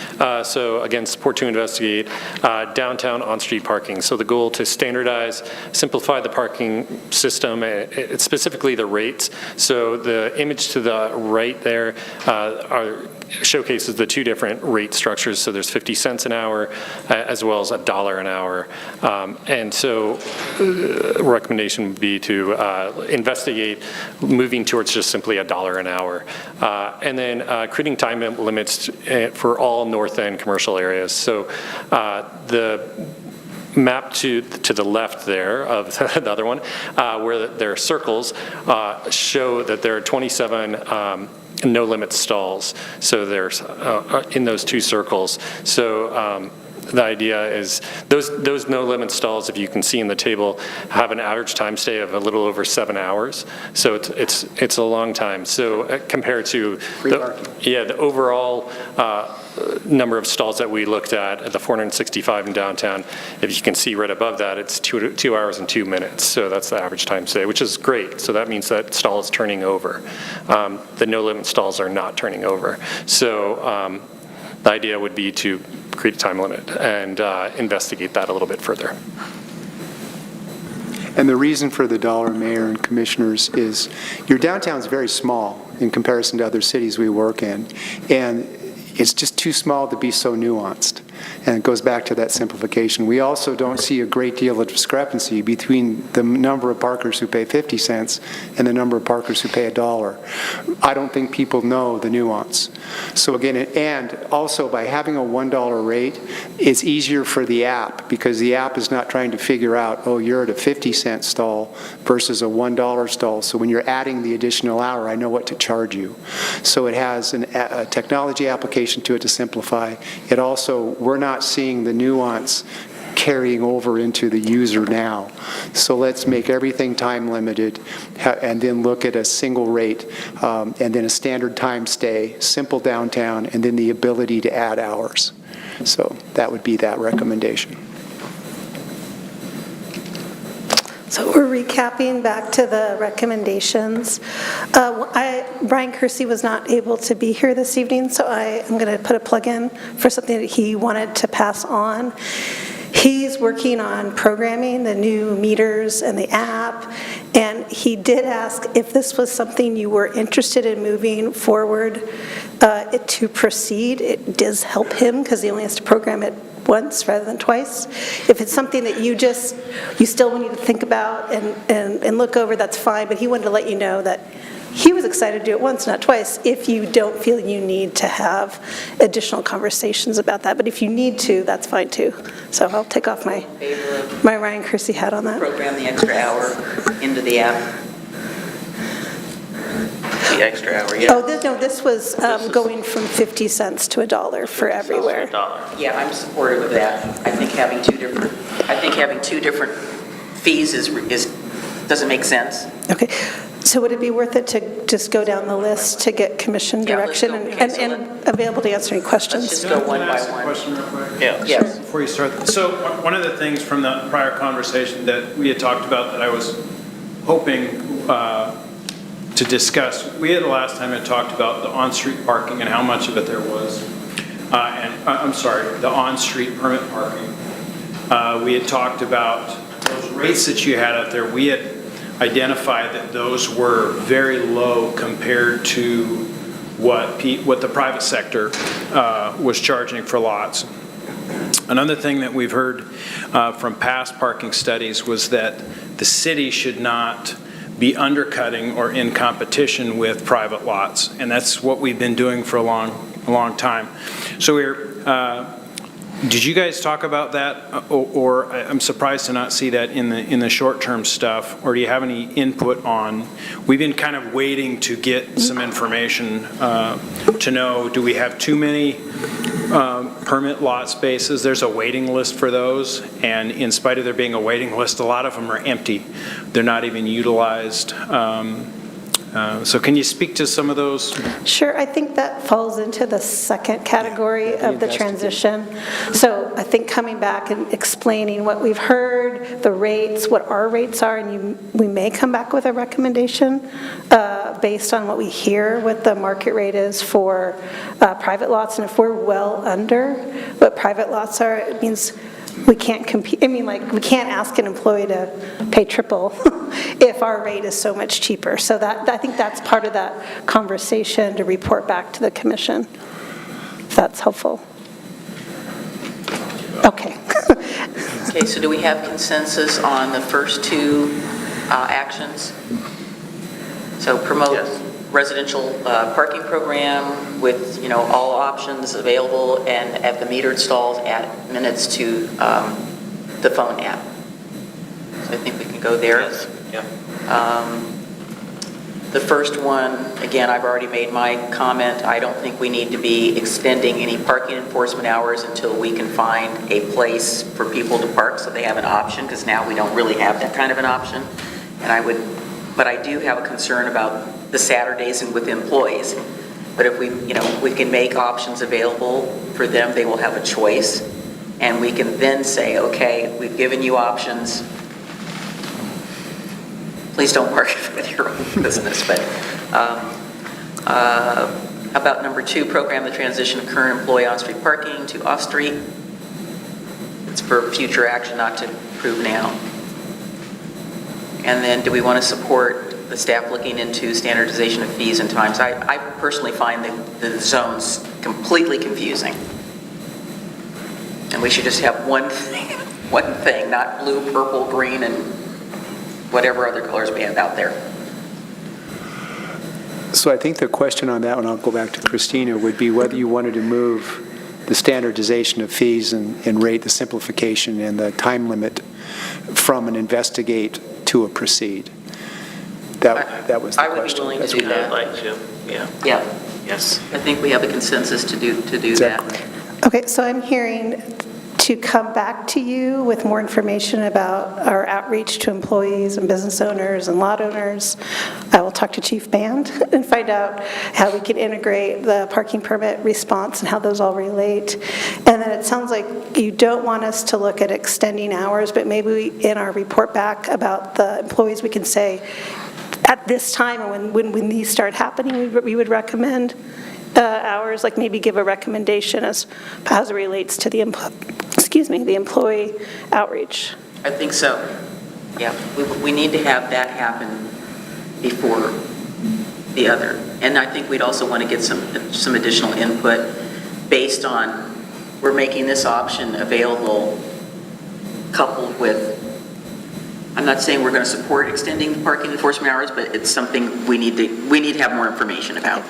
So again, support to investigate downtown on-street parking. So the goal to standardize, simplify the parking system, it's specifically the rates. So the image to the right there showcases the two different rate structures. So there's 50 cents an hour as well as $1 an hour. And so recommendation would be to investigate moving towards just simply $1 an hour. And then creating time limits for all north end commercial areas. So the map to the left there of the other one, where there are circles, show that there are 27 no-limit stalls. So there's in those two circles. So the idea is those no-limit stalls, if you can see in the table, have an average time stay of a little over 7 hours. So it's a long time. So compared to the overall number of stalls that we looked at the 465 in downtown, if you can see right above that, it's 2 hours and 2 minutes. So that's the average time stay, which is great. So that means that stall is turning over. The no-limit stalls are not turning over. So the idea would be to create a time limit and investigate that a little bit further. And the reason for the dollar, Mayor and Commissioners, is your downtown is very small in comparison to other cities we work in. And it's just too small to be so nuanced. And it goes back to that simplification. We also don't see a great deal of discrepancy between the number of parkers who pay 50 cents and the number of parkers who pay $1. I don't think people know the nuance. So again, and also by having a $1 rate, it's easier for the app because the app is not trying to figure out, oh, you're at a 50-cent stall versus a $1 stall. So when you're adding the additional hour, I know what to charge you. So it has a technology application to it to simplify. It also, we're not seeing the nuance carrying over into the user now. So let's make everything time limited and then look at a single rate and then a standard time stay, simple downtown, and then the ability to add hours. So that would be that recommendation. So we're recapping back to the recommendations. Brian Kersey was not able to be here this evening, so I am going to put a plug in for something that he wanted to pass on. He's working on programming the new meters and the app, and he did ask if this was something you were interested in moving forward to proceed. It does help him because he only has to program it once rather than twice. If it's something that you still need to think about and look over, that's fine, but he wanted to let you know that he was excited to do it once, not twice, if you don't feel you need to have additional conversations about that. But if you need to, that's fine too. So I'll take off my Ryan Kersey hat on that. Program the extra hour into the app. The extra hour, yeah. Oh, this was going from 50 cents to $1 for everywhere. Yeah, I'm supportive of that. I think having two different fees doesn't make sense. Okay. So would it be worth it to just go down the list to get commission direction and available to answer any questions? Let's just go one by one. Question real quick? Yeah. Yes. Before you start. So one of the things from the prior conversation that we had talked about that I was hoping to discuss, we had the last time had talked about the on-street parking and how much of it there was. The on-street permit parking. We had talked about those rates that you had out there. We had identified that those were very low compared to what the private sector was charging for lots. Another thing that we've heard from past parking studies was that the city should not be undercutting or in competition with private lots, and that's what we've been doing for a long time. So did you guys talk about that, or I'm surprised to not see that in the short-term stuff, or do you have any input on? We've been kind of waiting to get some information to know, do we have too many permit lot spaces? There's a waiting list for those, and in spite of there being a waiting list, a lot of them are empty. They're not even utilized. So can you speak to some of those? Sure, I think that falls into the second category of the transition. So I think coming back and explaining what we've heard, the rates, what our rates are, and we may come back with a recommendation based on what we hear, what the market rate is for private lots. And if we're well under what private lots are, it means we can't compete. I mean, like, we can't ask an employee to pay triple if our rate is so much cheaper. So that, I think that's part of that conversation to report back to the commission, if that's helpful. Okay. Okay, so do we have consensus on the first two actions? So promote residential parking program with, all options available, and at the metered stalls, add minutes to the phone app. So I think we can go there. Yes. Yeah. The first one, again, I've already made my comment. I don't think we need to be extending any parking enforcement hours until we can find a place for people to park so they have an option, because now we don't really have that kind of an option. But I do have a concern about the Saturdays and with employees. But if we can make options available for them, they will have a choice. And we can then say, okay, we've given you options. Please don't park with your own business. But about number 2, program the transition of current employee on-street parking to off-street. It's for future action, not to approve now. And then do we want to support the staff looking into standardization of fees and times? I personally find the zones completely confusing. And we should just have one thing, not blue, purple, green, and whatever other colors we have out there. So I think the question on that one, I'll go back to Christina, would be whether you wanted to move the standardization of fees and rate, the simplification and the time from an investigate to a proceed. That was the question. I would be willing to do that. I'd like to, yeah. Yeah. Yes. I think we have a consensus to do that. Okay, so I'm hearing to come back to you with more information about our outreach to employees and business owners and lot owners. I will talk to Chief Band and find out how we can integrate the parking permit response and how those all relate. And then it sounds like you don't want us to look at extending hours, but maybe in our report back about the employees, we can say, at this time, or when these start happening, we would recommend hours, like maybe give a recommendation as it relates to the employee outreach. I think so. Yeah, we need to have that happen before the other. And I think we'd also want to get some additional input based on, we're making this option available coupled with, I'm not saying we're going to support extending the parking enforcement hours, but it's something we need to have more information about.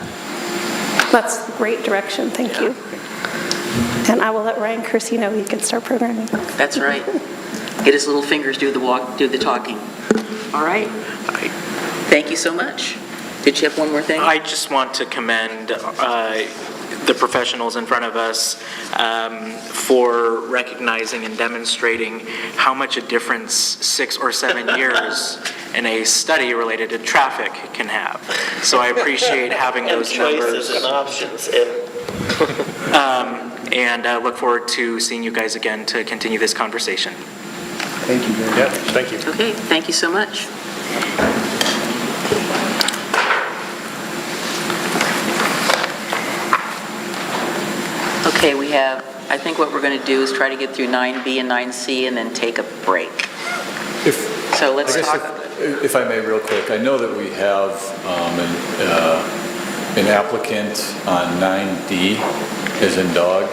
That's great direction, thank you. And I will let Ryan Kersey know he can start programming. That's right. Get his little fingers do the talking. All right. Thank you so much. Did you have one more thing? I just want to commend the professionals in front of us for recognizing and demonstrating how much a difference 6 or 7 years in a study related to traffic can have. So I appreciate having those numbers. Choices and options. And look forward to seeing you guys again to continue this conversation. Thank you very much. Yeah, thank you. Okay, thank you so much. Okay, I think what we're going to do is try to get through 9B and 9C and then take a break. So let's talk. If I may, real quick, I know that we have an applicant on 9D, as in dog.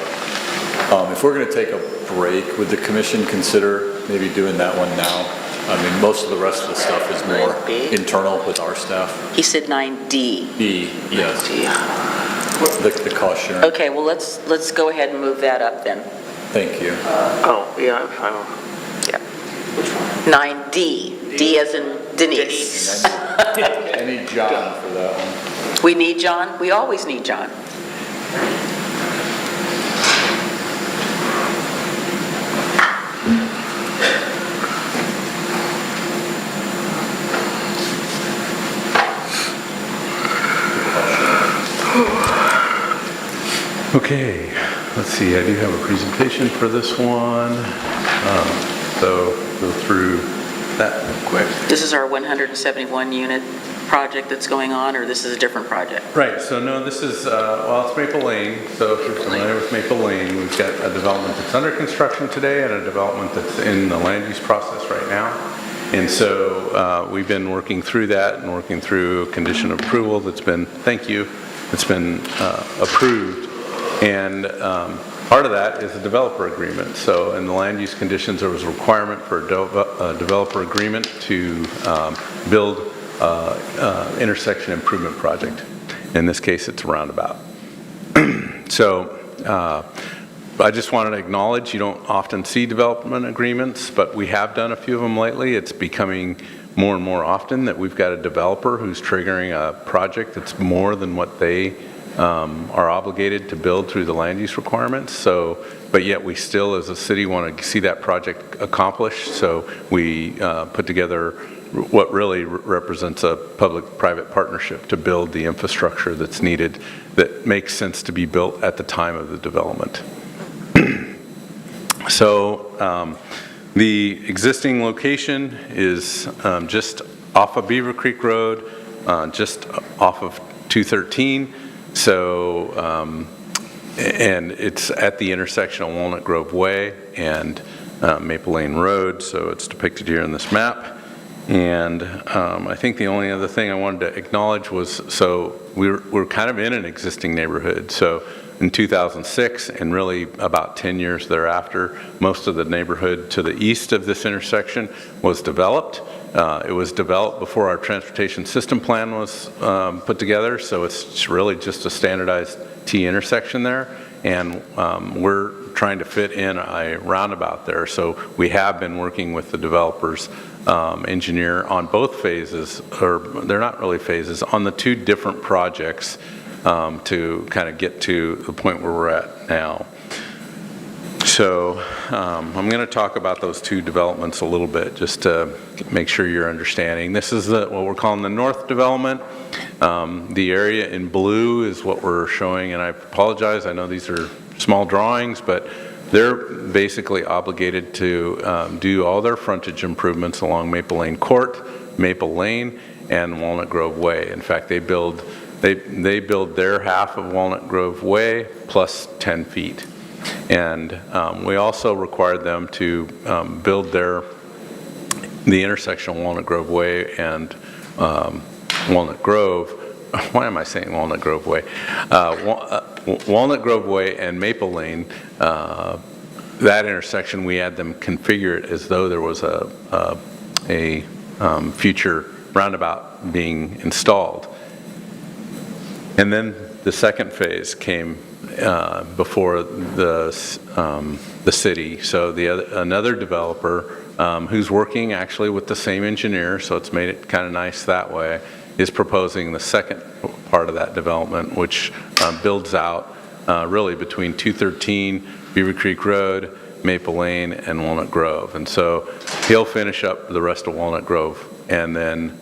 If we're going to take a break, would the commission consider maybe doing that one now? I mean, most of the rest of the stuff is more internal with our staff. He said 9D. D, yes. The cost sharing. Okay, well, let's go ahead and move that up then. Thank you. Yeah. 9D. D as in Denise. I need John for that one. We need John? We always need John. Okay, let's see, I do have a presentation for this one. So go through that real quick. This is our 171-unit project that's going on, or this is a different project? Right, so no, this is, well, it's Maplelane. So if you're familiar with Maplelane, we've got a development that's under construction today and a development that's in the land use process right now. And so we've been working through that and working through a condition of approval that's been, thank you, it's been approved. And part of that is a developer agreement. So in the land use conditions, there was a requirement for a developer agreement to build intersection improvement project. In this case, it's a roundabout. So I just wanted to acknowledge you don't often see development agreements, but we have done a few of them lately. It's becoming more and more often that we've got a developer who's triggering a project that's more than what they are obligated to build through the land use requirements. So, but yet we still, as a city, want to see that project accomplished. So we put together what really represents a public-private partnership to build the infrastructure that's needed, that makes sense to be built at the time of the development. So the existing location is just off of Beaver Creek Road, just off of 213. So, and it's at the intersection of Walnut Grove Way and Maplelane Road, so it's depicted here in this map. And I think the only other thing I wanted to acknowledge was, so we're kind of in an existing neighborhood. So in 2006 and really about 10 years thereafter, most of the neighborhood to the east of this intersection was developed. It was developed before our transportation system plan was put together, so it's really just a standardized T intersection there. And we're trying to fit in a roundabout there. So we have been working with the developers engineer on both phases, or they're not really phases, on the two different projects to kind of get to the point where we're at now. So I'm going to talk about those two developments a little bit just to make sure you're understanding. This is what we're calling the north development. The area in blue is what we're showing, and I apologize, I know these are small drawings, but they're basically obligated to do all their frontage improvements along Maplelane Court, Maple Lane, and Walnut Grove Way. In fact, they build their half of Walnut Grove Way plus 10 feet. And we also required them to build the intersection of Walnut Grove Way and Walnut Grove. Why am I saying Walnut Grove Way? Walnut Grove Way and Maple Lane, that intersection, we had them configure it as though there was a future roundabout being installed. And then the second phase came before the city. So another developer who's working actually with the same engineer, so it's made it kind of nice that way, is proposing the second part of that development, which builds out really between 213, Beaver Creek Road, Maple Lane, and Walnut Grove. And so he'll finish up the rest of Walnut Grove. And then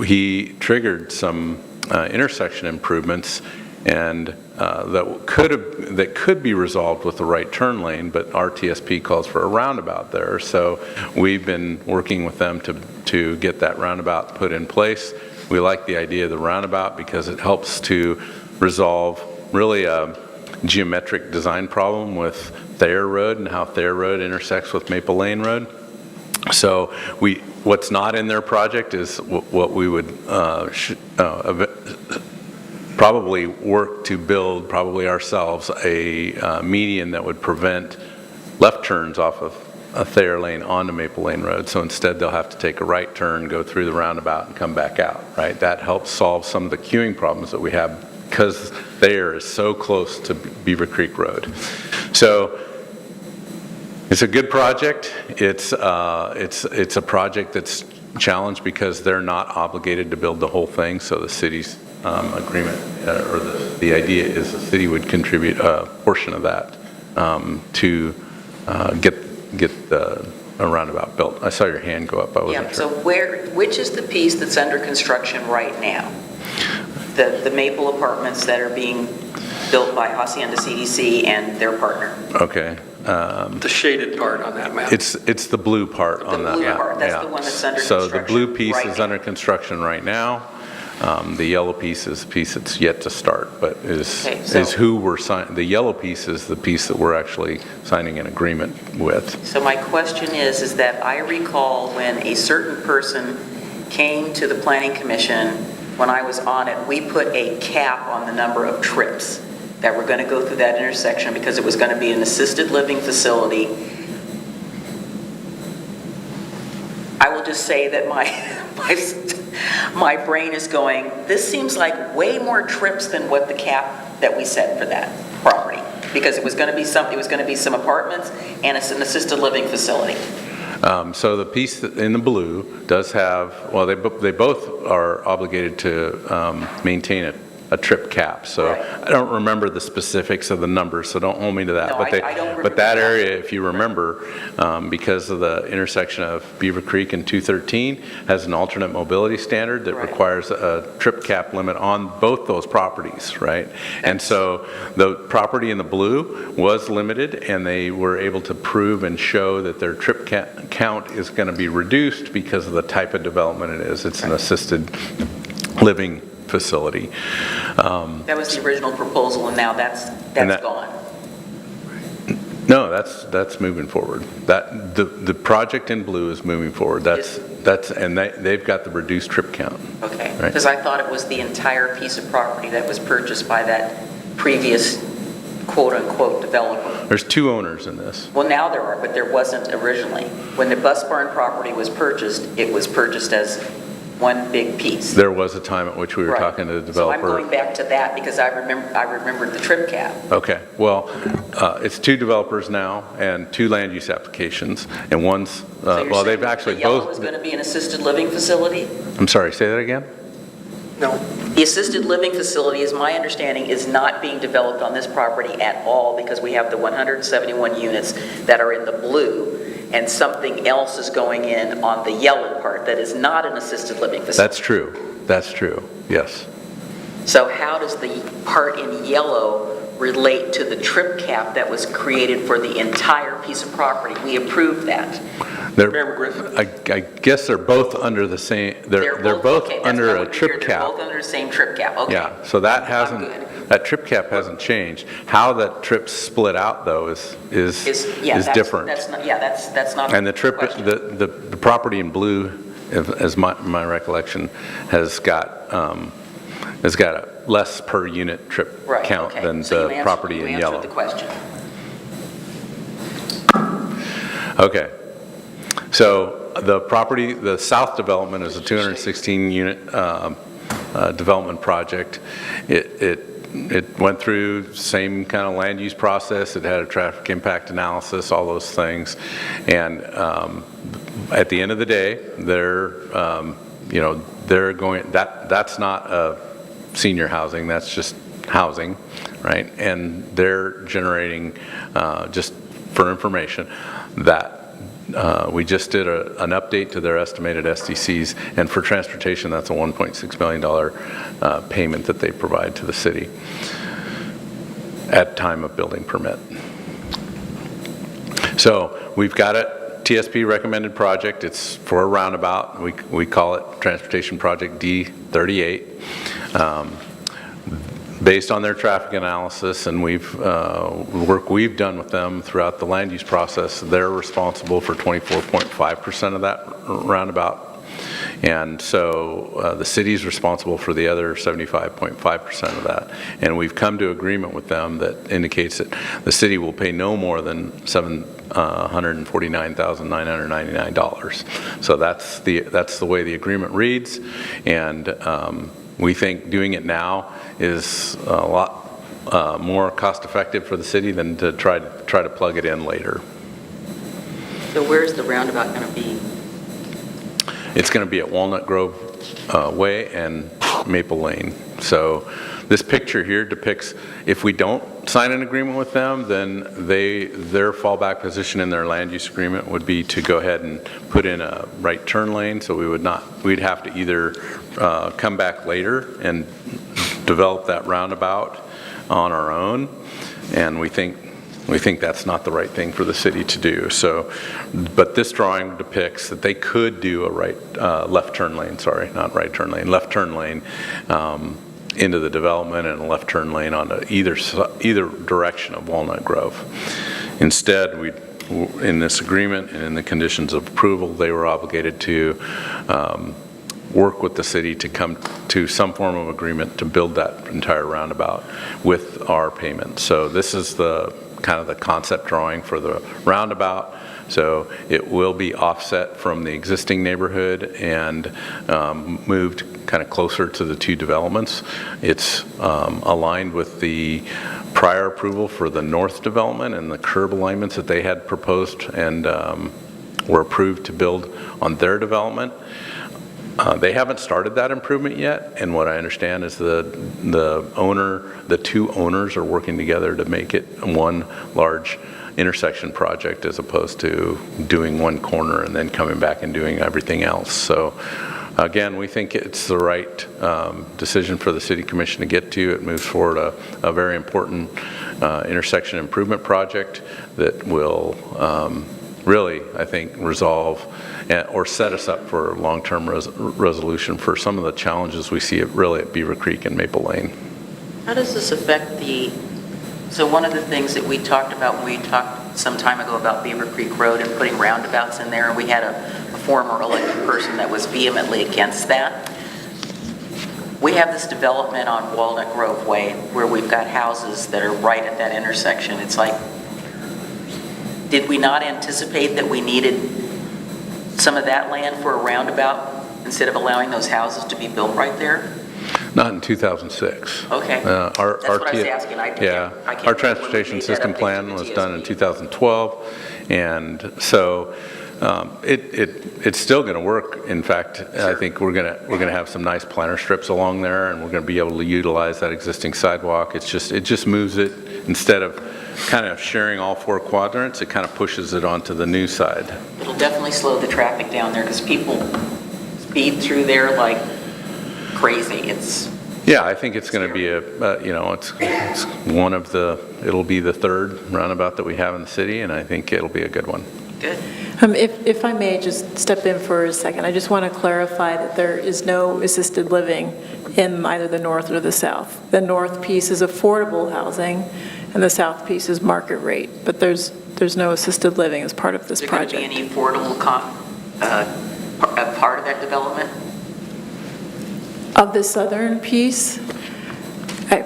he triggered some intersection improvements and that could be resolved with the right turn lane, but RTSP calls for a roundabout there. So we've been working with them to get that roundabout put in place. We like the idea of the roundabout because it helps to resolve really a geometric design problem with Thayer Road and how Thayer Road intersects with Maple Lane Road. So what's not in their project is what we would probably work to build, probably ourselves, a median that would prevent left turns off of Thayer Lane onto Maple Lane Road. So instead they'll have to take a right turn, go through the roundabout, and come back out, right? That helps solve some of the queuing problems that we have because Thayer is so close to Beaver Creek Road. So it's a good project. It's a project that's challenged because they're not obligated to build the whole thing. So the city's agreement, or the idea is the city would contribute a portion of that to get a roundabout built. I saw your hand go up. I wasn't sure. So which is the piece that's under construction right now? The Maple apartments that are being built by Hacienda CDC and their partner. Okay. The shaded part on that map. It's the blue part on that. blue map. part, that's the one that's under So the construction blue piece right is now. under construction right now. The yellow piece is the piece that's yet to start, but Okay, so- is who we're signing. The yellow piece is the piece that we're actually signing an agreement with. So my question is that I recall when a certain person came to the Planning Commission, when I was on it, we put a cap on the number of trips that were going to go through that intersection because it was going to be an assisted living facility. I will just say that my brain is going, this seems like way more trips than what the cap that we set for that property, because it was going to be some apartments and it's an assisted living facility. So the piece in the blue does have, well, they both are obligated to maintain a trip cap. So I don't remember the specifics of the numbers, so don't hold me to that. No, I don't remember but that that. area, if you remember, because of the intersection of Beaver Creek and 213, has an alternate mobility standard that requires a trip cap limit on both those properties, right? And so the property in the blue was limited, and they were able to prove and show that their trip count is going to be reduced because of the type of development it is. It's an assisted living facility. That was the original proposal, and now that's gone. No, that's moving forward. That the project in blue is moving forward. And they've got the reduced trip count. Okay, Right. because I thought it was the entire piece of property that was purchased by that previous quote-unquote developer. There's two owners in this. Well, now there are, but there wasn't originally. When the Bus Barn property was purchased, it was purchased as one big piece. There was a time at which we were talking to the developer. So I'm going back to that because I remembered the trip cap. Okay, well, it's two developers now and two land use applications, and one's, So you're well, saying they've actually the yellow both. is going to be an assisted living facility? I'm sorry, say that again? No. The assisted living facility, is my understanding, is not being developed on this property at all because we have the 171 units that are in the blue, and something else is going in on the yellow part that is not an assisted living facility. That's true, yes. So how does the part in yellow relate to the trip cap that was created for the entire piece of property? We approved that. I guess they're both under the same, they're both okay, that's under what a we trip figured. cap. They're both under the same trip cap, okay. Yeah, so that trip cap hasn't changed. How that trip's split out, though, is different. That's not. And the trip, the property in blue, as my recollection, has got a less per unit trip count than the property in yellow. You answered the question. Okay. So the property, the south development is a 216 unit development project. It went through the same kind of land use process. It had a traffic impact analysis, all those things. And at the end of the day, they're going, that's not a senior housing, that's just housing, right? And they're generating, just for information, that we just did an update to their estimated SDCs, and for transportation, that's a $1.6 million payment that they provide to the city at time of building permit. So we've got a TSP recommended project. It's for a roundabout. We call it Transportation Project D38. Based on their traffic analysis and work we've done with them throughout the land use process, they're responsible for 24.5% of that roundabout. And so the city's responsible for the other 75.5% of that. And we've come to agreement with them that indicates that the city will pay no more than $749,999. So that's the way the agreement reads. And we think doing it now is a lot more cost effective for the city than to try to plug it in later. So where's the roundabout going to be? It's going to be at Walnut Grove Way and Maplelane. So this picture here depicts, if we don't sign an agreement with them, then their fallback position in their land use agreement would be to go ahead and put in a right turn lane. So we'd have to either come back later and develop that roundabout on our own, and we think that's not the right thing for the city to do. So, but this drawing depicts that they could do a left turn lane into the development, and a left turn lane on either direction of Walnut Grove. Instead, in this agreement and in the conditions of approval, they were obligated to work with the city to come to some form of agreement to build that entire roundabout with our payment. So this is the kind of the concept drawing for the roundabout. So it will be offset from the existing neighborhood and moved kind of closer to the two developments. It's aligned with the prior approval for the north development and the curb alignments that they had proposed and were approved to build on their development. They haven't started that improvement yet, and what I understand is the two owners are working together to make it one large intersection project as opposed to doing one corner and then coming back and doing everything else. So again, we think it's the right decision for the City Commission to get to. It moves forward a very important intersection improvement project that will really, I think, resolve or set us up for long-term resolution for some of the challenges we see at Beaver Creek and Maplelane. How does this affect so one of the things that we talked about when we talked some time ago about Beaver Creek Road and putting roundabouts in there, and we had a former elected person that was vehemently against that. We have this development on Walnut Grove Way where we've got houses that are right at that intersection. It's like, did we not anticipate that we needed some of that land for a roundabout instead of allowing those houses to be built right there? Not in 2006. Okay. That's what I was asking. Our transportation system plan was done in 2012, and so it's still going to work. In fact, I think we're going to have some nice planter strips along there, and we're going to be able to utilize that existing sidewalk. It just moves it, instead of kind of sharing all four quadrants, it kind of pushes it onto the new side. It'll definitely slow the traffic down there because people speed through there like crazy. Yeah, I think it's going to be it's one of it'll be the third roundabout that we have in the city, and I think it'll be a good one. Good. If I may just step in for a second, I just want to clarify that there is no assisted living in either the north or the south. The north piece is affordable housing, and the south piece is market rate, but there's no assisted living as part of this project. Is there going to be any affordable part of that development? Of the southern piece,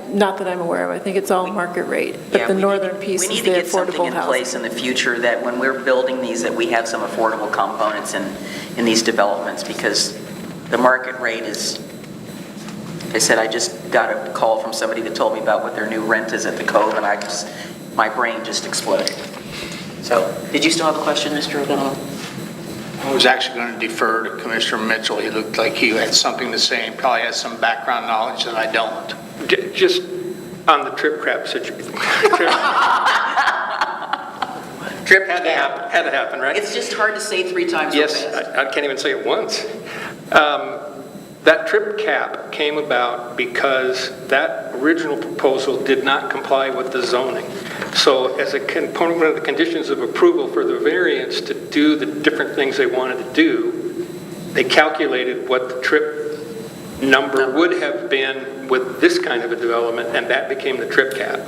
not that I'm aware of. I think it's all market rate, but the northern piece is the affordable housing. We need to get something in place in the future that when we're building these, that we have some affordable components in these developments, because the market rate is, I said, I just got a call from somebody that told me about what their new rent is at the Cove, and my brain just exploded. So, did you still have a question, Mr. O'Donnell? I was actually going to defer to Commissioner Mitchell. He looked like he had something to say and probably has some background knowledge that I don't. Just on the trip crap situation. Trip had to happen, right? It's just hard to say 3 times. Yes, I can't even say it once. That trip cap came about because that original proposal did not comply with the zoning. So as a component of the conditions of approval for the variance to do the different things they wanted to do, they calculated what the trip number would have been with this kind of a development, and that became the trip cap.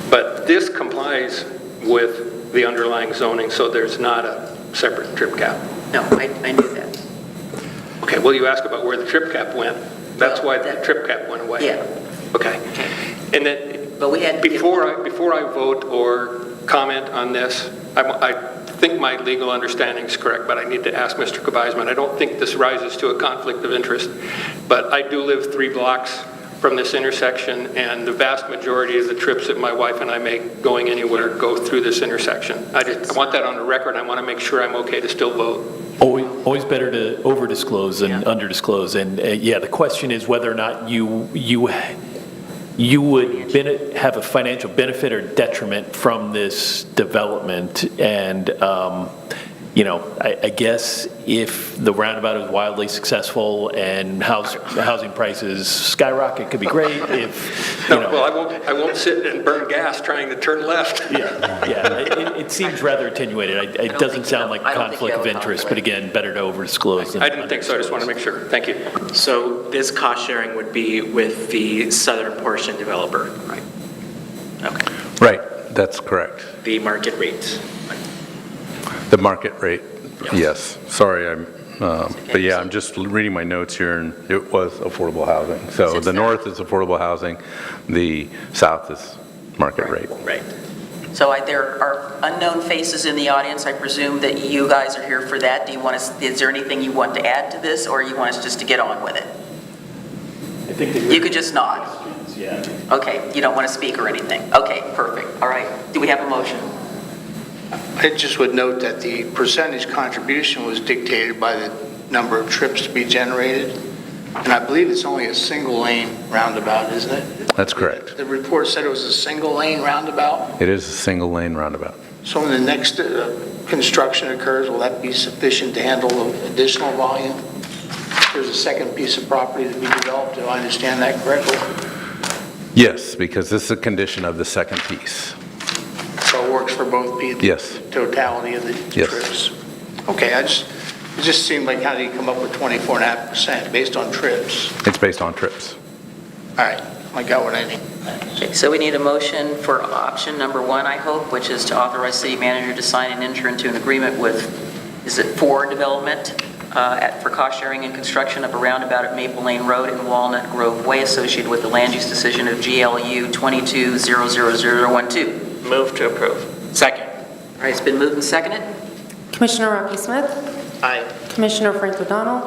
But this complies with the underlying zoning, so there's not a separate trip cap. No, I knew that. Okay, well, you asked about where the trip cap went. That's why the trip cap went away. Yeah. Okay. And then, but we had before I vote or comment on this, I think my legal understanding is correct, but I need to ask Mr. Kabizman. I don't think this rises to a conflict of interest, but I do live 3 blocks from this intersection, and the vast majority of the trips that my wife and I make going anywhere go through this intersection. I want that on the record. I want to make sure I'm okay to still vote. Always better to over-disclose than under-disclose. And the question is whether or not you would have a financial benefit or detriment from this development. And I guess if the roundabout is wildly successful and housing prices skyrocket, could be great. If, Well, I won't sit and burn gas trying to turn left. it seems rather attenuated. It doesn't sound like a conflict of interest, but again, better to over-disclose. I didn't think so, I just want to make sure. Thank you. So this cost sharing would be with the southern portion developer, right? Okay. Right, that's correct. The market rates. The market rate, yes. Sorry, but yeah, I'm just reading my notes here, and it was affordable housing. So the north is affordable housing, the south is market rate. Right. So there are unknown faces in the audience. I presume that you guys are here for that. Is there anything you want to add to this, or you want us just to get on with it? I think you could just nod. Yeah. Okay, you don't want to speak or anything. Okay, perfect. All right. Do we have a motion? I just would note that the percentage contribution was dictated by the number of trips to be generated. And I believe it's only a single lane roundabout, isn't it? That's correct. The report said it was a single lane roundabout. It is a single lane roundabout. So when the next construction occurs, will that be sufficient to handle the additional volume? There's a second piece of property to be developed. Do I understand that correctly? Yes, because this is a condition of the second piece. So it works for both people? Yes. Totality of the trips? Okay, it just seemed like, how do you come up with 24.5% based on trips? It's based on trips. All right, I got what I need. Okay, so we need a motion for option number 1, I hope, which is to authorize city manager to sign and enter into an agreement with, is it Fore Development for cost sharing and construction of a roundabout at Maplelane Road and Walnut Grove Way associated with the land use decision of GLU 22-00012. Move to approve. Second. All right, it's been moved and seconded. Commissioner Rocky Smith. Aye. Commissioner Frank O'Donnell.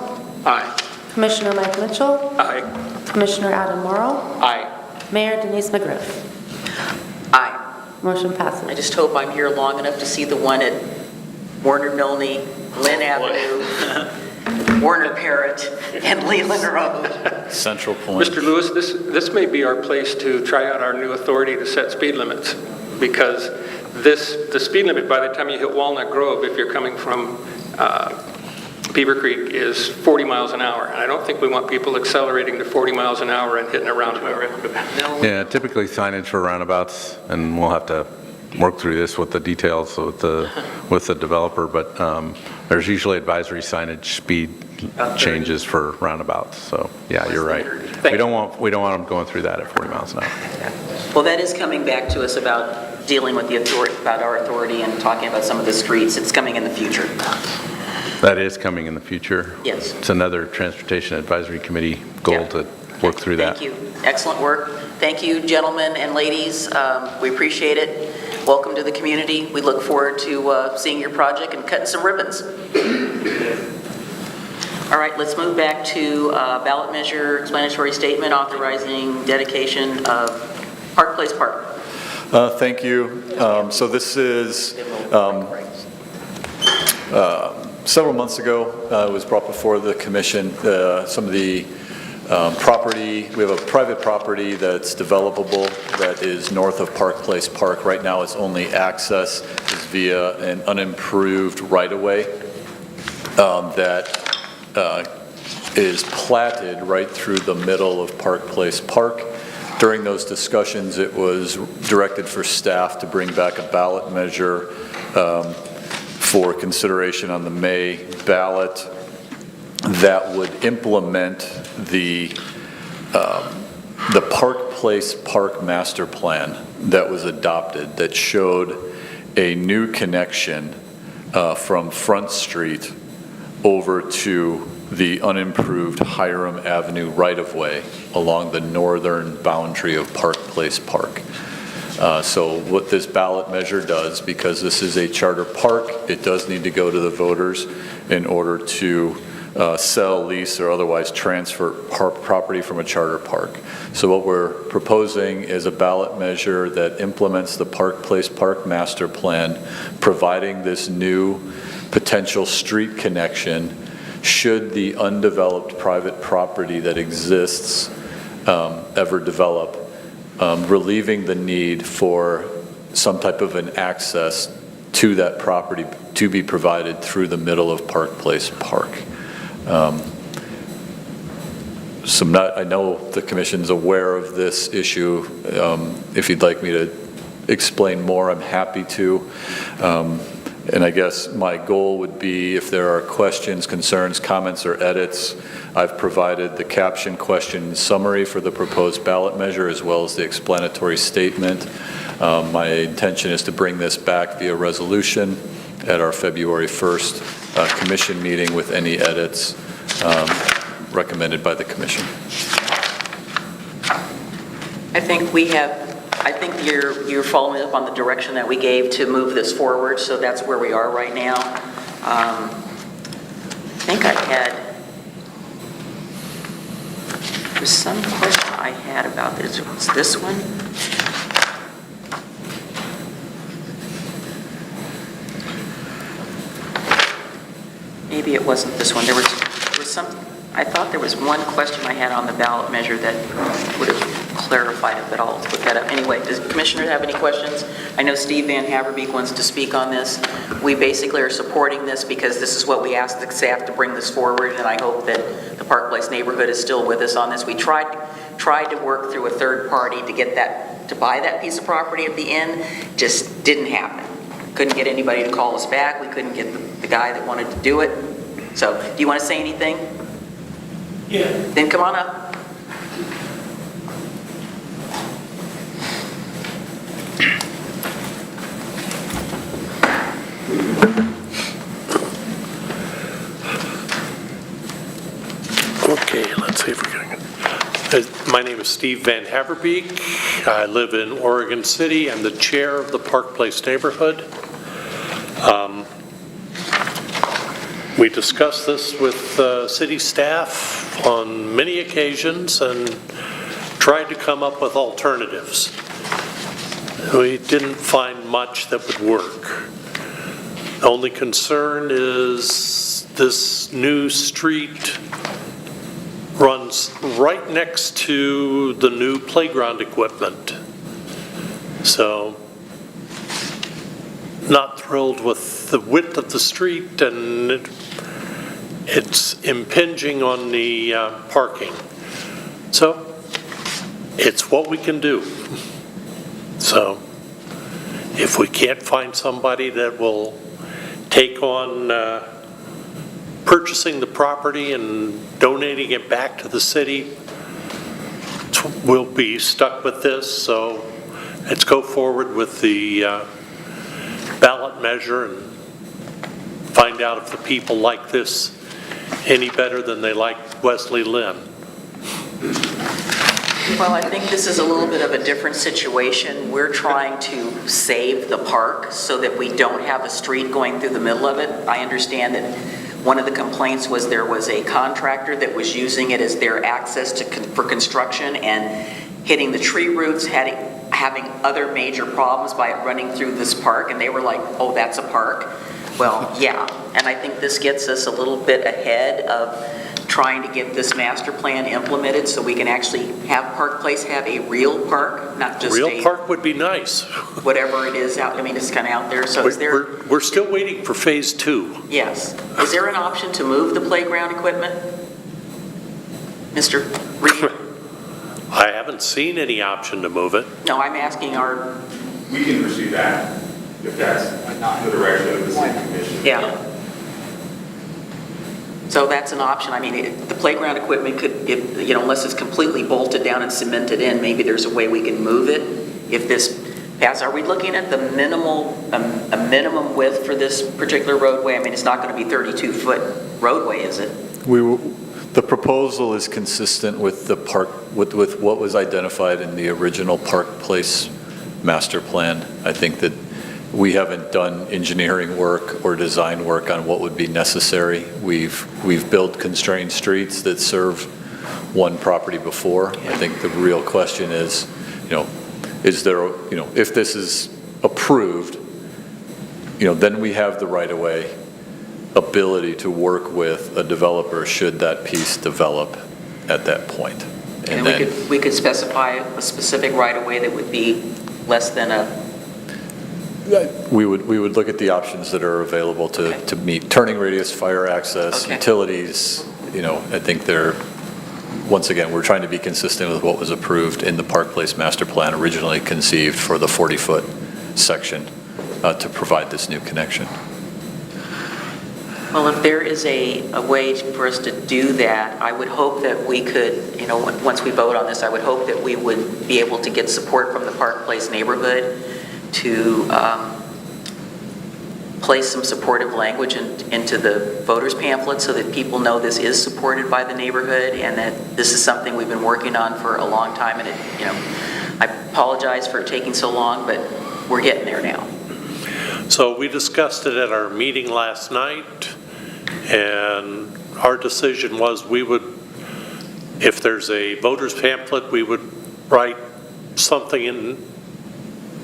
Aye. Commissioner Mike Mitchell. Aye. Commissioner Adam Morrow. Aye. Mayor Denise McGriff. Aye. Motion passes. I just hope I'm here long enough to see the one at Warner Milne, Lynn Avenue, Warner Parrott, and Leland Road. Central Point. Mr. Lewis, this may be our place to try out our new authority to set speed limits, because the speed limit by the time you hit Walnut Grove, if you're coming from Beaver Creek, is 40 miles an hour. And I don't think we want people accelerating to 40 miles an hour and hitting a roundabout. Yeah, typically signage for roundabouts, and we'll have to work through this with the details with the developer, but there's usually advisory signage speed changes for roundabouts. So yeah, you're right. We don't want them going through that at 40 miles an hour. Well, that is coming back to us about dealing with the authority, about our authority and talking about some of the streets. It's coming in the future. That is coming in the future. Yes. It's another Transportation Advisory Committee goal to work through that. Thank you. Excellent work. Thank you, gentlemen and ladies. We appreciate it. Welcome to the community. We look forward to seeing your project and cutting some ribbons. All right, let's move back to ballot measure explanatory statement authorizing dedication of Park Place Park. Thank you. So this is several months ago, it was brought before the commission. Some of the property, we have a private property that's developable that is north of Park Place Park. Right now, its only access is via an unimproved right-of-way that is platted right through the middle of Park Place Park. During those discussions, it was directed for staff to bring back a ballot measure for consideration on the May ballot that would implement the Park Place Park Master Plan that was adopted, that showed a new connection from Front Street over to the unimproved Hiram Avenue right-of-way along the northern boundary of Park Place Park. So what this ballot measure does, because this is a charter park, it does need to go to the voters in order to sell, lease, or otherwise transfer property from a charter park. So what we're proposing is a ballot measure that implements the Park Place Park Master Plan, providing this new potential street connection should the undeveloped private property that exists ever develop, relieving the need for some type of an access to that property to be provided through the middle of Park Place Park. I know the commission's aware of this issue. If you'd like me to explain more, I'm happy to. And I guess my goal would be, if there are questions, concerns, comments, or edits, I've provided the caption question summary for the proposed ballot measure as well as the explanatory statement. My intention is to bring this back via resolution at our February 1st commission meeting with any edits recommended by the commission. I think you're following up on the direction that we gave to move this forward, so that's where we are right now. I think there's some question I had about this. Was this one? Maybe it wasn't this one. There was some, I thought there was one question I had on the ballot measure that would have clarified it, but I'll look that up. Anyway, does the commissioner have any questions? I know Steve Van Haverbeek wants to speak on this. We basically are supporting this because this is what we asked the staff to bring this forward, and I hope that the Park Place neighborhood is still with us on this. We tried to work through a third party to get that, to buy that piece of property at the end. Just didn't happen. Couldn't get anybody to call us back. We couldn't get the guy that wanted to do it. So, do you want to say anything? Yeah. Then come on up. Okay, let's see if we can. My name is Steve Van Haverbeek. I live in Oregon City. I'm the chair of the Park Place neighborhood. We discussed this with city staff on many occasions and tried to come up with alternatives. We didn't find much that would work. The only concern is this new street runs right next to the new playground equipment. So, not thrilled with the width of the street, and it's impinging on the parking. So, it's what we can do. So, if we can't find somebody that will take on purchasing the property and donating it back to the city, we'll be stuck with this. So let's go forward with the ballot measure and find out if the people like this any better than they like Wesley Lynn. Well, I think this is a little bit of a different situation. We're trying to save the park so that we don't have a street going through the middle of it. I understand that one of the complaints was there was a contractor that was using it as their access for construction and hitting the tree roots, having other major problems by it running through this park, and they were like, oh, that's a park? Well, yeah, and I think this gets us a little bit ahead of trying to get this master plan implemented so we can actually have Park Place have a real park, not just Real park would be nice. Whatever it is out, I mean, it's kind of out there. So is there... We're still waiting for phase 2. Yes. Is there an option to move the playground equipment? Mr. Reed? I haven't seen any option to move it. No, I'm asking our... We can pursue that if that's the direction of the city commission. Yeah. So that's an option. I mean, the playground equipment could, unless it's completely bolted down and cemented in, maybe there's a way we can move it. If this passes, are we looking at the a minimum width for this particular roadway? I mean, it's not going to be 32-foot roadway, is it? The proposal is consistent with the park, with what was identified in the original Park Place master plan. I think that we haven't done engineering work or design work on what would be necessary. We've built constrained streets that serve one property before. I think the real question is, is there, if this is approved, then we have the right-of-way ability to work with a developer should that piece develop at that point. And we could specify a specific right-of-way that would be less than a We would look at the options that are available to meet turning radius, fire access, utilities. You know, I think once again, we're trying to be consistent with what was approved in the Park Place Master Plan, originally conceived for the 40-foot section to provide this new connection. Well, if there is a way for us to do that, I would hope that we could, you know, once we vote on this, I would hope that we would be able to get support from the Park Place neighborhood to place some supportive language into the voters pamphlet so that people know this is supported by the neighborhood and that this is something we've been working on for a long time. And I apologize for it taking so long, but we're getting there now. So we discussed it at our meeting last night, and our decision was we would, if there's a voters pamphlet, we would write something in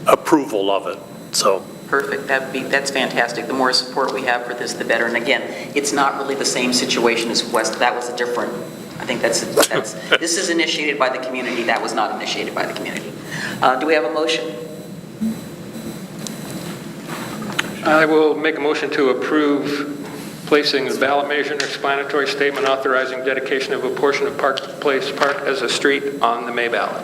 approval of it. So Perfect. That's fantastic. The more support we have for this, the better. And again, it's not really the same situation as West. That was a different. I think that's this is initiated by the community. That was not initiated by the community. Do we have a motion? I will make a motion to approve placing the ballot measure and explanatory statement authorizing dedication of a portion of Park Place Park as a street on the May ballot.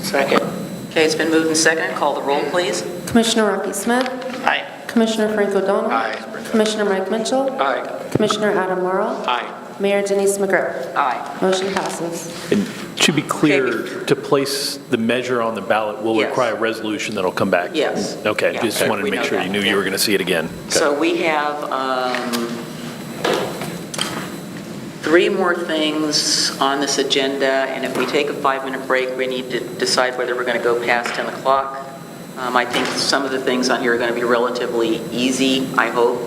Second. Okay, it's been moved and seconded. Call the roll, please. Commissioner Rocky Smith. Aye. Commissioner Frank O'Donnell. Aye. Commissioner Mike Mitchell. Aye. Commissioner Adam Morrow. Aye. Mayor Denise McGriff. Aye. Motion passes. And to be clear, to place the measure on the ballot will Yes. require a resolution that'll come back? Yes. Okay, Yeah. just Okay. wanted to We make know sure that. you knew Yeah. you were going to see it again. So we have 3 more things on this agenda, and if we take a 5-minute break, we need to decide whether we're going to go past 10 o'clock. I think some of the things on here are going to be relatively easy, I hope.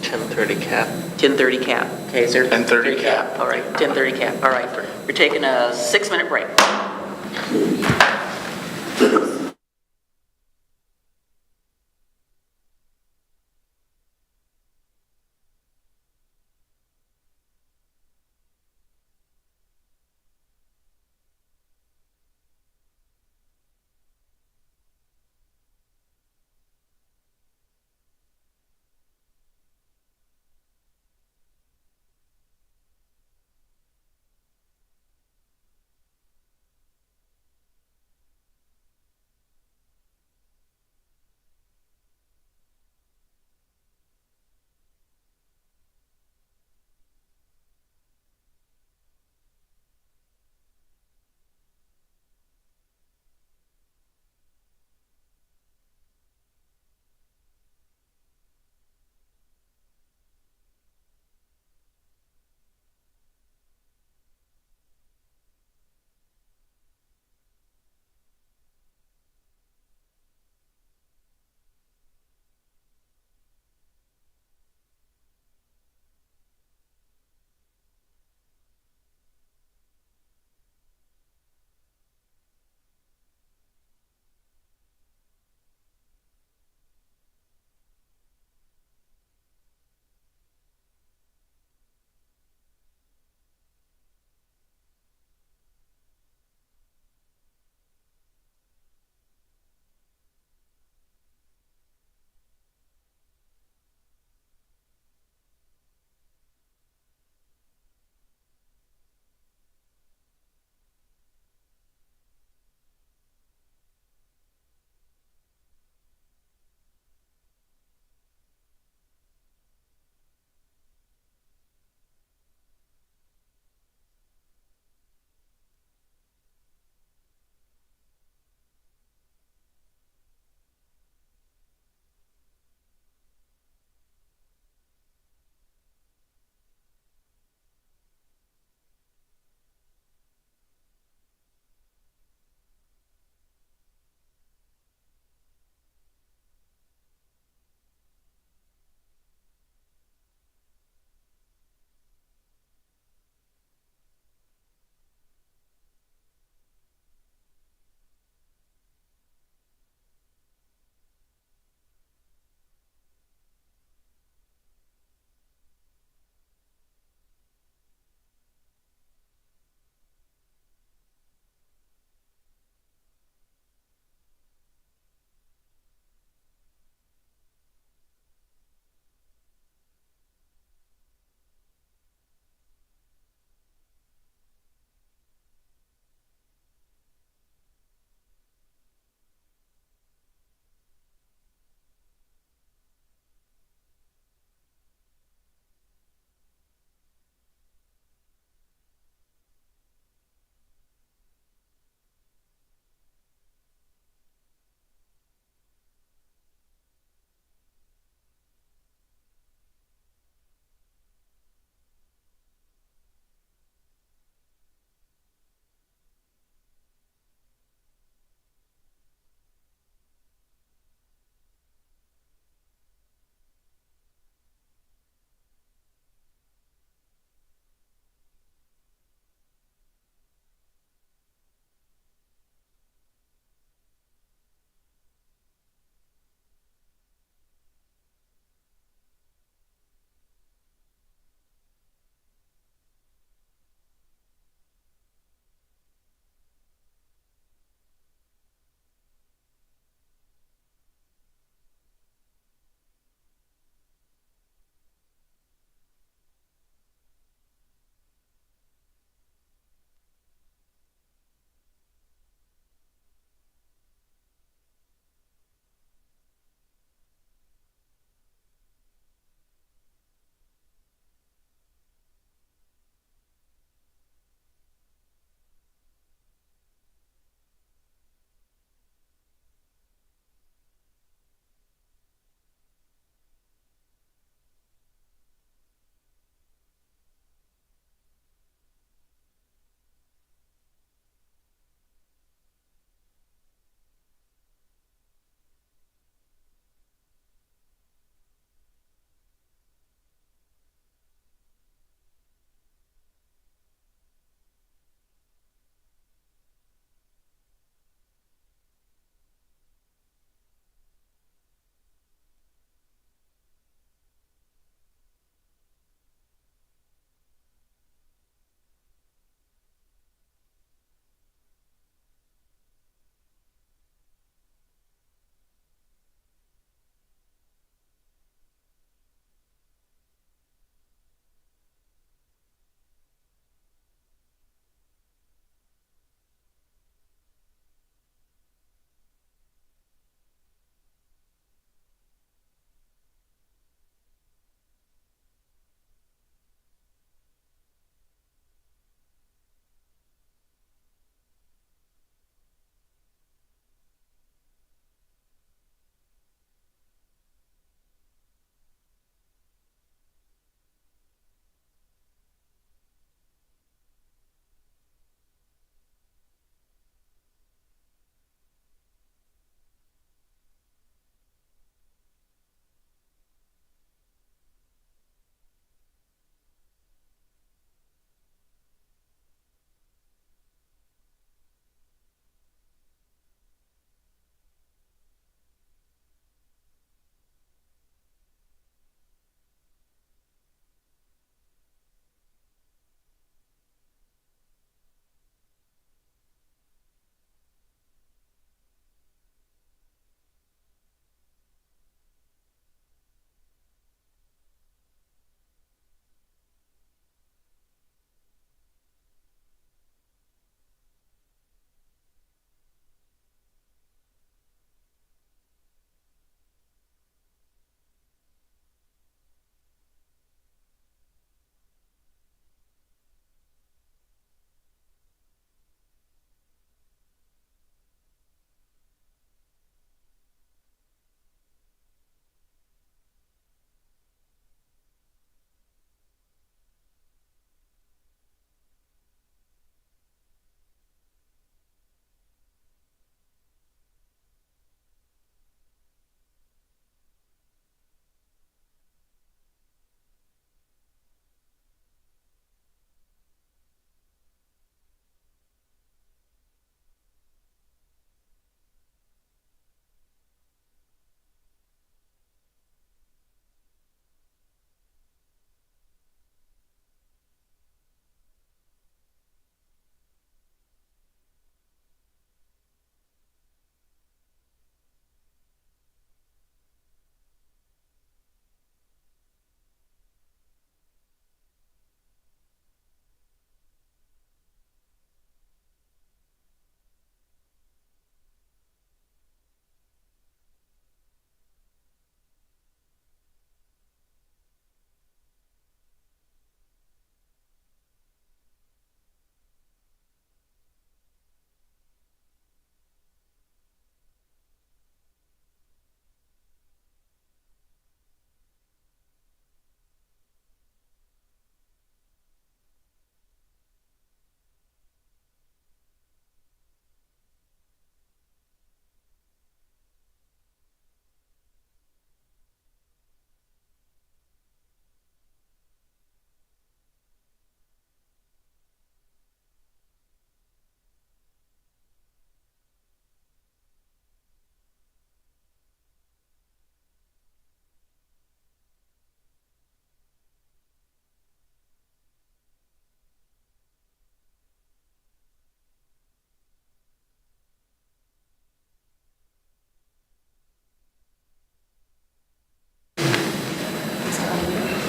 10:30 cap. 10:30 cap. Okay, is there? 10:30 cap. All right, 10:30 cap. All right, we're taking a 6-minute break.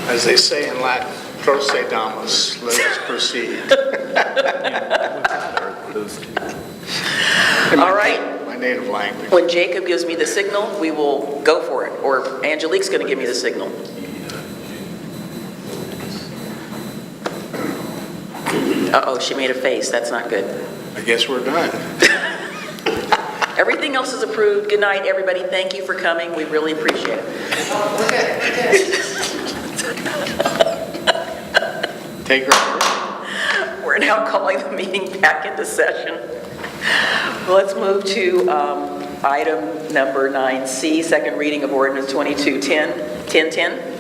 As they say in Latin, procedamus, let us proceed. All right. My native language. When Jacob gives me the signal, we will go for it, or Angelique's going to give me the signal. Uh-oh, she made a face. That's not good. I guess we're done. Everything else is approved. Good night, everybody. Thank you for coming. We really appreciate it. Take her. We're now calling the meeting back into session. Let's move to item number 9C, second reading of Ordinance 1010.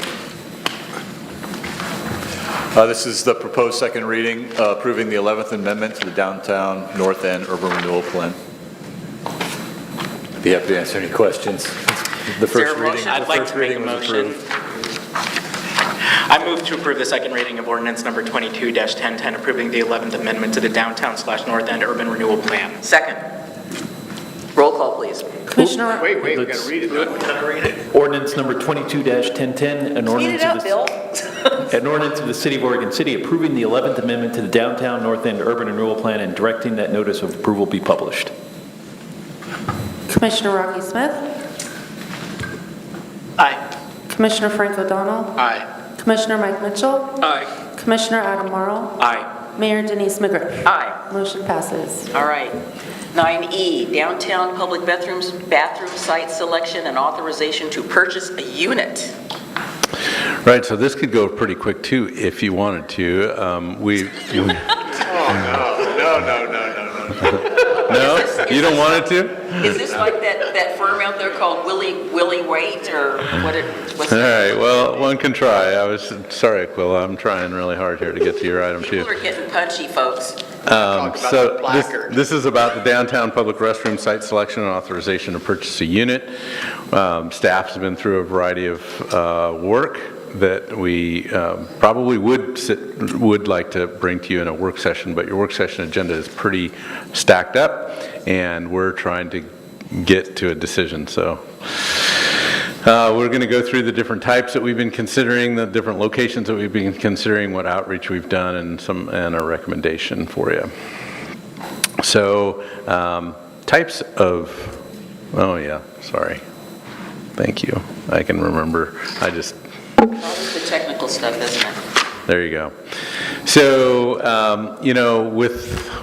This is the proposed second reading, approving the 11th Amendment to the Downtown North End Urban Renewal Plan. Be happy to answer any questions. The first reading, I'd like to make a motion. I move to approve the second reading of ordinance number 22-1010, approving the 11th Amendment to the Downtown/North End Urban Renewal Plan. Second. Roll call, please. Commissioner. Wait, we gotta read it. Ordinance number 22-1010, an ordinance of Bill. an ordinance of the City of Oregon City approving the 11th Amendment to the Downtown North End Urban Renewal Plan and directing that notice of approval be published. Commissioner Rocky Smith. Aye. Commissioner Frank O'Donnell. Aye. Commissioner Mike Mitchell. Aye. Commissioner Adam Morrow. Aye. Mayor Denise McGriff. Aye. Motion passes. All right. 9E, downtown public bathroom site selection and authorization to purchase a unit. Right, so this could go pretty quick too if you wanted to. No, you don't want it to? Is this like that firm out there called Willie Wait, or what's All right, well, one can try. Sorry, Aquila, I'm trying really hard here to get to your item too. People are getting punchy, folks. So this is about the downtown public restroom site selection and authorization to purchase a unit. Staff's been through a variety of work that we probably would like to bring to you in a work session, but your work session agenda is pretty stacked up, and we're trying to get to a decision. So we're going to go through the different types that we've been considering, the different locations that we've been considering, what outreach we've done, and a recommendation for you. So types of, thank you. I can remember. Always the technical stuff, isn't it? There you go. So,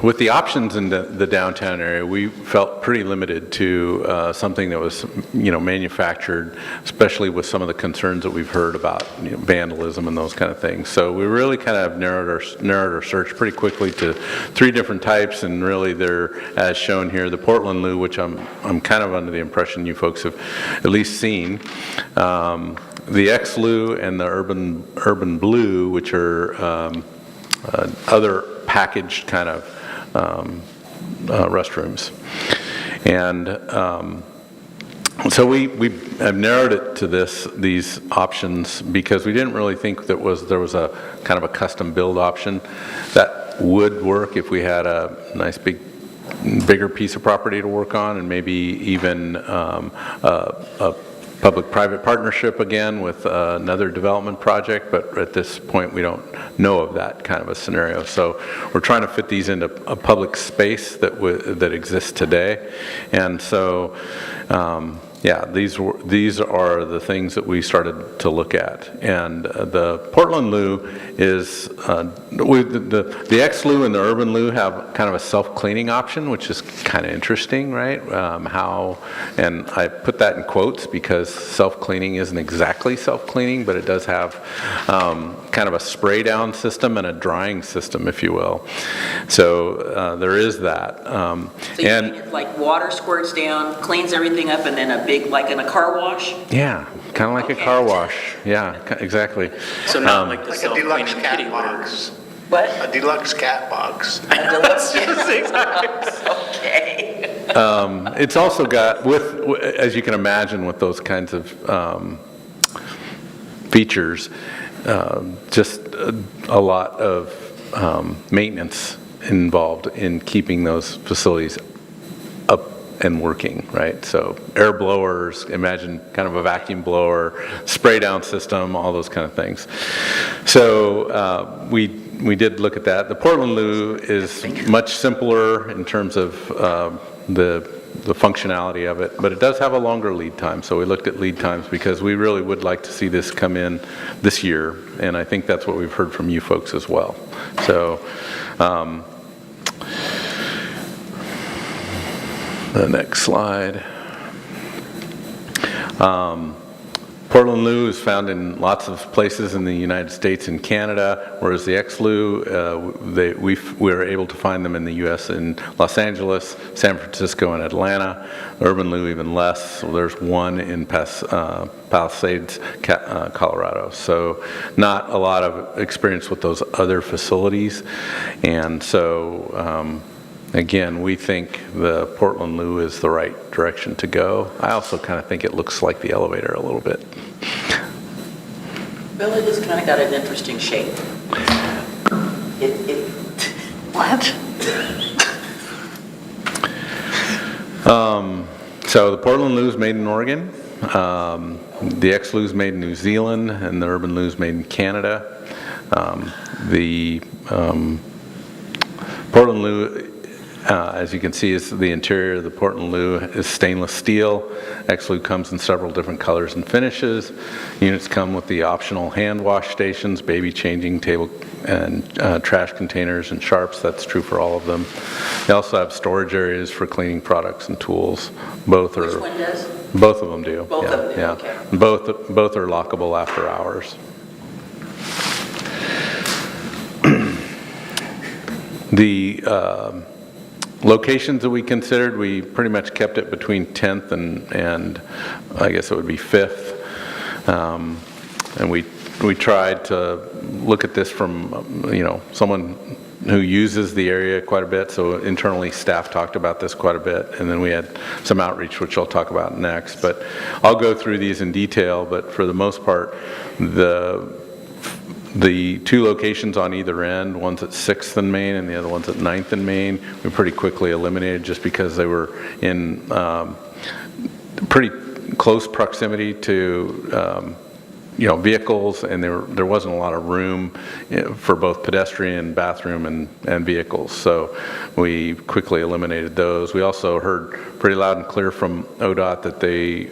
with the options in the downtown area, we felt pretty limited to something that was, manufactured, especially with some of the concerns that we've heard about vandalism and those kind of things. So we really kind of narrowed our search pretty quickly to 3 different types, and really they're, as shown here, the Portland Loo, which I'm kind of under the impression you folks have at least seen. The X-Loo and the Urban Blue, which are other packaged kind of restrooms. And so we have narrowed it to these options because we didn't really think there was a kind of a custom build option that would work if we had a nice bigger piece of property to work on, and maybe even a public-private partnership again with another development project, but at this point we don't know of that kind of a scenario. So we're trying to fit these into a public space that exists today. And so these are the things that we started to look at. And the Portland Loo is, the X-Loo and the Urban Loo have kind of a self-cleaning option, which is kind of interesting, right? And I put that in quotes because self-cleaning isn't exactly self-cleaning, but it does have kind of a spray down system and a drying system, if you will. So there is that. So you mean if like water squirts down, cleans everything up, and then a big, like in a car wash? Yeah, kind of like a car wash. Yeah, exactly. So not like the Like a deluxe self-cleaning cat kitty box. What? A deluxe cat box. A deluxe Okay. It's also got, as you can imagine, with those kinds of features, just a lot of maintenance involved in keeping those facilities up and working, right? So air blowers, imagine kind of a vacuum blower, spray down system, all those kind of things. So we did look at that. The Portland Loo is much simpler in terms of the functionality of it, but it does have a longer lead time. So we looked at lead times because we really would like to see this come in this year, and I think that's what we've heard from you folks as well. So the next slide. Portland Loo is found in lots of places in the United States and Canada, whereas the X-Loo, we were able to find them in the U.S. in Los Angeles, San Francisco, and Atlanta. Urban Loo even less. So there's one in Palisades, Colorado. So not a lot of experience with those other facilities. And so again, we think the Portland Loo is the right direction to go. I also kind of think it looks like the elevator a little bit. Well, it has kind of got an interesting shape. What? So the Portland Loo is made in Oregon. The X-Loo is made in New Zealand, and the Urban Loo is made in Canada. The Portland Loo, as you can see, is the interior of the Portland Loo is stainless steel. X-Loo comes in several different colors and finishes. Units come with the optional hand wash stations, baby changing table and trash containers and sharps. That's true for all of them. They also have storage areas for cleaning products and tools. Both are. Which one does? Both of them do. Both of them do, okay. Both are lockable after hours. The locations that we considered, we pretty much kept it between 10th and I guess it would be 5th. And we tried to look at this from, someone who uses the area quite a bit. So internally, staff talked about this quite a bit. And then we had some outreach, which I'll talk about next. But I'll go through these in detail. But for the most part, the two locations on either end, one's at 6th and Main and the other one's at 9th and Main, we pretty quickly eliminated just because they were in pretty close proximity to vehicles, and there wasn't a lot of room for both pedestrian, bathroom, and vehicles. So we quickly eliminated those. We also heard pretty loud and clear from ODOT that they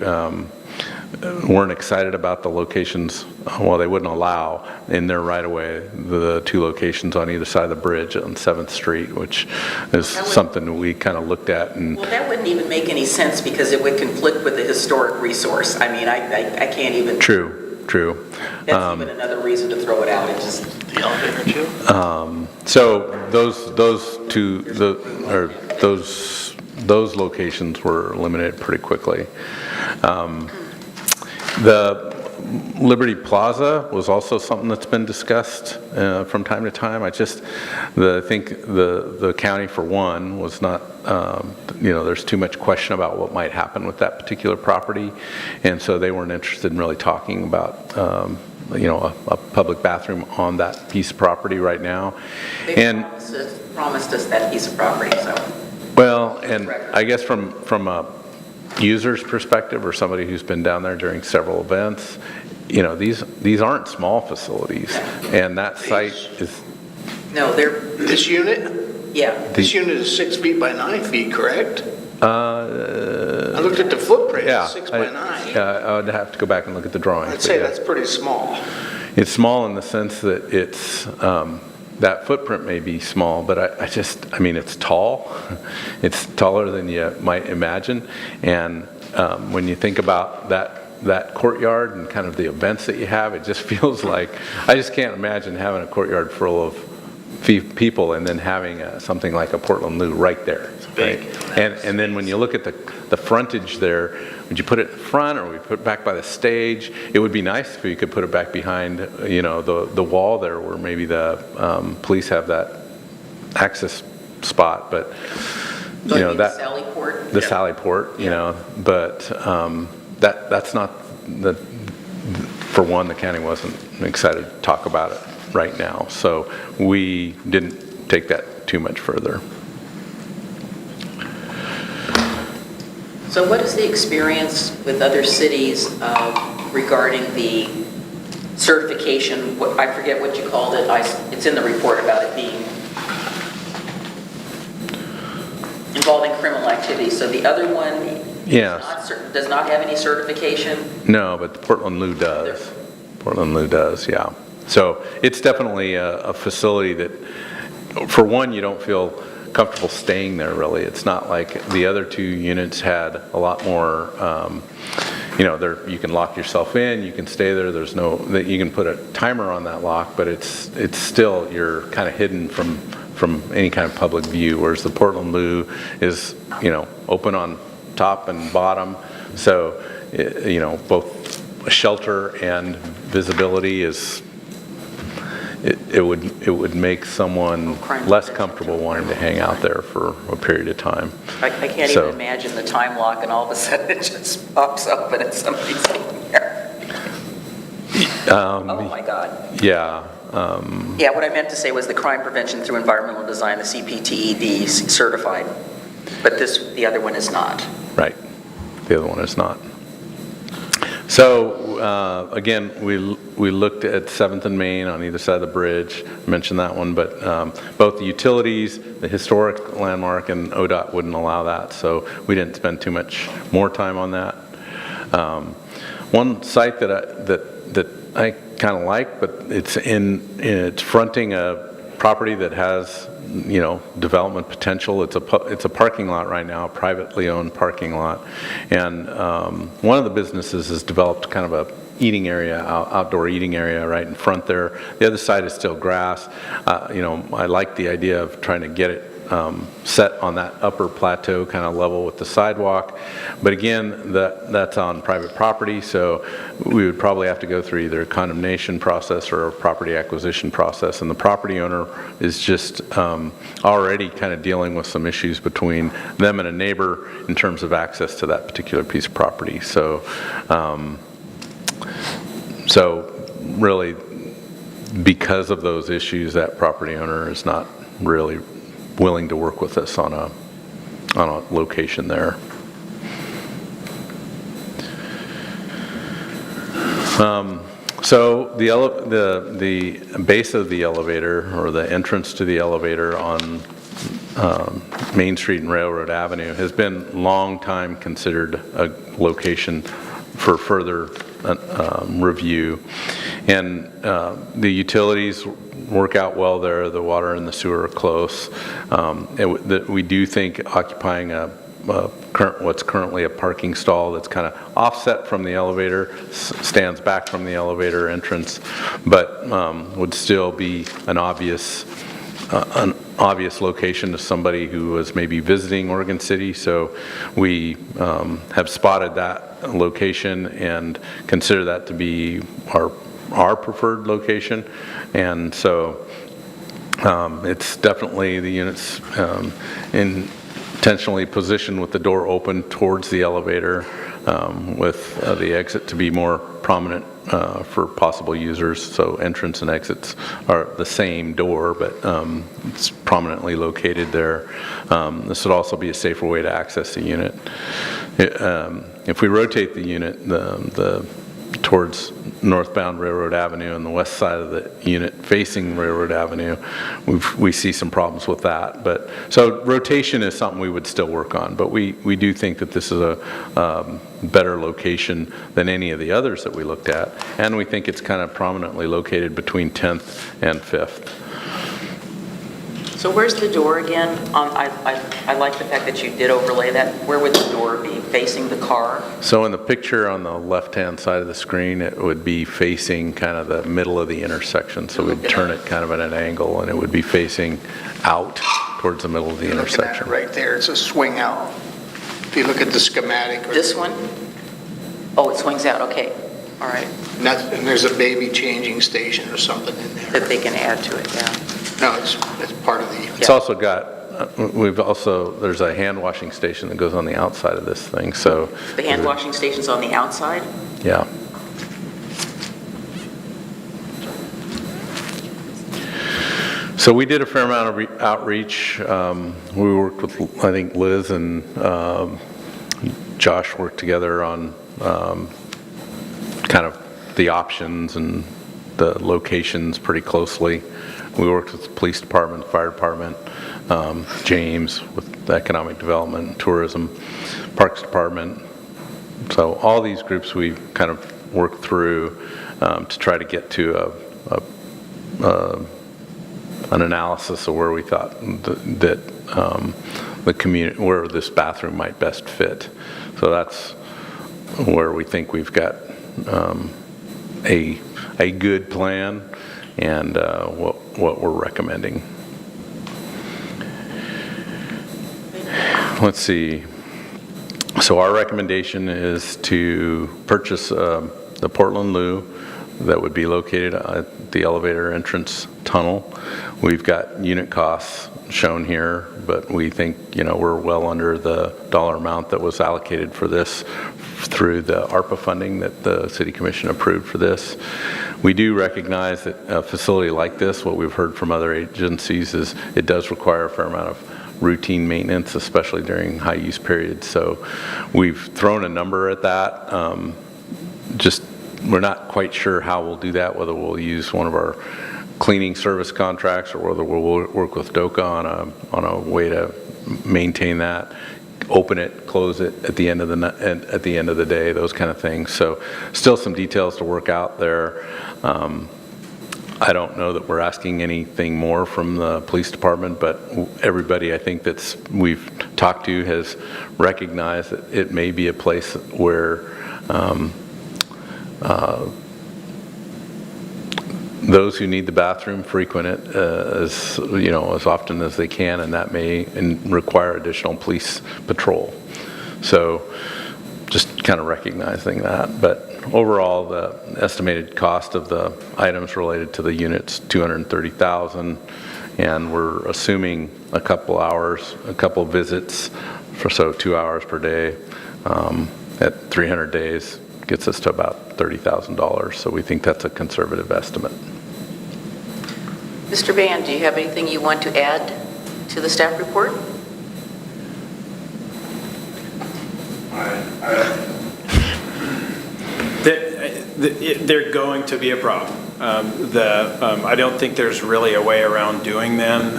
weren't excited about the locations, well, they wouldn't allow in their right-of-way the two locations on either side of the bridge on 7th Street, which is something we kind of looked at. And well, that wouldn't even make any sense because it would conflict with the historic resource. I mean, I can't even. True. That's even another reason to throw it out. It's just the elevator too. So those locations were eliminated pretty quickly. The Liberty Plaza was also something that's been discussed from time to time. I think the county, for one, was not, there's too much question about what might happen with that particular property, and so they weren't interested in really talking about a public bathroom on that piece of property right now. They promised us that piece of property, so. Well, and I guess from a user's perspective, or somebody who's been down there during several events, these aren't small facilities, and that site is. No, they're. This unit? Yeah. This unit is 6 feet by 9 feet, correct? I looked at the footprint, yeah, it's 6 by 9. Yeah, I would have to go back and look at the drawings. I'd say that's pretty small. It's small in the sense that it's, that footprint may be small, but I mean, it's tall. It's taller than you might imagine. And when you think about that courtyard and kind of the events that you have, it just feels like, I just can't imagine having a courtyard full of people and then having something like a Portland Loo right there. Right? And then when you look at the frontage there, would you put it in front or would you put it back by the stage? It would be nice if you could put it back behind, the wall there where maybe the police have that access spot. But the Sally Port. The Sally Port, but that's not the. For one, the county wasn't excited to talk about it right now, so we didn't take that too much further. So what is the experience with other cities regarding the certification? I forget what you called it. It's in the report about it being involving criminal activity. So the other one does not have any certification? No, but the Portland Lou does. Portland Lou does, yeah. So it's definitely a facility that, for one, you don't feel comfortable staying there, really. It's not like the other two units had a lot more, you can lock yourself in, you can stay there, you can put a timer on that lock, but it's still, you're kind of hidden from any kind of public view, whereas the Portland Lou is, open on top and bottom, so, both shelter and visibility is, it would make someone less comfortable wanting to hang out there for a period of time. I can't even imagine the time lock and all of a sudden it just pops up and it's somebody's in there. Oh my God. Yeah. Yeah, what I meant to say was the crime prevention through environmental design, the CPTED certified, but the other one is not. Right. The other one is not. So again, we looked at 7th and Main on either side of the bridge. I mentioned that one, but both the utilities, the historic landmark, and ODOT wouldn't allow that, so we didn't spend too much more time on that. One site that I kind of like, but it's fronting a property that has development potential. It's a parking lot right now, a privately owned parking lot, and one of the businesses has developed kind of a eating area, outdoor eating area right in front there. The other side is still grass. I like the idea of trying to get it set on that upper plateau kind of level with the sidewalk, but again, that's on private property, so we would probably have to go through either a condemnation process or a property acquisition process, and the property owner is just already kind of dealing with some issues between them and a neighbor in terms of access to that particular piece of property. So really, because of those issues, that property owner is not really willing to work with us on a location there. So the base of the elevator, or the entrance to the elevator on Main Street and Railroad Avenue, has been long time considered a location for further review, and the utilities work out well there. The water and the sewer are close. We do think occupying what's currently a parking stall that's kind of offset from the elevator, stands back from the elevator entrance, but would still be an obvious location to somebody who was maybe visiting Oregon City. So we have spotted that location and consider that to be our preferred location, and so it's definitely the units intentionally positioned with the door open towards the elevator, with the exit to be more prominent for possible users, so entrance and exits are the same door, but it's prominently located there. This would also be a safer way to access the unit. If we rotate the unit towards northbound Railroad Avenue and the west side of the unit facing Railroad Avenue, we see some problems with that. But so rotation is something we would still work on, but we do think that this is a better location than any of the others that we looked at, and we think it's kind of prominently located between 10th and 5th. So where's the door again? I like the fact that you did overlay that. Where would the door be? Facing the car? So in the picture on the left-hand side of the screen, it would be facing kind of the middle of the intersection. So we'd turn it kind of at an angle, and it would be facing out towards the middle of the intersection. Right there, it's a swing out. If you look at the schematic. This one? Oh, it swings out, okay. All right. And there's a baby changing station or something in there. That they can add to it, yeah. No, it's part of the... It's also got, there's a hand washing station that goes on the outside of this thing, so. The hand washing station's on the outside? Yeah. So we did a fair amount of outreach. We worked with, I think, Liz and Josh worked together on kind of the options and the locations pretty closely. We worked with the police department, fire department, James with the economic development, tourism, parks department. So all these groups we kind of worked through to try to get to an analysis of where we thought that the community, where this bathroom might best fit. So that's where we think we've got a good plan and what we're recommending. Let's see. So our recommendation is to purchase the Portland Loo that would be located at the elevator entrance tunnel. We've got unit costs shown here, but we think, we're well under the dollar amount that was allocated for this through the ARPA funding that the City Commission approved for this. We do recognize that a facility like this, what we've heard from other agencies, is it does require a fair amount of routine maintenance, especially during high use periods. So we've thrown a number at that. We're not quite sure how we'll do that, whether we'll use one of our cleaning service contracts or whether we'll work with DOCA on a way to maintain that, open it, close it at the end of the day, those kind of things. So still some details to work out there. I don't know that we're asking anything more from the police department, but everybody I think we've talked to has recognized that it may be a place where those who need the bathroom frequent it as often as they can, and that may require additional police patrol. So just kind of recognizing that. But overall, the estimated cost of the items related to the units, $230,000, and we're assuming a couple visits so 2 hours per day at 300 days gets us to about $30,000. So we think that's a conservative estimate. Mr. Band, do you have anything you want to add to the staff report? They're going to be a problem. I don't think there's really a way around doing them.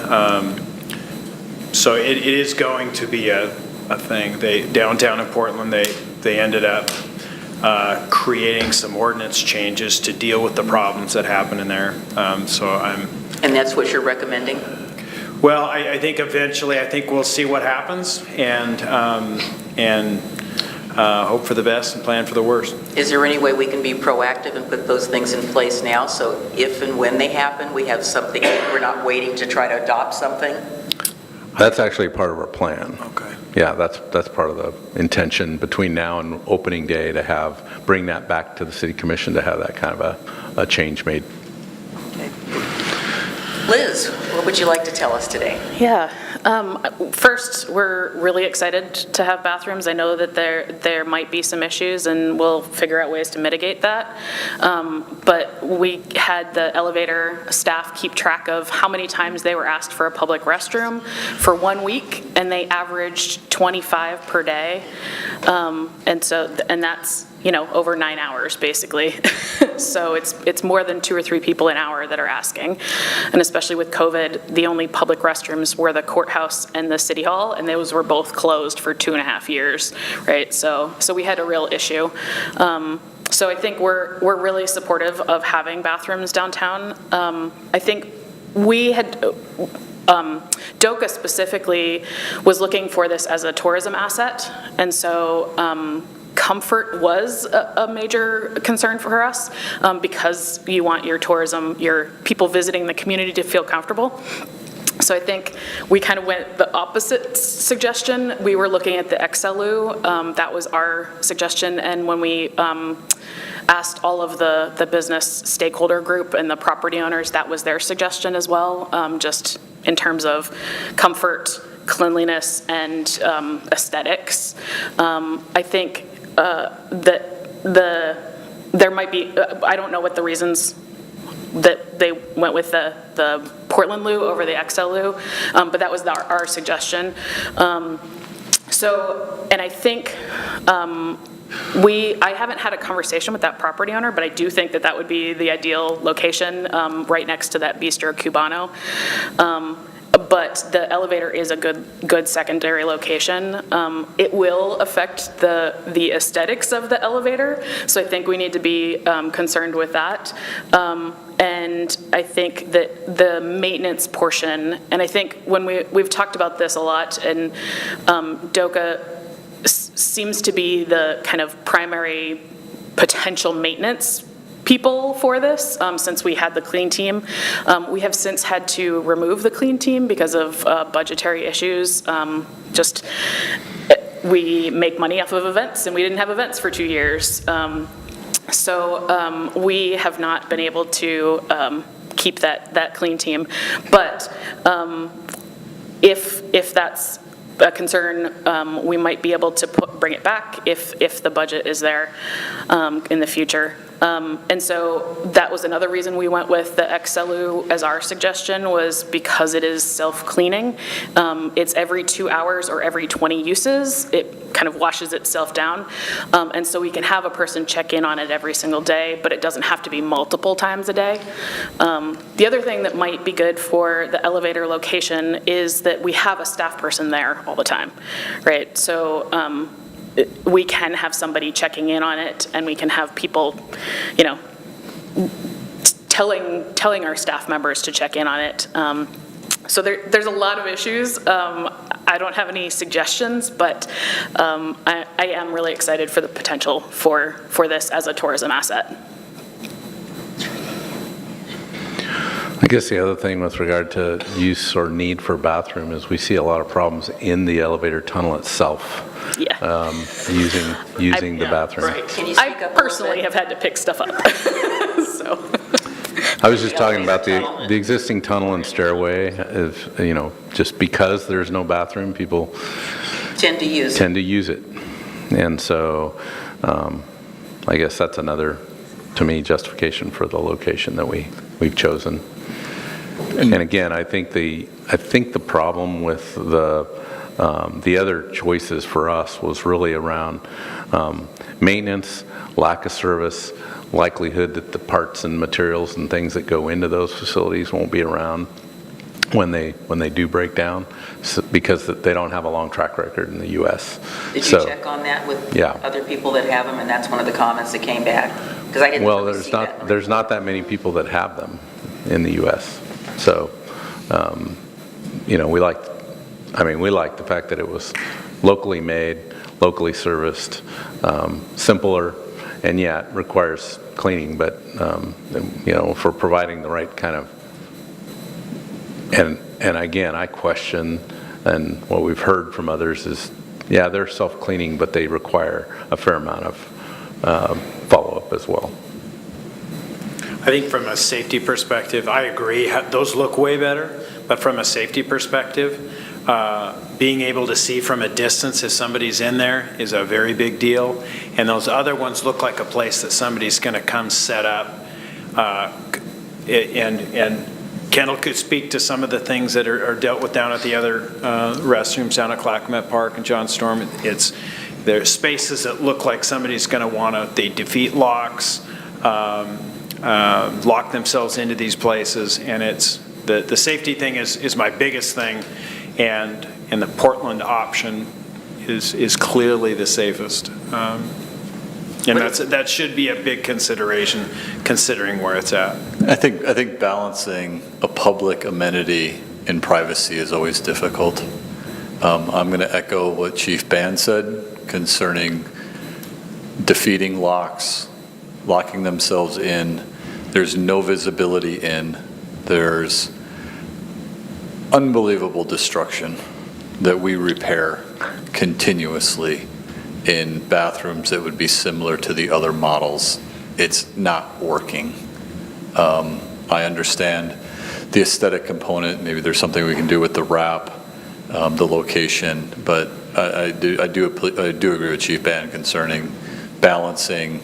So it is going to be a thing. Downtown in Portland, they ended up creating some ordinance changes to deal with the problems that happen in there. And that's what you're recommending? Well, I think eventually, we'll see what happens and hope for the best and plan for the worst. Is there any way we can be proactive and put those things in place now so if and when they happen, we have something, we're not waiting to try to adopt something? That's actually part of our plan. Okay. Yeah, that's part of the intention between now and opening day to bring that back to the City Commission to have that kind of a change made. Okay. Liz, what would you like to tell us today? Yeah. First, we're really excited to have bathrooms. I know that there might be some issues, and we'll figure out ways to mitigate that. But we had the elevator staff keep track of how many times they were asked for a public restroom for 1 week, and they averaged 25 per day. And that's over 9 hours, basically. So it's more than 2 or 3 people an hour that are asking. And especially with COVID, the only public restrooms were the courthouse and the city hall, and those were both closed for 2.5 years, right? So we had a real issue. So I think we're really supportive of having bathrooms downtown. I think we had, DOCA specifically was looking for this as a tourism asset, and so comfort was a major concern for us because you want your tourism, your people visiting the community to feel comfortable. So I think we kind of went the opposite suggestion. We were looking at the XLU. That was our suggestion. And when we asked all of the business stakeholder group and the property owners, that was their suggestion as well, just in terms of comfort, cleanliness, and aesthetics. I think that there might be, I don't know what the reasons that they went with the Portland Loo over the XL Loo, but that was our suggestion. So, and I think I haven't had a conversation with that property owner, but I do think that that would be the ideal location, right next to that Bistro Cubano. But the elevator is a good secondary location. It will affect the aesthetics of the elevator, so I think we need to be concerned with that. And I think that the maintenance portion, and I think when we've talked about this a lot, and DOCA seems to be the kind of primary potential maintenance people for this, since we had the clean team. We have since had to remove the clean team because of budgetary issues. We make money off of events, and we didn't have events for 2 years. So we have not been able to keep that clean team. But if that's a concern, we might be able to bring it back if the budget is there in the future. And so that was another reason we went with the XLU as our suggestion, was because it is self-cleaning. It's every 2 hours or every 20 uses. It kind of washes itself down. And so we can have a person check in on it every single day, but it doesn't have to be multiple times a day. The other thing that might be good for the elevator location is that we have a staff person there all the time, right? So we can have somebody checking in on it, and we can have people, telling our staff members to check in on it. So there's a lot of issues. I don't have any suggestions, but I am really excited for the potential for this as a tourism asset. I guess the other thing with regard to use or need for bathroom is we see a lot of problems in the elevator tunnel itself. Yeah. Using the bathroom. Right. I personally have had to pick stuff up. So. I was just talking about the existing tunnel and stairway. If, just because there's no bathroom, people tend to use it. And so I guess that's another, to me, justification for the location that we've chosen. And again, I think the problem with the other choices for us was really around maintenance, lack of service, likelihood that the parts and materials and things that go into those facilities won't be around when they do break down, because they don't have a long track record in the U.S. Did you check on that with other people that have them, and that's one of the comments that came back? Because I didn't. Well, there's not that many people that have them in the U.S. So, we like the fact that it was locally made, locally serviced, simpler, and yet requires cleaning, but for providing the right kind of. And again, I question, and what we've heard from others is, they're self-cleaning, but they require a fair amount of follow-up as well. I think from a safety perspective, I agree, those look way better, but from a safety perspective, being able to see from a distance if somebody's in there is a very big deal. And those other ones look like a place that somebody's going to come set up. And Kendall could speak to some of the things that are dealt with down at the other restrooms down at Clackamat Park and John Storm. There's spaces that look like somebody's going to they defeat locks, lock themselves into these places, and it's the safety thing is my biggest thing, and the Portland option is clearly the safest, and that should be a big consideration considering where it's at. I think balancing a public amenity and privacy is always difficult. I'm going to echo what Chief Band said concerning defeating locks, locking themselves in. There's no visibility in. There's unbelievable destruction that we repair continuously in bathrooms that would be similar to the other models. It's not working. I understand the aesthetic component. Maybe there's something we can do with the wrap, the location, but I do agree with Chief Band concerning balancing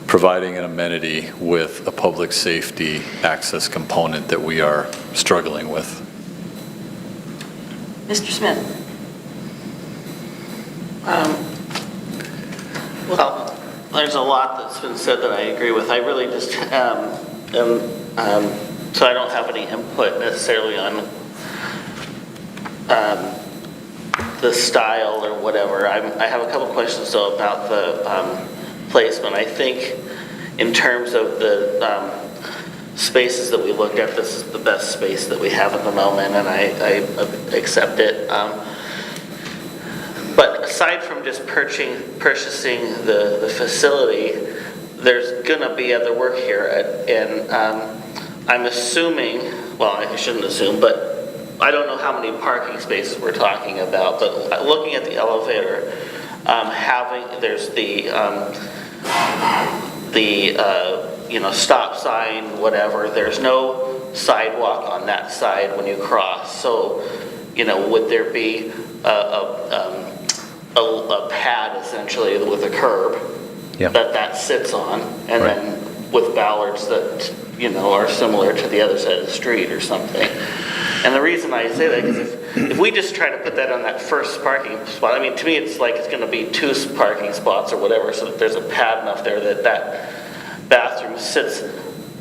providing an amenity with a public safety access component that we are struggling with. Mr. Smith. Well, there's a lot that's been said that I agree with. I really just so I don't have any input necessarily on the style or whatever. I have a couple questions though about the placement. I think in terms of the spaces that we looked at, this is the best space that we have at the moment, and I accept it. But aside from just purchasing the facility, there's gonna be other work here, and I'm assuming, well, I shouldn't assume, but I don't know how many parking spaces we're talking about, but looking at the elevator, there's the stop sign, whatever, there's no sidewalk on that side when you cross, so, would there be a pad essentially with a curb that sits on, and then with ballards that are similar to the other side of the street or something. And the reason I say that is if we just try to put that on that first parking spot, I mean, to me it's like it's going to be 2 parking spots or whatever, so that there's a pad enough there that bathroom sits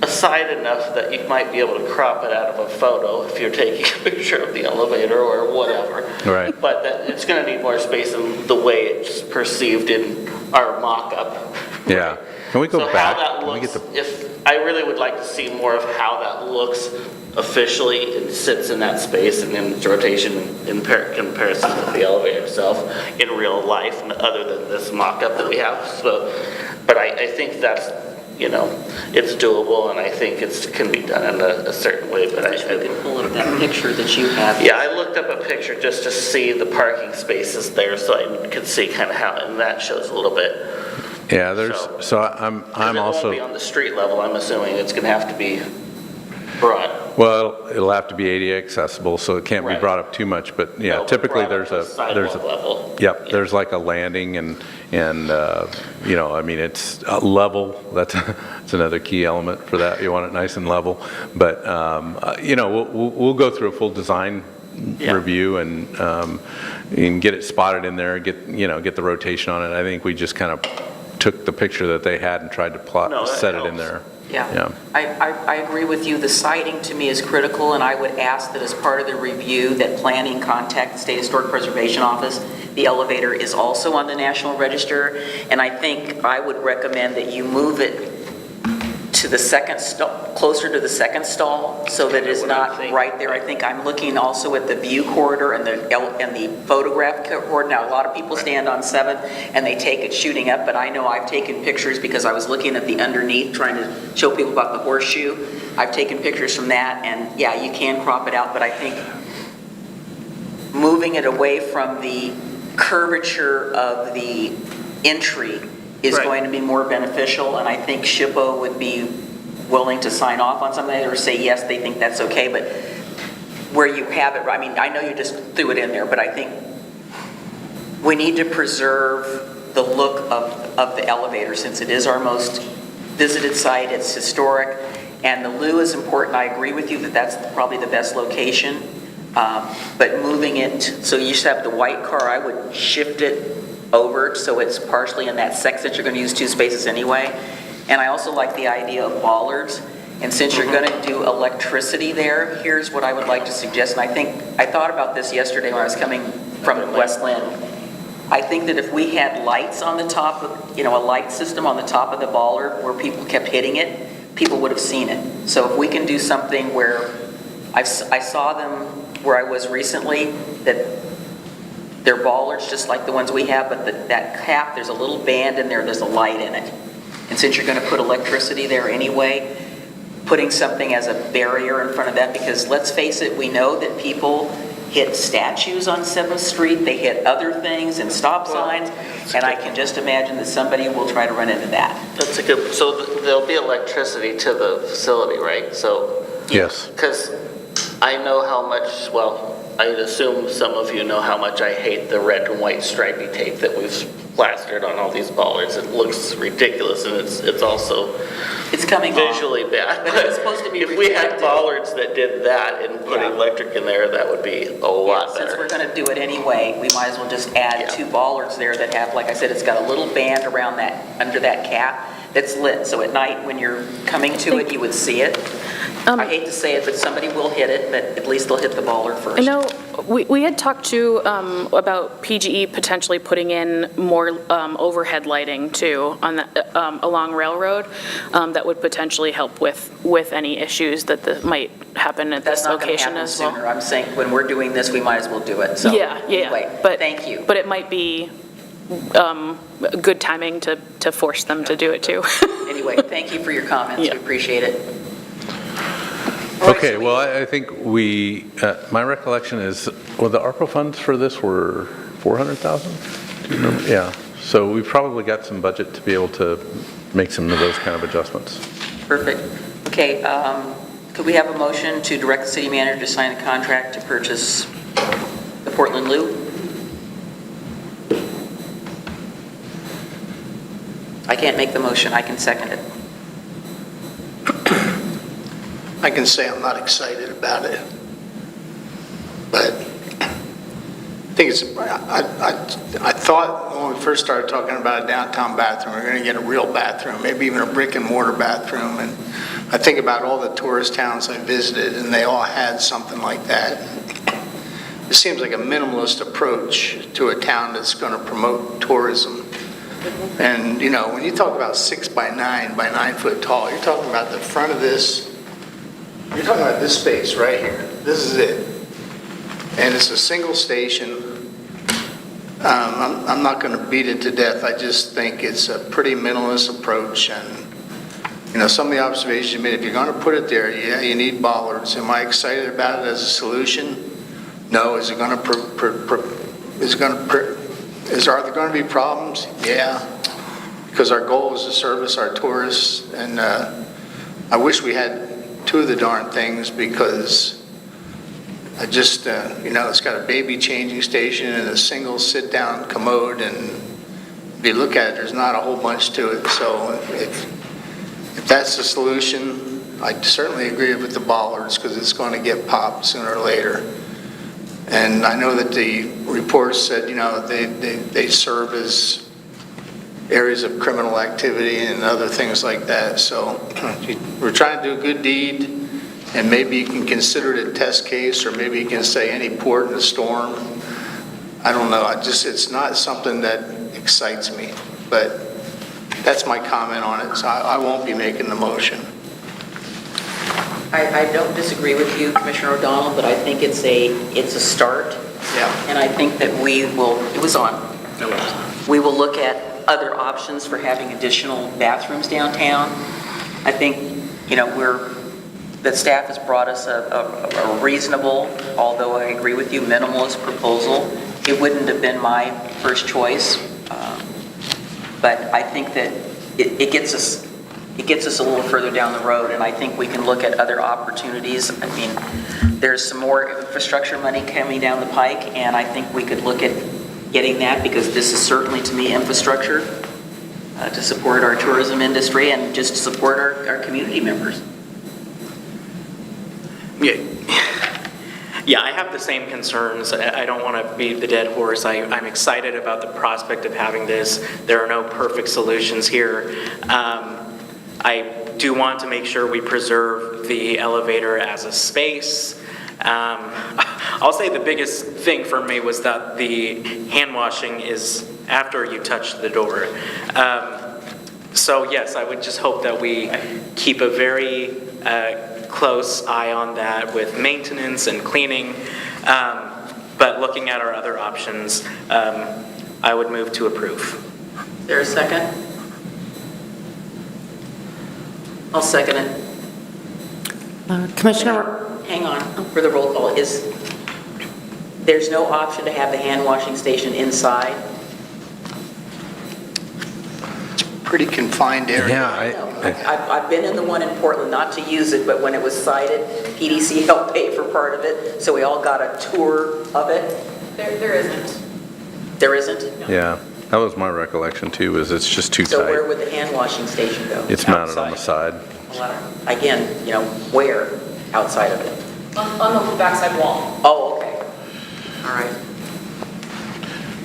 aside enough that you might be able to crop it out of a photo if you're taking a picture of the elevator or whatever. Right. But that it's going to need more space than the way it's perceived in our mock-up. Yeah. Can we go back? How that looks, if I really would like to see more of how that looks officially and sits in that space and in its rotation in comparison to the elevator itself in real life, other than this mock-up that we have. So, but I think that's, it's doable, and I think it can be done in a certain way. But I can pull up that picture that you have. Yeah, I looked up a picture just to see the parking spaces there, so I could see kind of how, and that shows a little bit. Yeah, I'm also. It won't be on the street level. I'm assuming it's going to have to be brought. Well, it'll have to be ADA accessible, so it can't be brought up too much. But yeah, No, typically there's a level. Yep, there's like a landing, and I mean, it's level. That's another key element for that. You want it nice and level. But we'll go through a full design review and get it spotted in there. Get the rotation on it. I think we just kind of took the picture that they had and tried to set it in there. Yeah. I agree with you. The siting to me is critical, and I would ask that as part of the review that planning contact the State Historic Preservation Office. The elevator is also on the National Register, and I think I would recommend that you move it to the second closer to the second stall, so that it's not right there. I think I'm looking also at the view corridor and the photograph corridor. Now, a lot of people stand on 7th and they take it shooting up, but I know I've taken pictures because I was looking at the underneath, trying to show people about the horseshoe. I've taken pictures from that, and yeah, you can crop it out, but I think moving it away from the curvature of the entry is going to be more beneficial, and I think SHPO would be willing to sign off on something or say yes, they think that's okay, but where you have it, I mean, I know you just threw it in there, but I think we need to preserve the look of the elevator since it is our most visited site, it's historic, and the loo is important. I agree with you that that's probably the best location, but moving it, so you just have the white car, I would shift it over so it's partially in that section since you're going to use 2 spaces anyway. And I also like the idea of bollards. And since you're going to do electricity there, here's what I would like to suggest. And I thought about this yesterday when I was coming from Westland. I think that if we had lights on the top of, a light system on the top of the bollard where people kept hitting it, people would have seen it. So if we can do something where I saw them where I was recently, that they're bollards just like the ones we have, but that cap, there's a little band in there, there's a light in it. And since you're going to put electricity there anyway, putting something as a barrier in front of that, because let's face it, we know that people hit statues on 7th Street, they hit other things and stop signs, and I can just imagine that somebody will try to run into that. That's a good, so there'll be electricity to the facility, right? So yes. Because I know how much, well, I assume some of you know how much I hate the red and white stripy tape that we've plastered on all these bollards. It looks ridiculous, and it's also coming visually bad. But it's supposed to be if we had reflective. bollards that did that and put electric in there, that would be a lot Since better. we're going to do it anyway, we might as well just add 2 bollards there that have, like I said, it's got a little band around that, under that cap that's lit. So at night when you're coming to it, you would see it. I hate to say it, but somebody will hit it, but at least they'll hit the bollard first. I know we had talked to about PGE potentially putting in more overhead lighting too on the, along Railroad that would potentially help with any issues that might happen at this location as well. Sooner. I'm saying when we're doing this, we might as well do it. So anyway, but thank you. But it might be good timing to force them to do it too. Anyway, thank you for your comments. We appreciate it. Okay, well, I think my recollection is, well, the ARPA funds for this were 400,000? Do you remember? Yeah, so we've probably got some budget to be able to make some of those kind of adjustments. Perfect. Okay, could we have a motion to direct the city manager to sign a contract to purchase the Portland Loop? I can't make the motion, I can second it. I can say I'm not excited about it, but I think I thought when we first started talking about a downtown bathroom, we're going to get a real bathroom, maybe even a brick and mortar bathroom, and I think about all the tourist towns I visited, and they all had something like that. It seems like a minimalist approach to a town that's going to promote tourism. And, you know, when you talk about 6 by 9 by 9 foot tall, you're talking about the front of this. You're talking about this space right here. This is it. And it's a single station. I'm not going to beat it to death. I just think it's a pretty minimalist approach. And, you know, some of the observations you made, if you're going to put it there, yeah, you need bollards. Am I excited about it as a solution? No. Is it going to, are there going to be problems? Yeah. Because our goal is to service our tourists. And I wish we had 2 of the darn things, because I just, you know, it's got a baby changing station and a single sit-down commode, and if you look at it, there's not a whole bunch to it. So if that's the solution, I certainly agree with the bollards, because it's going to get popped sooner or later. And I know that the reports said, you know, they serve as areas of criminal activity and other things like that. So we're trying to do a good deed, and maybe you can consider it a test case, or maybe you can say any port in a storm. I don't know. It's not something that excites me, but that's my comment on it. So I won't be making the motion. I don't disagree with you, Commissioner O'Donnell, but I think it's a start. Yeah. And I think that we will look at other options for having additional bathrooms downtown. I think, you know, the staff has brought us a reasonable, although I agree with you, minimalist proposal. It wouldn't have been my first choice, but I think that it gets us a little further down the road, and I think we can look at other opportunities. I mean, there's some more infrastructure money coming down the pike, and I think we could look at getting that, because this is certainly, to me, infrastructure to support our tourism industry and just to support our community members. Yeah, I have the same concerns. I don't want to beat the dead horse. I'm excited about the prospect of having this. There are no perfect solutions here. I do want to make sure we preserve the elevator as a space. I'll say the biggest thing for me was that the hand washing is after you touch the door. So yes, I would just hope that we keep a very close eye on that with maintenance and cleaning. But looking at our other options, I would move to approve. Is there a second? I'll second it. Commissioner... Hang on, for the roll call. There's no option to have the hand washing station inside? pretty confined area. I've been in the one in Portland, not to use it, but when it was cited, PDC helped pay for part of it, so we all got a tour of it. There isn't. There isn't? Yeah, that was my recollection too, is it's just too So where tight. would the hand washing station go? It's mounted on the side. Again, where outside of it? On the backside wall. Oh, okay. All right.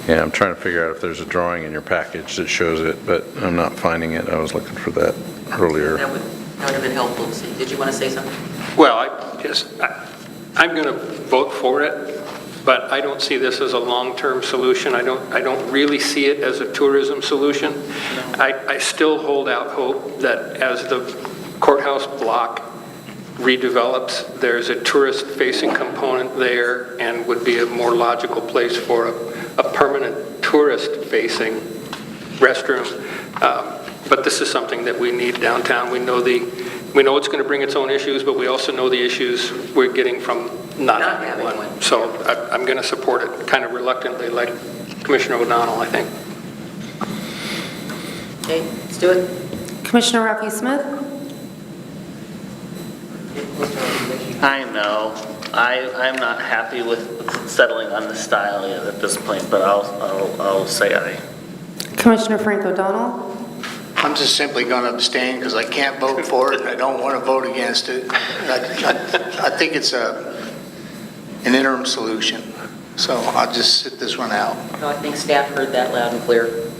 Yeah, I'm trying to figure out if there's a drawing in your package that shows it, but I'm not finding it. I was looking for that earlier. That would have been helpful to see. Did you want to say something? Well, I'm going to vote for it, but I don't see this as a long-term solution. I don't really see it as a tourism solution. I still hold out hope that as the courthouse block redevelops, there's a tourist-facing component there and would be a more logical place for a permanent tourist-facing restroom. But this is something that we need downtown. We know it's going to bring its own issues, but we also know the issues we're getting from not having one. So I'm going to support it kind of reluctantly, like Commissioner O'Donnell, I think. Okay, let's do it. Commissioner Rocky Smith? I know. I'm not happy with settling on the style yet at this point, but I'll say aye. Commissioner Frank O'Donnell? I'm just simply going to abstain because I can't vote for it and I don't want to vote against it. I think it's an interim solution, so I'll just sit this one out. No, I think staff heard that loud and clear.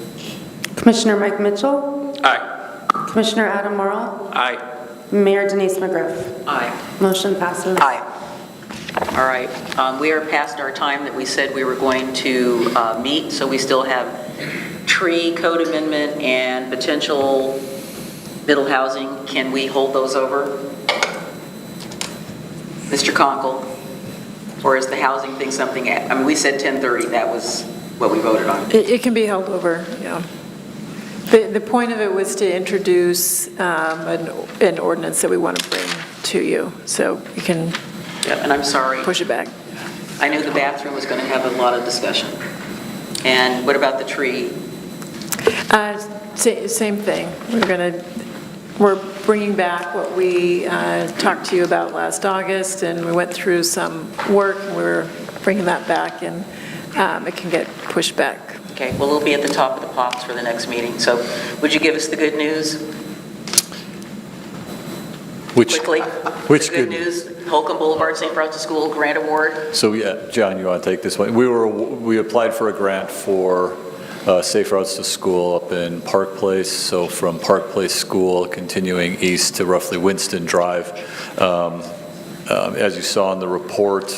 Commissioner Mike Mitchell? Aye. Commissioner Adam Morrow? Aye. Mayor Denise McGriff? Aye. Motion passes. Aye. All right. We are past our time that we said we were going to meet, so we still have tree code amendment and potential middle housing. Can we hold those over? Mr. Conkle? Or is the housing thing something, we said 10:30, that was what we voted on. It can be held over, yeah. The point of it was to introduce an ordinance that we want to bring to you, so you can and I'm sorry. Push it back. I knew the bathroom was going to have a lot of discussion. And what about the tree? Same thing. We're bringing back what we talked to you about last August, and we went through some work, and we're bringing that back, and it can get pushed back. Okay, well, it'll be at the top of the pops for the next meeting. So would you give us the good news? Quickly. Which good news? Holcomb Boulevard, St. Francis School Grant Award. So yeah, John, you want to take this one? We applied for a grant for Safe Routes to School up in Park Place. So from Park Place School, continuing east to roughly Winston Drive. As you saw in the report,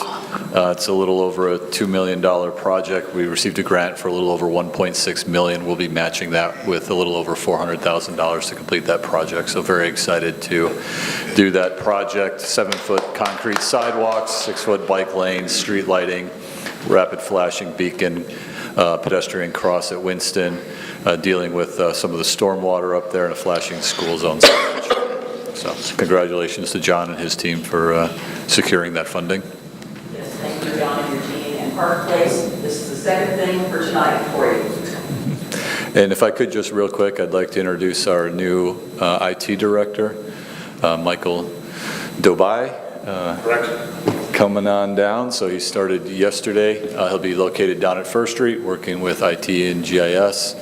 it's a little over a $2 million project. We received a grant for a little over $1.6 million. We'll be matching that with a little over $400,000 to complete that project. So very excited to do that project. 7-foot concrete sidewalks, 6-foot bike lanes, street lighting, rapid flashing beacon, pedestrian cross at Winston, dealing with some of the stormwater up there and a flashing school zone signage. So congratulations to John and his team for securing that funding. Yes, thank you, John and your team. And Park Place, this is the second thing for tonight for you. And if I could just real quick, I'd like to introduce our new IT director, Michael Dobai. Coming on down. So he started yesterday. He'll be located down at First Street, working with IT and GIS.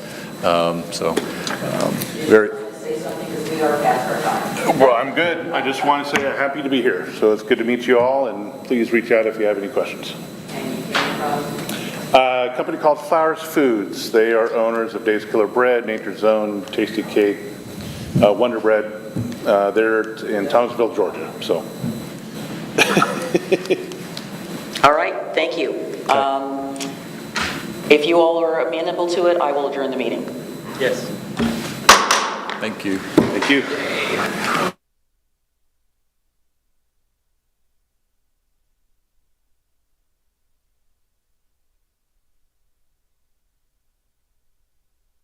Very. Say something because we are past our time. Well, I'm good. I just want to say I'm happy to be here. So it's good to meet you all, and please reach out if you have any questions. And you came from? A company called Flowers Foods. They are owners of Dave's Killer Bread, Nature's Own, Tasty Cake, Wonder Bread. They're in Thomasville, Georgia. So. All right, thank you. If you all are amenable to it, I will adjourn the meeting. Yes. Thank you. Thank you.